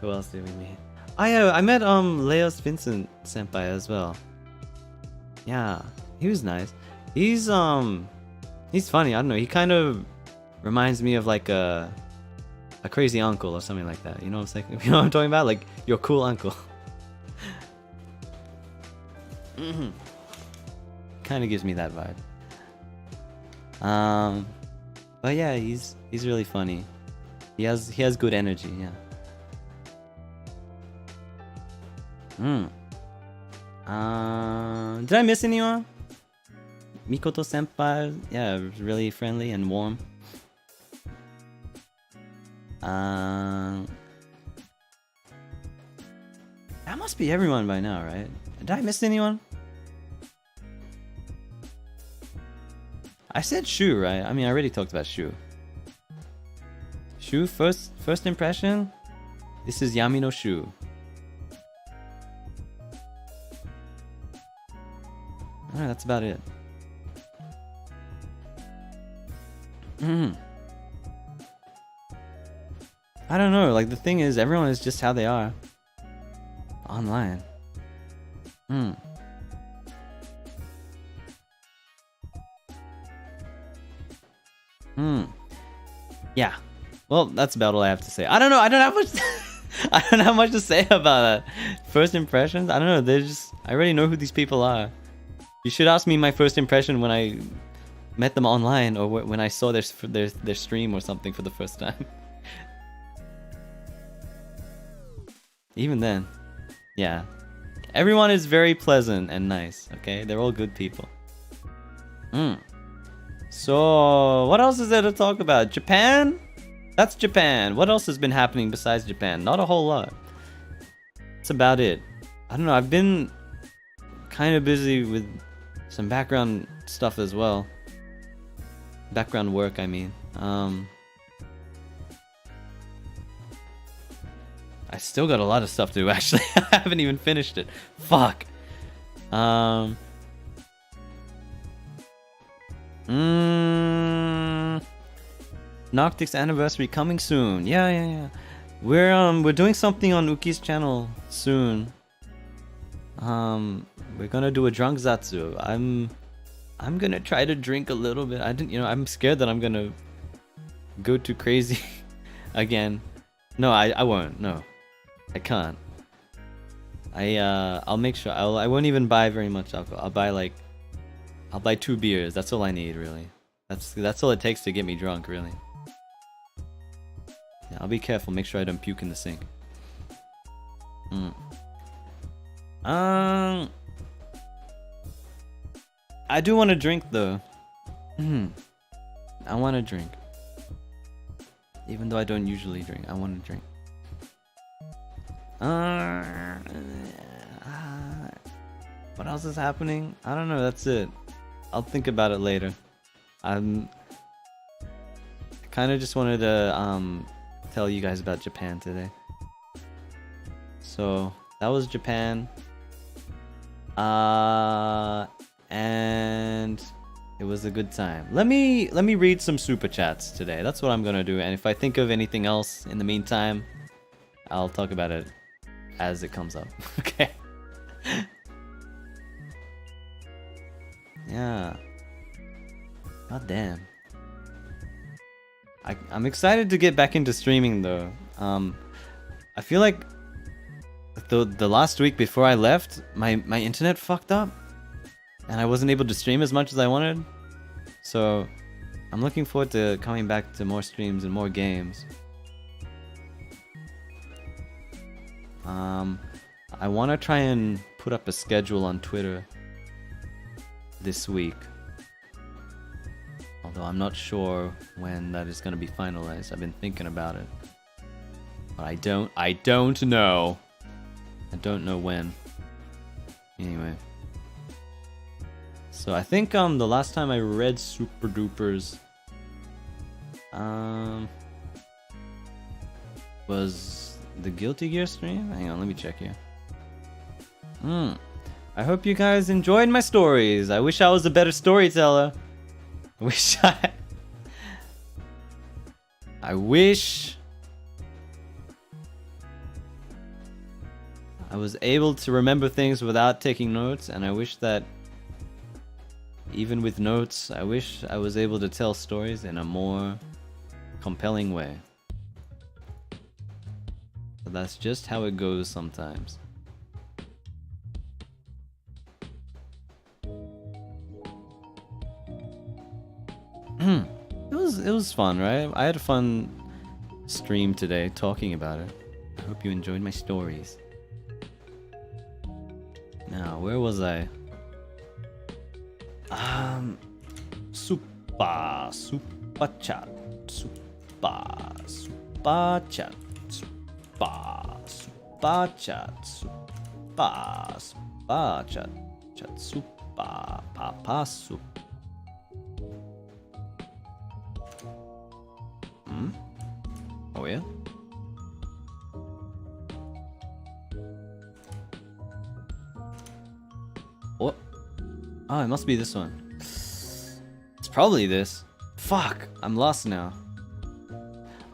who else did we meet? Oh yeah, I met Leos Vincent senpai as well. Yeah, he was nice. He's funny. I don't know. He kind of reminds me of like a crazy uncle or something like that. You know what I'm saying? You know what I'm talking about? Like your cool uncle. Kind of gives me that vibe. But yeah, he's really funny. He has good energy. Yeah. Did I miss anyone? Mikoto senpai, yeah, really friendly and warm. That must be everyone by now, right? Did I miss anyone? I said Shu, right? I mean, I already talked about Shu. Shu, first impression? This is Yami no Shu. Alright, that's about it. I don't know, like the thing is, everyone is just how they are. Online. Yeah. Well, that's about all I have to say. I don't know, I don't have much I don't have much to say about that. First impressions? I don't know, I already know who these people are. You should ask me my first impression when I met them online or when I saw their stream or something for the first time. Even then, yeah. Everyone is very pleasant and nice, okay? They're all good people. So, what else is there to talk about? Japan? That's Japan. What else has been happening besides Japan? Not a whole lot. That's about it. I don't know, I've been kind of busy with some background stuff as well. Background work, I mean. I still got a lot of stuff to do, actually. I haven't even finished it. Fuck. Noctic's anniversary coming soon. Yeah. We're doing something on Uki's channel soon. We're gonna do a drunk zatsu. I'm gonna try to drink a little bit. I'm scared that I'm gonna go too crazy again. No, I won't. No, I can't. I'll make sure. I won't even buy very much alcohol. I'll buy 2 beers. That's all I need, really. That's all it takes to get me drunk, really. Yeah, I'll be careful. Make sure I don't puke in the sink. I do want to drink though. I want to drink. Even though I don't usually drink, I want to drink. What else is happening? I don't know, that's it. I'll think about it later. I kind of just wanted to tell you guys about Japan today. So, that was Japan. And it was a good time. Let me read some super chats today. That's what I'm gonna do. And if I think of anything else in the meantime, I'll talk about it as it comes up. Okay. Yeah. God damn. I'm excited to get back into streaming though. I feel like the last week before I left, my internet fucked up. And I wasn't able to stream as much as I wanted. So, I'm looking forward to coming back to more streams and more games. I want to try and put up a schedule on Twitter this week. Although I'm not sure when that is going to be finalized. I've been thinking about it. But I don't know. I don't know when. Anyway. So I think the last time I read Super Dupers was the Guilty Gear stream? Hang on, let me check here. I hope you guys enjoyed my stories. I wish I was a better storyteller. I wish I was able to remember things without taking notes, and I wish that even with notes, I wish I was able to tell stories in a more compelling way. But that's just how it goes sometimes. It was fun, right? I had a fun stream today talking about it. I hope you enjoyed my stories. Now, where was I? Super chat. Super chat. Papa soup. Oh yeah? What? Oh, it must be this one. It's probably this. Fuck, I'm lost now.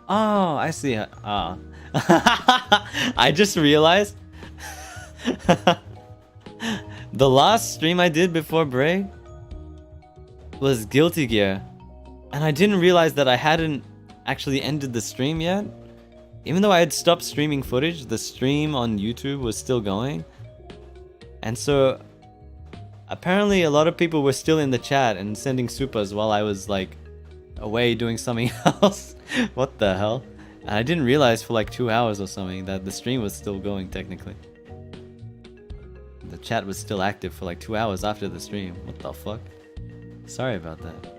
Oh, I see. I just realized the last stream I did before break was Guilty Gear, and I didn't realize that I hadn't actually ended the stream yet. Even though I had stopped streaming footage, the stream on YouTube was still going. And so apparently a lot of people were still in the chat and sending supers while I was like away doing something else. What the hell? And I didn't realize for like 2 hours or something that the stream was still going technically. The chat was still active for like 2 hours after the stream. What the fuck? Sorry about that.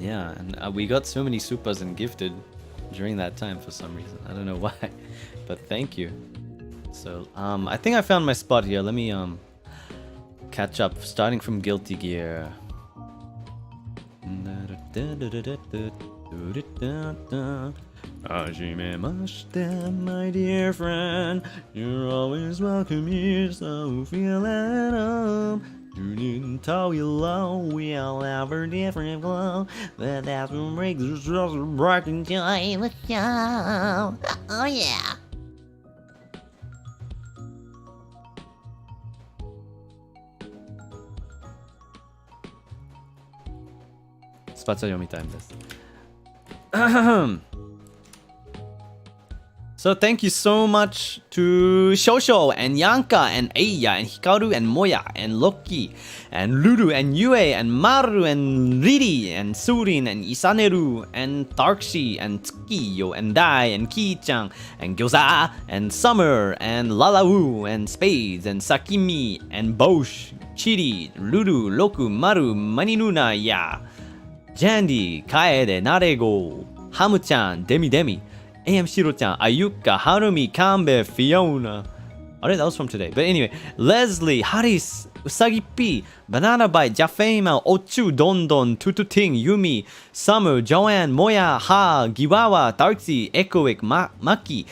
Yeah, and we got so many supers and gifted during that time for some reason. I don't know why, but thank you. So, I think I found my spot here. Let me, catch up, starting from Guilty Gear. Hajimemashite, my dear friend. You're always welcome here, so feel at home. You didn't tell you low, we all have a different glow, but that's what makes us just bright and joy the show. Oh yeah. Spot読みたいんです。So thank you so much to Shosho and Yanka and Eiya and Hikaru and Moya and Loki and Lulu and Yue and Maru and Riri and Surin and Isaneru and Tarkshi and Tsukiyo and Dai and Ki-chan and Gyoza and Summer and Lalawu and Spades and Sakimi and Bosch, Chiri, Lulu, Roku, Maru, Maninuna, Ya, Jandy, Kaede, Narego, Hamu-chan, Demi, AM Shiro-chan, Ayuka, Harumi, Kambe, Fiona. Alright, that was from today. But anyway, Leslie, Haris, Usagi P, Banana Bite, Jafema, Ochu, Dondon, Tututing, Yumi, Summer, Joanne, Moya, Ha, Giwawa, Darksy, Echoic, Maki,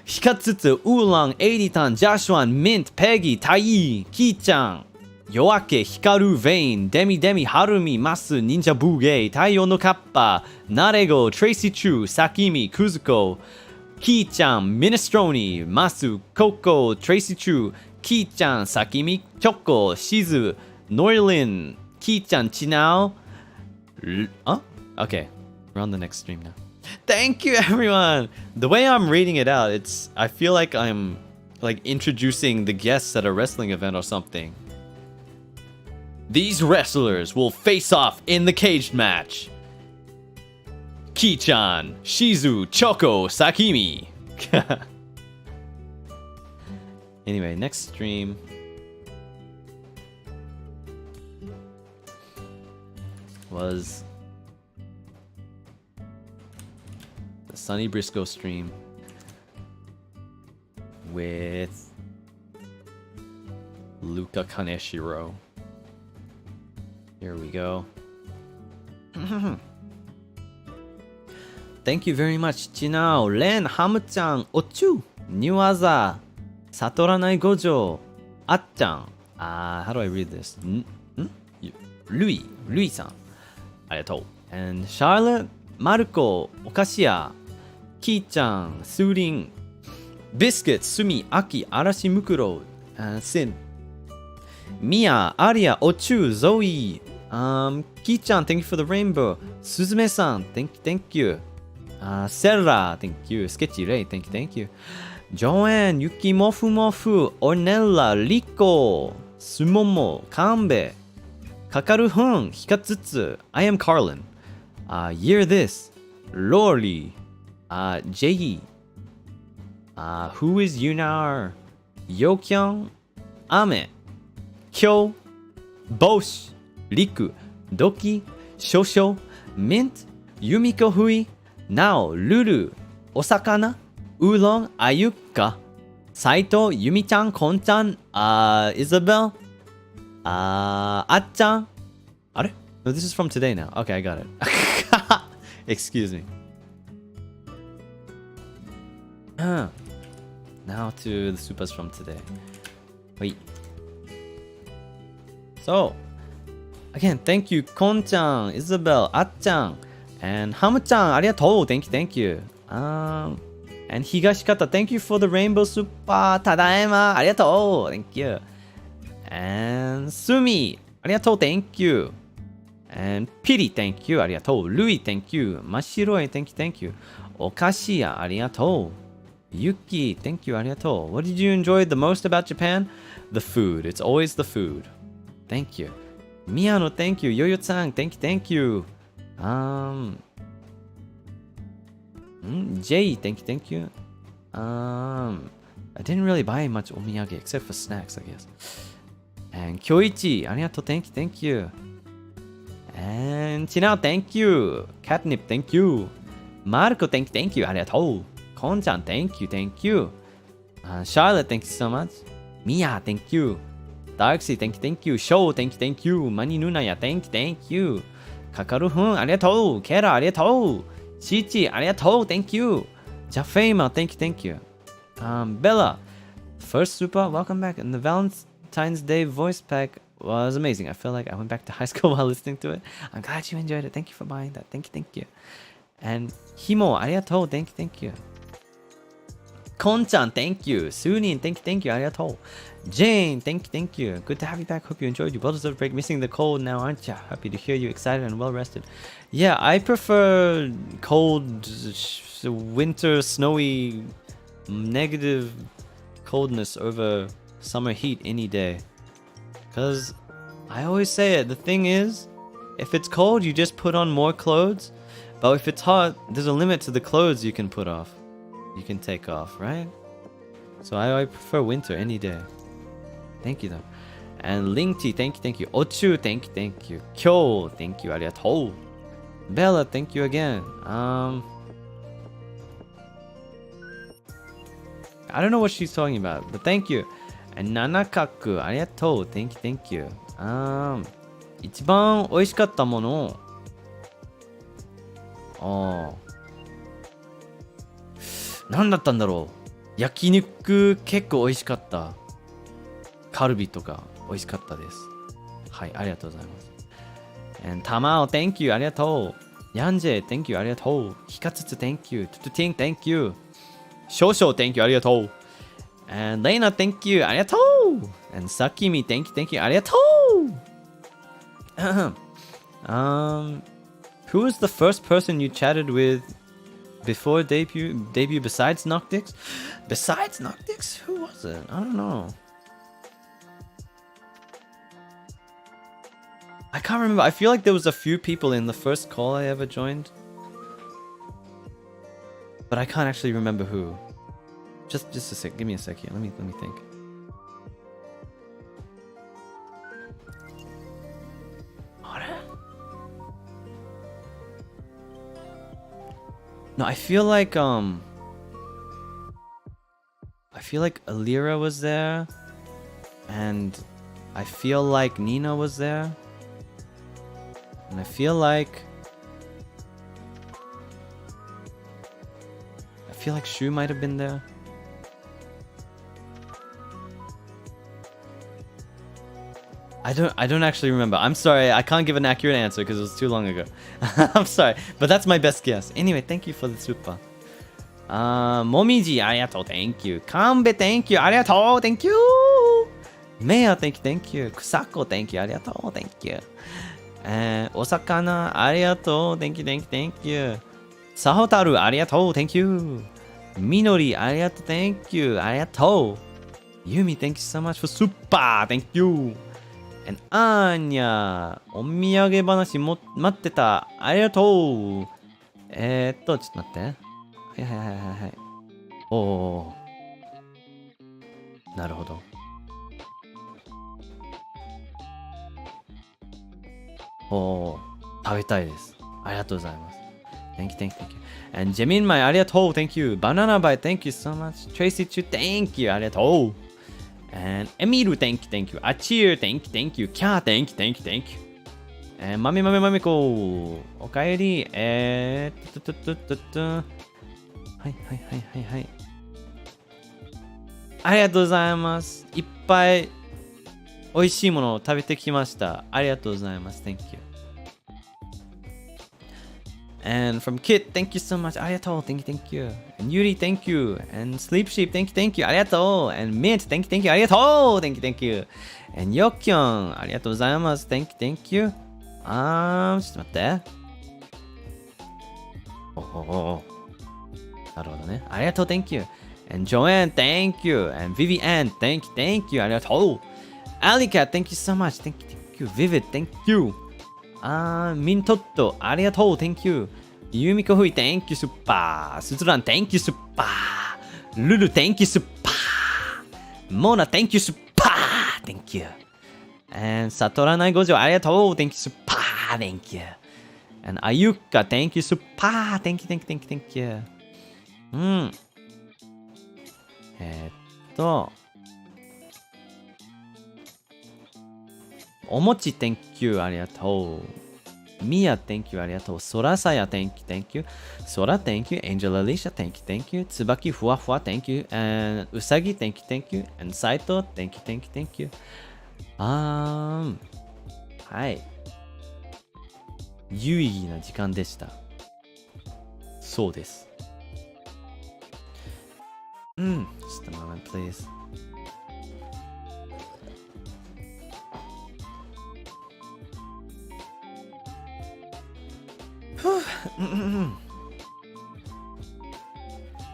Hikatsutsu, Oolong, Editan, Joshua, Mint, Peggy, Tai, Ki-chan, Yoake, Hikaru, Vane, Demi, Harumi, Masu, Ninja Buge, Taiyo no Kappa, Narego, Tracy Chu, Sakimi, Kuzuko, Ki-chan, Minestrone, Masu, Coco, Tracy Chu, Ki-chan, Sakimi, Kyoko, Shizu, Norilin, Ki-chan, Chinao. Okay, we're on the next stream now. Thank you, everyone. The way I'm reading it out, I feel like I'm like introducing the guests at a wrestling event or something. These wrestlers will face off in the caged match. Ki-chan, Shizu, Choco, Sakimi. Anyway, next stream. Was the Sonny Brisko stream with Luka Kaneshiro. Here we go. Thank you very much, Chinao, Len, Hamu-chan, Ochu, New Aza, Satoranai Gojo, At-chan. How do I read this? Louis-san. Arigatou. And Charlotte, Marco, Okashia, Ki-chan, Surin, Biscuit, Sumi, Aki, Arashi Mukuro, Sin, Mia, Aria, Ochu, Zoe, Ki-chan, thank you for the rainbow. Suzume-san, thank you. Serra, thank you. Sketchy Ray, thank you. Joanne, Yuki Mofu Mofu, Ornella, Rico, Sumomo, Kanbe, Kakaru-hun, Hikatsutsu, I am Carlin. Year this, Lori, Jei, who is Yunar, Yokyang, Ame, Kyo, Bosch, Riku, Doki, Shosho, Mint, Yumiko Hui, Nao, Lulu, Osakana, Oolong, Ayuka, Saito, Yumi-chan, Kon-chan, Isabel, At-chan. Are? No, this is from today now. Okay, I got it. Excuse me. Now to the supers from today. Wait. So, again, thank you, Kon-chan, Isabel, At-chan, and Hamu-chan, arigatou, thank you. And Higashikata, thank you for the rainbow super, tadaima, arigatou, thank you. And Sumi, arigatou, thank you. And Piri, thank you, arigatou. Louis, thank you. Mashiroi, thank you. Okashia, arigatou. Yuki, thank you, arigatou. What did you enjoy the most about Japan? The food. It's always the food. Thank you. Miyano, thank you. Yoyo-san, thank you. Jay, thank you. I didn't really buy much omiyage except for snacks, I guess. And Kyoichi, arigatou, thank you. And Chinao, thank you. Catnip, thank you. Marco, thank you, arigatou. Kon-chan, thank you. Charlotte, thank you so much. Mia, thank you. Darksy, thank you. Show, thank you. Mani Nunaya, thank you. Kakaru-hun, arigatou. Kera, arigatou. Shichi, arigatou, thank you. Jafema, thank you. Bella, first super, welcome back. And the Valentine's Day voice pack was amazing. I feel like I went back to high school while listening to it. I'm glad you enjoyed it. Thank you for buying that. Thank you. And Himo, arigatou, thank you. Kon-chan, thank you. Sunin, thank you, arigatou. Jane, thank you. Good to have you back. Hope you enjoyed your well-deserved break. Missing the cold now, aren't ya? Happy to hear you excited and well-rested. Yeah, I prefer cold, winter, snowy, negative coldness over summer heat any day. Because I always say it, the thing is, if it's cold, you just put on more clothes. But if it's hot, there's a limit to the clothes you can put off. You can take off, right? So I prefer winter any day. Thank you though. And Lingti, thank you. Ochu, thank you. Kyo, thank you. Arigatou. Bella, thank you again. I don't know what she's talking about, but thank you. And Nanakaku, arigatou. Thank you. 一番美味しかったもの。何だったんだろう。焼肉結構美味しかった。カルビとか美味しかったです。はい、ありがとうございます。And Tamao, thank you, ありがとう。ヤンジェ、thank you, ありがとう。ヒカツツ、thank you。トゥトゥティン、thank you。少々、thank you, ありがとう。And Lena, thank you, ありがとう。And Sakimi, thank you, ありがとう。Who was the first person you chatted with before debut besides Noctix? Besides Noctix? Who was it? I don't know. I can't remember. I feel like there was a few people in the first call I ever joined. But I can't actually remember who. Just a sec. Give me a sec here. Let me think. No, I feel like Alira was there, and I feel like Nina was there, And I feel like Shu might have been there. I don't actually remember. I'm sorry, I can't give an accurate answer because it was too long ago. I'm sorry, but that's my best guess. Anyway, thank you for the super. Momiji, arigatou, thank you. Kanbe, thank you, arigatou, thank you. Meya, thank you. Kusako, thank you, arigatou, thank you. Osakana, arigatou, thank you. Sahotaru, arigatou, thank you. Minori, arigatou, thank you, arigatou. Yumi, thank you so much for super, thank you. And Anya, お土産話待ってた。ありがとう。ちょっと待って。はい。おー。なるほど。おー。食べたいです。ありがとうございます。Thank you. And Jamin Mai, ありがとう。Thank you. Banana Bite, thank you so much. Tracy Chu, thank you. ありがとう。And Emiru, thank you. Achir, thank you. Kya, thank you. And Mami ko. おかえり。はい。ありがとうございます。いっぱい美味しいものを食べてきました。ありがとうございます。Thank you. And from Kit, thank you so much. ありがとう。Thank you. And Yuri, thank you. And Sleep Sheep, thank you. ありがとう。And Mint, thank you. ありがとう。Thank you. And Yokyon, ありがとうございます。Thank you. ちょっと待って。なるほどね。ありがとう。Thank you. And Joanne, thank you. And Vivian, thank you. ありがとう。Alika, thank you so much. Thank you. Vivid, thank you. ミントット、ありがとう。Thank you. ユミコフイ、Thank you. スッパー。スズラン、Thank you. スッパー。ルル、Thank you. スッパー。モナ、Thank you. スッパー。Thank you. And 悟らない五条、ありがとう。Thank you. スッパー。Thank you. And あゆか、Thank you. スッパー。Thank you. おもち Thank you ありがとう。みや Thank you ありがとう。そらさや Thank you。そら Thank you。エンジェラリシャ Thank you。つばきふわふわ Thank you。And うさぎ Thank you。And サイト Thank you。はい。有意義な時間でした。そうです。Just a moment, please.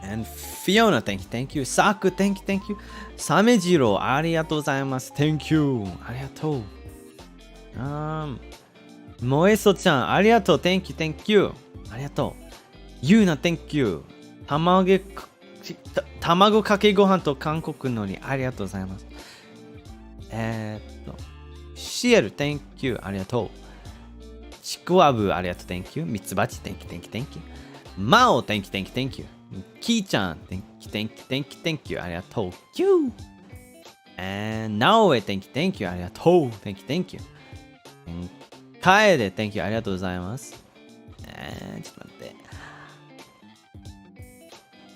And Fiona, thank you. Saku, thank you. Samejiro, ありがとうございます。Thank you. ありがとう。もえそちゃん、ありがとう。Thank you. ありがとう。ゆうな、Thank you. 卵かけご飯と韓国のり、ありがとうございます。シエル、Thank you. ありがとう。ちくわぶ、ありがとう。Thank you. みつばち、Thank you. まお、Thank you. きーちゃん、Thank you. ありがとう。Q. And なおえ、Thank you. ありがとう。Thank you. かえで、Thank you. ありがとうございます。ちょっと待って。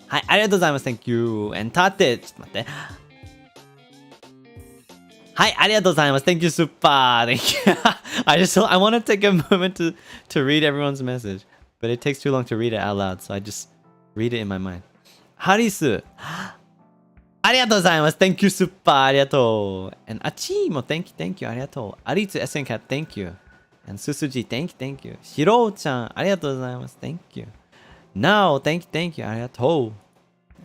はい、ありがとうございます。Thank you. And たて、ちょっと待って。はい、ありがとうございます。Thank you, super. Thank you. I want to take a moment to read everyone's message, but it takes too long to read it out loud, so I just read it in my mind. ハリス、ありがとうございます。Thank you, super. ありがとう。And あちーも Thank you. ありがとう。アリツ SNCAT, Thank you. And すすじ Thank you. しろうちゃん、ありがとうございます。Thank you. なお Thank you. ありがとう。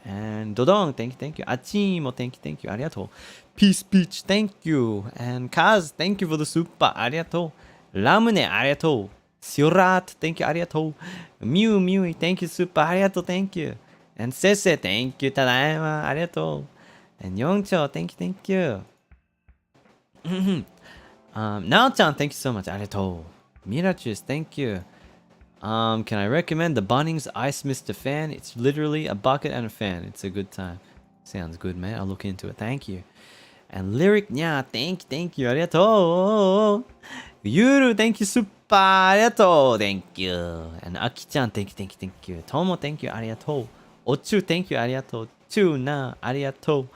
And ドドン Thank you. あちーも Thank you. ありがとう。Peace Peach, thank you. And Kaz, thank you for the super. ありがとう。ラムネ、ありがとう。シュラート、thank you. ありがとう。ミュウミュウイ、thank you, super. ありがとう、thank you. And セセ、thank you. ただいま、ありがとう。And ヨンチョ、thank you. なおちゃん、thank you so much. ありがとう。ミラチュス、thank you. Can I recommend the Bunnings Ice Mr. Fan? It's literally a bucket and a fan. It's a good time. Sounds good, man. I'll look into it. Thank you. And Lyric, yeah, thank you. ありがとう。ゆる thank you スッパーありがとう thank you and あきちゃん thank you thank you thank you とも thank you ありがとうおちゅう thank you ありがとうちゅうなありがとう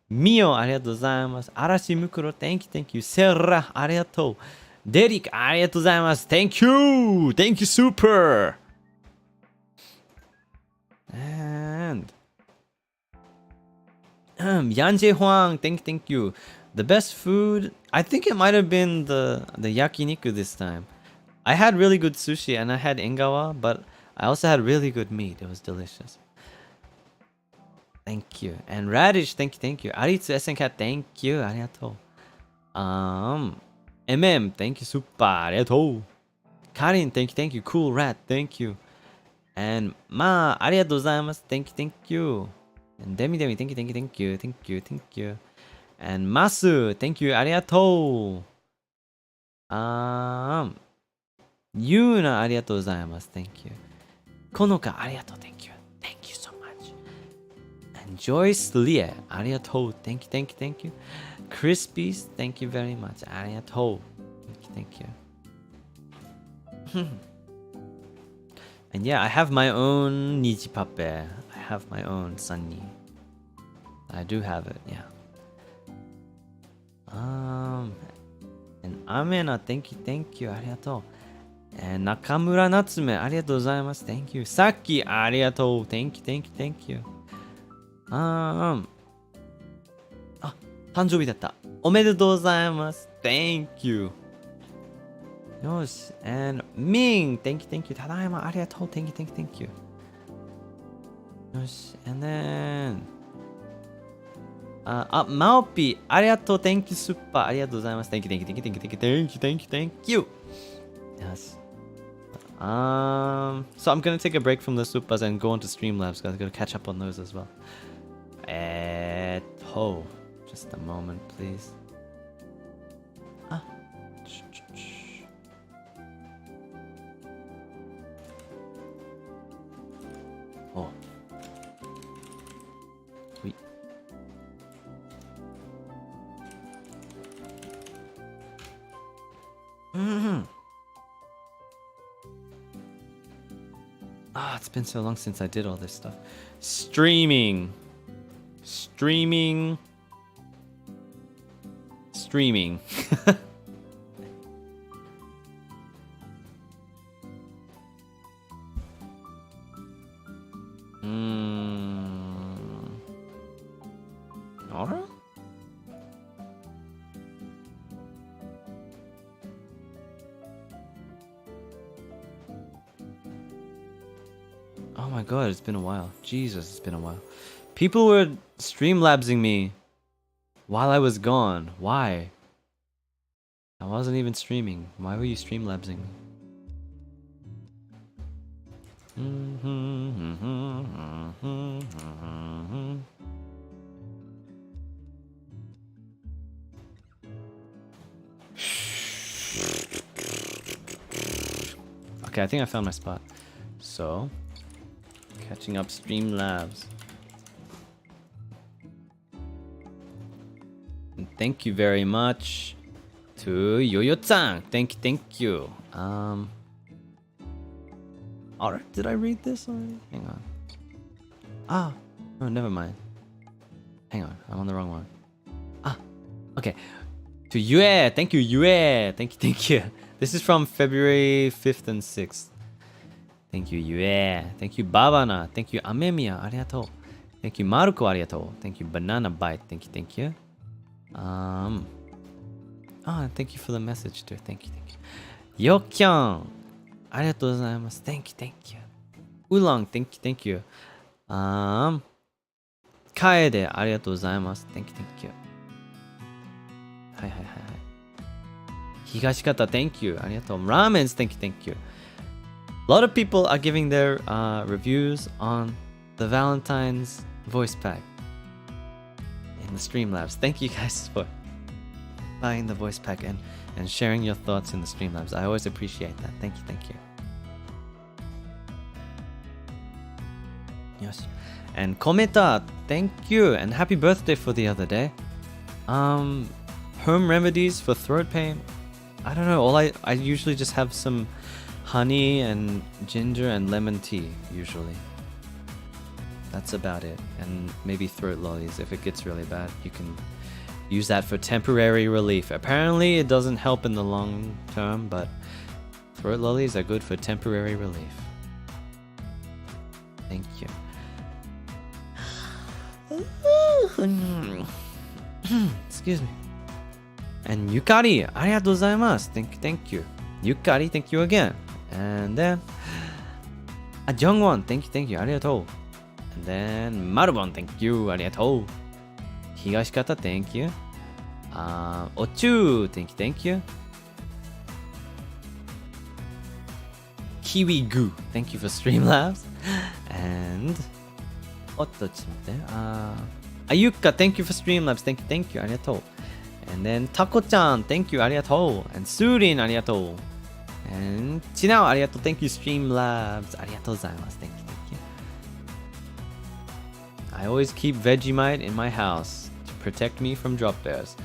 みおありがとうございます嵐むくろ thank you thank you セラありがとうデリックありがとうございます thank you thank you super and Yanjie Huang thank you the best food I think it might have been the yakiniku this time I had really good sushi and I had engawa but I also had really good meat it was delicious thank you and Radish thank you Aritsu SNCat thank you ありがとうMM thank you super ありがとう Karin thank you Cool Rat thank you and Ma ありがとうございます thank you and Demi thank you and Masu thank you ありがとうYuna ありがとうございます thank you このかありがとう thank you so much and Joyce Lia ありがとう thank you Crispies thank you very much ありがとう thank you and yeah I have my own Nijipape I have my own Sonny I do have it yeah and Amena thank you ありがとう中村夏目ありがとうございます thank you さっきありがとう thank you 誕生日だったおめでとうございます thank you よし and Ming thank you ただいまありがとう thank you よし and then マオピありがとう thank you スッパーありがとうございます thank you よしso I'm gonna take a break from the supers and go on to Streamlabs because I'm gonna catch up on those as well. Just a moment, please. Oh. Wait. It's been so long since I did all this stuff. Streaming. Alright. Oh my god, it's been a while. Jesus, it's been a while. People were streamlabsing me while I was gone. Why? I wasn't even streaming. Why were you streamlabsing me? Okay, I think I found my spot. So, catching up Streamlabs. And thank you very much to Yoyo-san. Thank you. Alright, did I read this already? Hang on. Oh, never mind. Hang on, I'm on the wrong one. Okay. To Yue, thank you, Yue. Thank you. This is from February 5th and 6th. Thank you, Yue. Thank you, Babana. Thank you, Amemiya. Arigatou. Thank you, Maruko. Arigatou. Thank you, Banana Bite. Thank you. Thank you for the message too. Thank you. Yokyan. Arigatou gozaimasu. Thank you. Oolong. Thank you. Kaede. Arigatou gozaimasu. Thank you. Hi. Higashikata, thank you. Arigatou. Ramens, thank you. A lot of people are giving their reviews on the Valentine's voice pack in the Streamlabs. Thank you guys for buying the voice pack and sharing your thoughts in the Streamlabs. I always appreciate that. Thank you. Yes. And Kometa, thank you. And happy birthday for the other day. Home remedies for throat pain. I don't know. I usually just have some honey and ginger and lemon tea usually. That's about it. And maybe throat lollies. If it gets really bad, you can use that for temporary relief. Apparently it doesn't help in the long term, but throat lollies are good for temporary relief. Thank you. Excuse me. And Yukari, arigatou gozaimasu. Thank you. Yukari, thank you again. And then Jungwon, thank you, arigatou. And then Marubon, thank you, arigatou. Higashikata, thank you. Ochu, thank you. Kiwi Goo, thank you for Streamlabs. And Ayuka, thank you for Streamlabs. Thank you, arigatou. And then Tako-chan, thank you, arigatou. And Surin, arigatou. And Chinao, arigatou, thank you, Streamlabs. Arigatou gozaimasu. Thank you. I always keep Vegemite in my house to protect me from drop bears.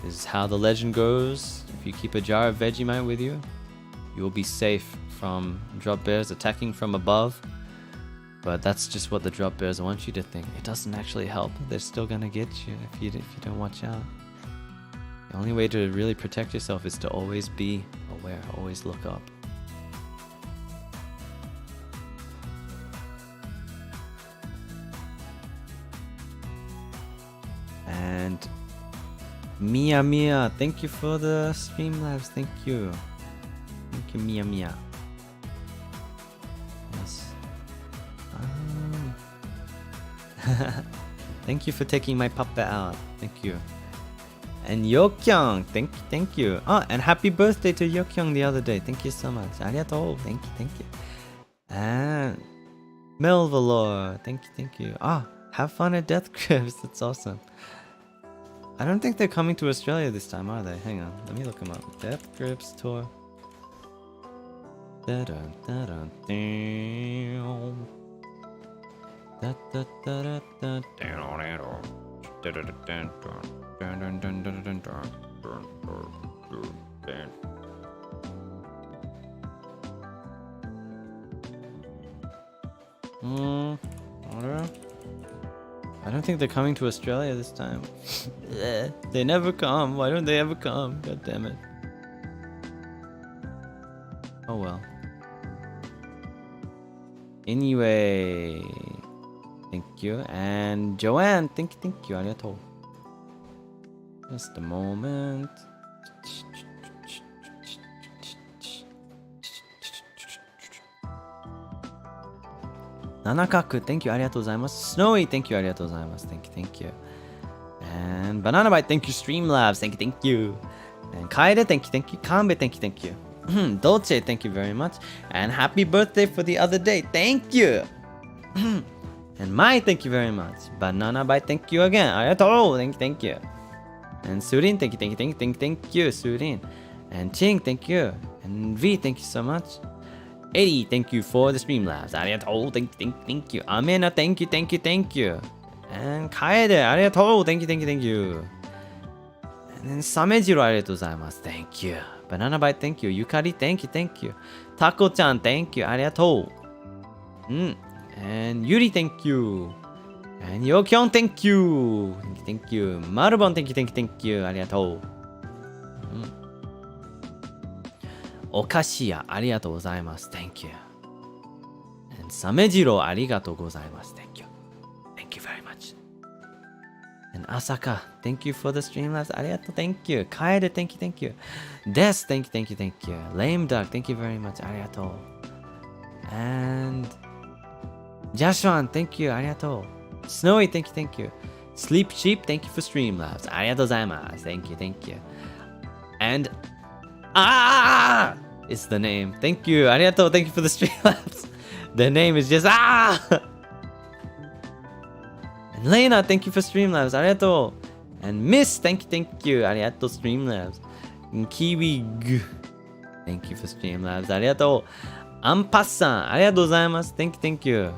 This is how the legend goes. If you keep a jar of Vegemite with you, you will be safe from drop bears attacking from above. But that's just what the drop bears want you to think. It doesn't actually help. They're still gonna get you if you don't watch out. The only way to really protect yourself is to always be aware, always look up. And Mia, thank you for the Streamlabs. Thank you, Mia. Yes. Thank you for taking my puppet out. Thank you. And Yokyung, thank you. Oh, and happy birthday to Yokyung the other day. Thank you so much. Arigatou. Thank you. And Melvalor, thank you. Have fun at Death Grips. That's awesome. I don't think they're coming to Australia this time, are they? Hang on, let me look them up. Death Grips tour. I don't think they're coming to Australia this time. They never come. Why don't they ever come? God damn it. Oh well. Anyway, thank you. And Joanne, thank you. Arigatou. Just a moment. Nanakaku, thank you. Arigatou gozaimasu. Snowy, thank you. Arigatou gozaimasu. Thank you. And Banana Bite, thank you. Streamlabs, thank you. And Kaede, thank you. Kanbe, thank you. Dolce, thank you very much. And happy birthday for the other day. Thank you. And Mai, thank you very much. Banana Bite, thank you again. Arigatou, thank you. And Surin, thank you, Surin. And Ching, thank you. And V, thank you so much. Eddie, thank you for the Streamlabs. Arigatou, thank you. Amena, thank you. And Kaede, arigatou, thank you. And then Samejiro, arigatou gozaimasu. Thank you. Banana Bite, thank you. Yukari, thank you. Tako-chan, thank you. Arigatou. And Yuri, thank you. And Yokyong, thank you. Marubon, thank you. Arigatou. Okashiya, arigatou gozaimasu. Thank you. And Samejiro, arigatou gozaimasu. Thank you. Thank you very much. And Asaka, thank you for the Streamlabs. Arigatou, thank you. Kaede, thank you. Des, thank you. Lame Duck, thank you very much. Arigatou. And Jashuan, thank you. Arigatou. Snowy, thank you. Sleep Sheep, thank you for Streamlabs. Arigatou gozaimasu. Thank you. And it's the name. Thank you. Arigatou, thank you for the Streamlabs. The name is just And Lena, thank you for Streamlabs. Arigatou. And Miss, thank you. Arigatou, Streamlabs. And Kiwi G, thank you for Streamlabs. Arigatou. Ampassan, arigatou gozaimasu. Thank you.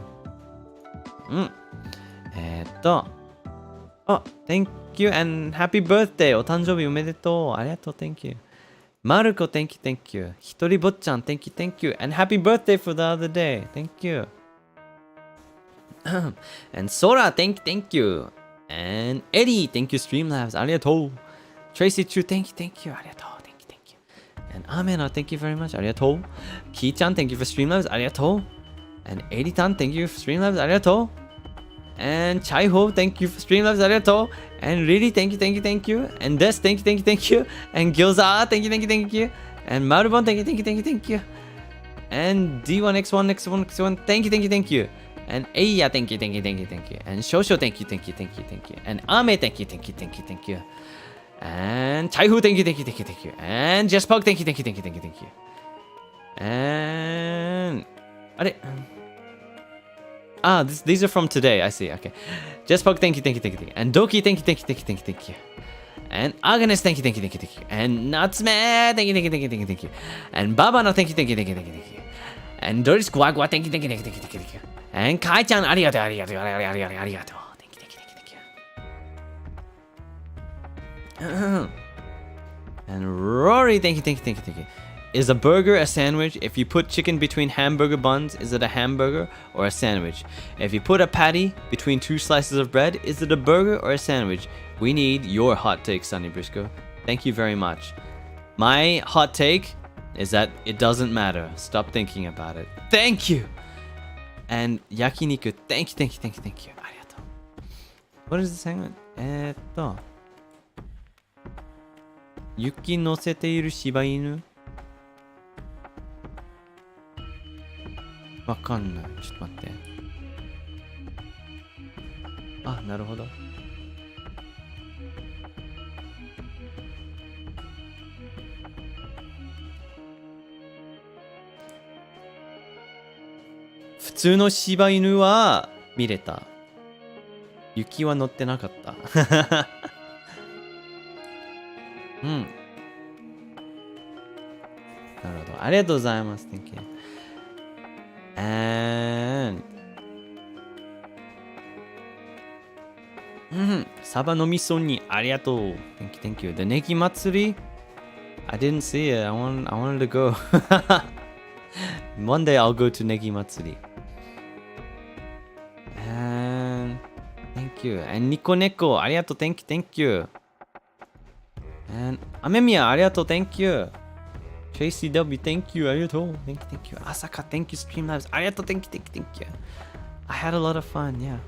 Thank you and happy birthday. お誕生日おめでとう。arigatou, thank you. Maruko, thank you, thank you. Hitoribot-chan, thank you, thank you. And happy birthday for the other day. Thank you. And Sora, thank you. And Eddie, thank you, Streamlabs. Arigatou. Tracy Chu, thank you. Arigatou, thank you. And Amena, thank you very much. Arigatou. Ki-chan, thank you for Streamlabs. Arigatou. And Eddie-tan, thank you for Streamlabs. Arigatou. And Chai-ho, thank you for Streamlabs. Arigatou. And Riri, thank you. And Des, thank you. And Gyoza, thank you. And Marubon, thank you. And D1X1, thank you. And Eiya, thank you. And Shosho, thank you. And Ame, thank you. And Chaihu, thank you. And Jespog, thank you. And these are from today. I see. Okay. Jespog, thank you. And Doki, thank you. And Agnes, thank you. And Natsume, thank you. And Babano, thank you. And Doris Guagua, thank you. And Kai-chan, arigato. Thank you. And Rory, thank you. Is a burger a sandwich? If you put chicken between hamburger buns, is it a hamburger or a sandwich? If you put a patty between 2 slices of bread, is it a burger or a sandwich? We need your hot take, Sonny Brisko. Thank you very much. My hot take is that it doesn't matter. Stop thinking about it. Thank you! And Yakiniku, thank you. Arigato. What is the segment? 雪乗せている柴犬わかんない。ちょっと待って。あ、なるほど。普通の柴犬は見れた。雪は乗ってなかった。うん。なるほど。ありがとうございます。Thank you. And サバの味噌煮ありがとう。Thank you. The ネギ祭り I didn't see it. I wanted to go. One day I'll go to ネギ祭り。And thank you. And ニコネコありがとう。Thank you. And アメミヤありがとう。Thank you. Tracy W, thank you. ありがとう。Thank you. Asaka, thank you. Streamlabs ありがとう。Thank you. I had a lot of fun, yeah.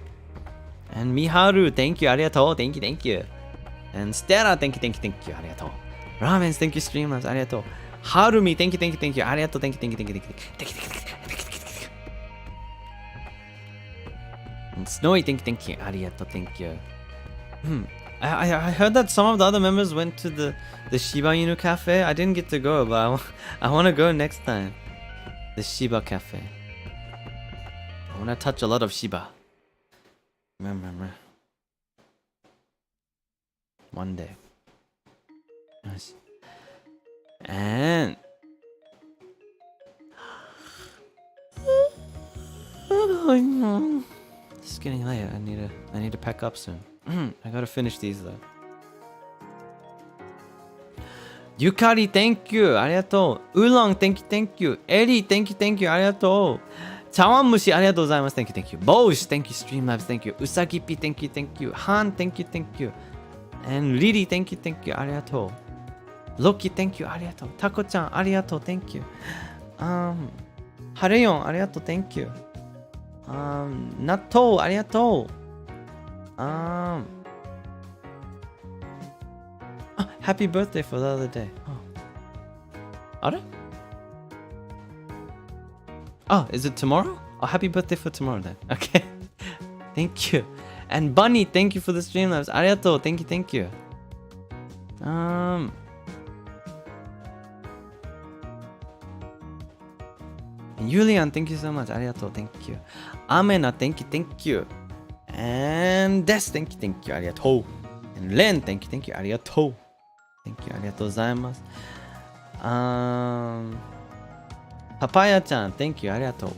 And Miharu, thank you. ありがとう。Thank you. And Stella, thank you. ありがとう。Ramens, thank you. Streamlabs ありがとう。Harumi, thank you. ありがとう。Thank you. And Snowy, thank you. ありがとう。Thank you. I heard that some of the other members went to the Shiba Inu cafe. I didn't get to go, but I want to go next time. The Shiba cafe. I want to touch a lot of Shiba. Remember. One day. Nice. And it's getting late. I need to pack up soon. I gotta finish these though. Yukari, thank you. ありがとう。Oolong, thank you. Eddie, thank you. ありがとう。茶碗蒸しありがとうございます。Thank you. Bosh, thank you. Streamlabs, thank you. Usagipi, thank you. Han, thank you. And Lily, thank you. ありがとう。Loki, thank you. ありがとう。タコちゃん、ありがとう。Thank you. ハレヨン、ありがとう。Thank you. 納豆、ありがとう。Happy birthday for the other day. Is it tomorrow? Happy birthday for tomorrow then. Okay. Thank you. And Bunny, thank you for the Streamlabs. ありがとう. Thank you. And Julian, thank you so much. ありがとう. Thank you. Amena, thank you. And Des, thank you. ありがとう. And Len, thank you. ありがとう. Thank you. ありがとうございます。パパヤちゃん、thank you. ありがとう。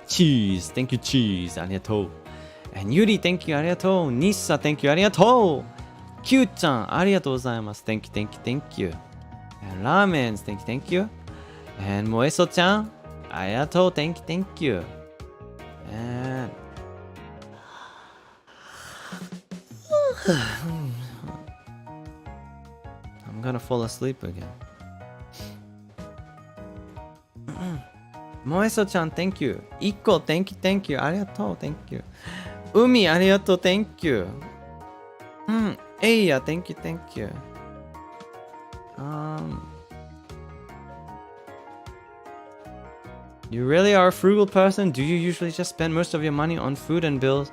Cheese, thank you. Cheese, ありがとう。And Yuri, thank you. ありがとう。Nissa, thank you. ありがとう。Q ちゃん、ありがとうございます。Thank you. And ramens, thank you. And Moeso-chan, arigatou, thank you. And I'm gonna fall asleep again. Moeso-chan, thank you. Ikko, thank you. Arigatou, thank you. Umi, arigatou, thank you. Eiya, thank you. You really are a frugal person? Do you usually just spend most of your money on food and bills?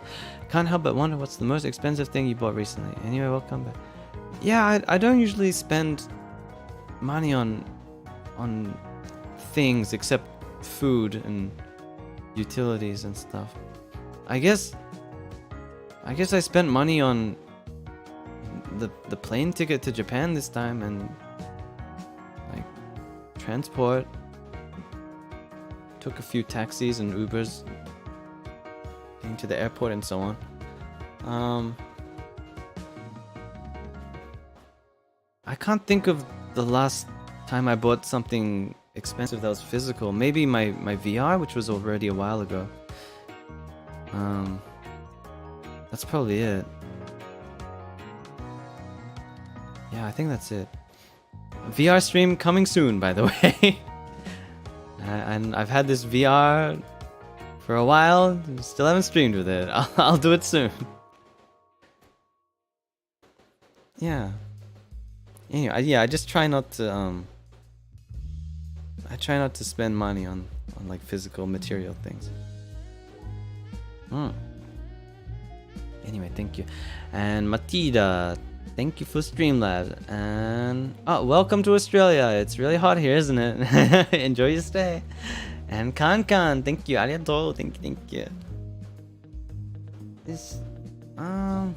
Can't help but wonder what's the most expensive thing you bought recently. Anyway, welcome back. Yeah, I don't usually spend money on things except food and utilities and stuff. I guess I spent money on the plane ticket to Japan this time and like transport. Took a few taxis and Ubers getting to the airport and so on. I can't think of the last time I bought something expensive that was physical. Maybe my VR, which was already a while ago. That's probably it. Yeah, I think that's it. VR stream coming soon, by the way. And I've had this VR for a while. Still haven't streamed with it. I'll do it soon. Yeah. Anyway, yeah, I just try not to I try not to spend money on like physical material things. Anyway, thank you. And Matida, thank you for Streamlabs. And welcome to Australia. It's really hot here, isn't it? Enjoy your stay. And Kan, thank you. Arigatou, thank you. This and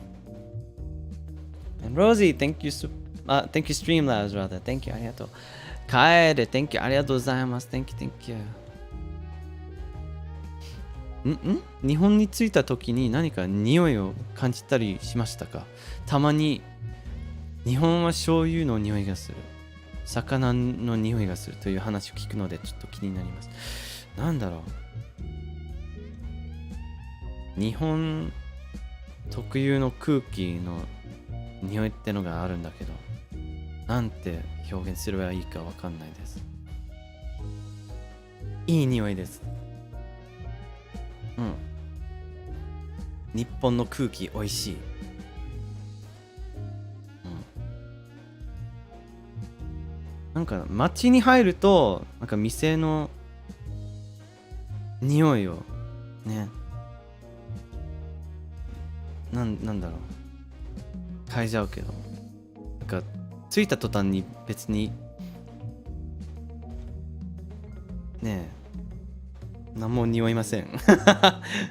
Rosie, thank you Streamlabs rather. Thank you, arigatou. Kaede, thank you, arigatou gozaimasu. Thank you. 日本に着いた時に何か匂いを感じたりしましたか？たまに日本は醤油の匂いがする、魚の匂いがするという話を聞くのでちょっと気になります。なんだろう、日本特有の空気の匂いってのがあるんだけど、なんて表現すればいいかわかんないです。いい匂いです。日本の空気おいしい。なんか街に入るとなんか店の匂いをね、なんだろう、嗅いじゃうけど、なんか着いた途端に別にねえ何も匂いません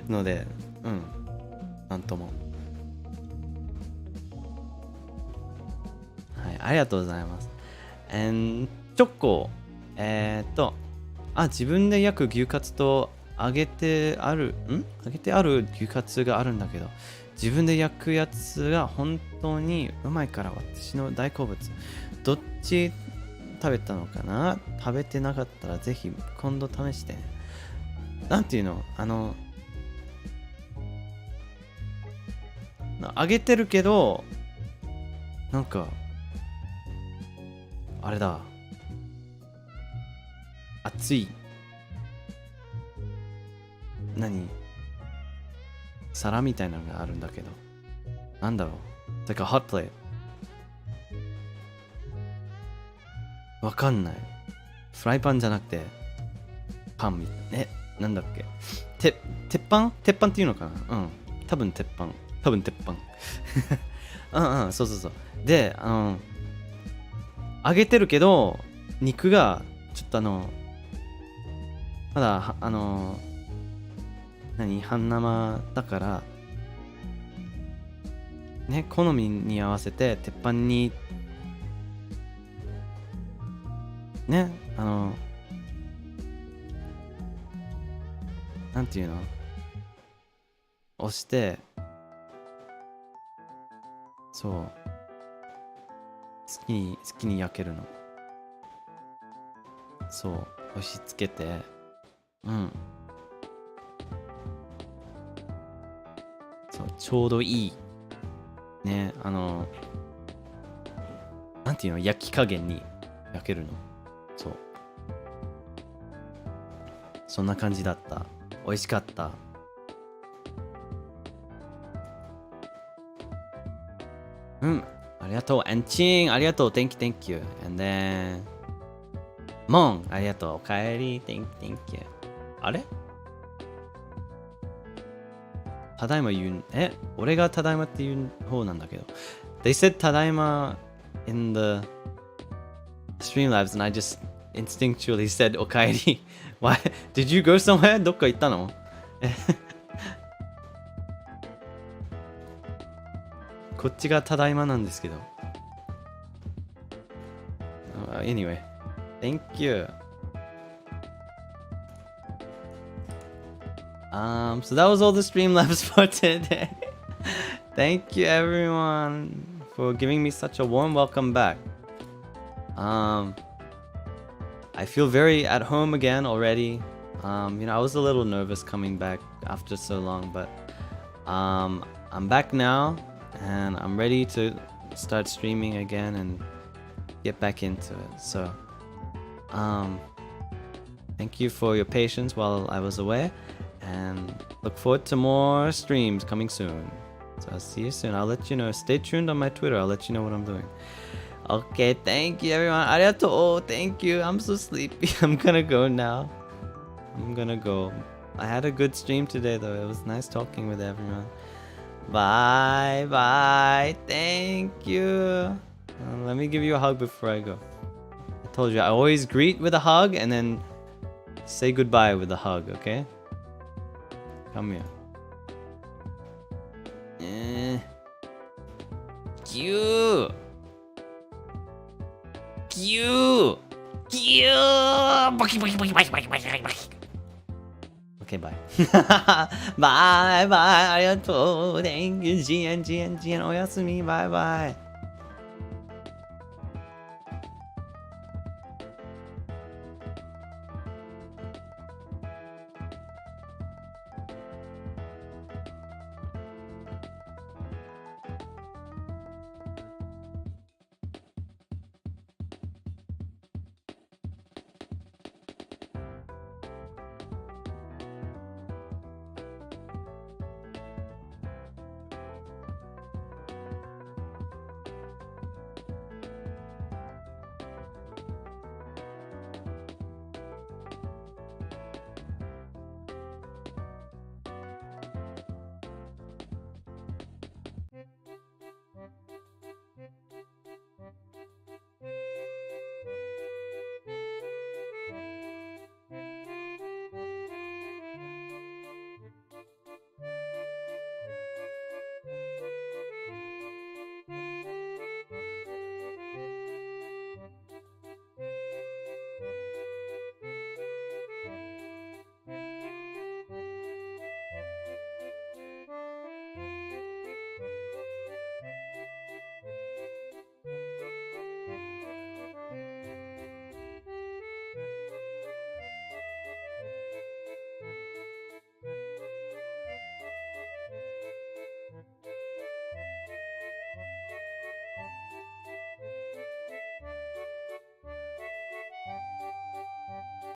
ので、なんとも。はい、ありがとうございます。チョコ、自分で焼く牛カツと揚げてある牛カツがあるんだけど、自分で焼くやつが本当にうまいから私の大好物。どっち食べたのかな？食べてなかったらぜひ今度試して。なんていうの？揚げてるけど、なんかあれだ、熱い皿みたいなのがあるんだけど、なんだろう、like a hot plate。わかんない。フライパンじゃなくてパンみたいな。なんだっけ、鉄板っていうのかな。多分鉄板そうで、揚げてるけど肉がちょっとまだ半生だからね、好みに合わせて鉄板にね、なんていうの、押してそう好きに焼けるの。そう、押し付けて、うん。そう、ちょうどいい。ね、なんていうの、焼き加減に焼けるの。そう。そんな感じだった。美味しかった。うん。ありがとう。and チン、ありがとう。Thank you, thank you. And then, モン、ありがとう。おかえり。Thank you, thank you. あれただいま言う、俺がただいまって言う方なんだけど。They said ただいま in the Streamlabs and I just instinctually said おかえり。Why? Did you go somewhere? どっか行ったのこっちがただいまなんですけど。Anyway, thank you. So that was all the Streamlabs for today. Thank you everyone for giving me such a warm welcome back. I feel very at home again already. I was a little nervous coming back after so long, but I'm back now and I'm ready to start streaming again and get back into it. So, thank you for your patience while I was away, and look forward to more streams coming soon. So I'll see you soon. I'll let you know. Stay tuned on my Twitter. I'll let you know what I'm doing. Okay, thank you everyone. Arigatou. Thank you. I'm so sleepy. I'm gonna go now. I'm gonna go. I had a good stream today though. It was nice talking with everyone. Bye. Bye. Thank you. Let me give you a hug before I go. I told you I always greet with a hug and then say goodbye with a hug, okay? Come here. Cute. Cute. Okay, bye. Bye bye. ありがとう. Thank you. ジエン、おやすみ. Bye bye.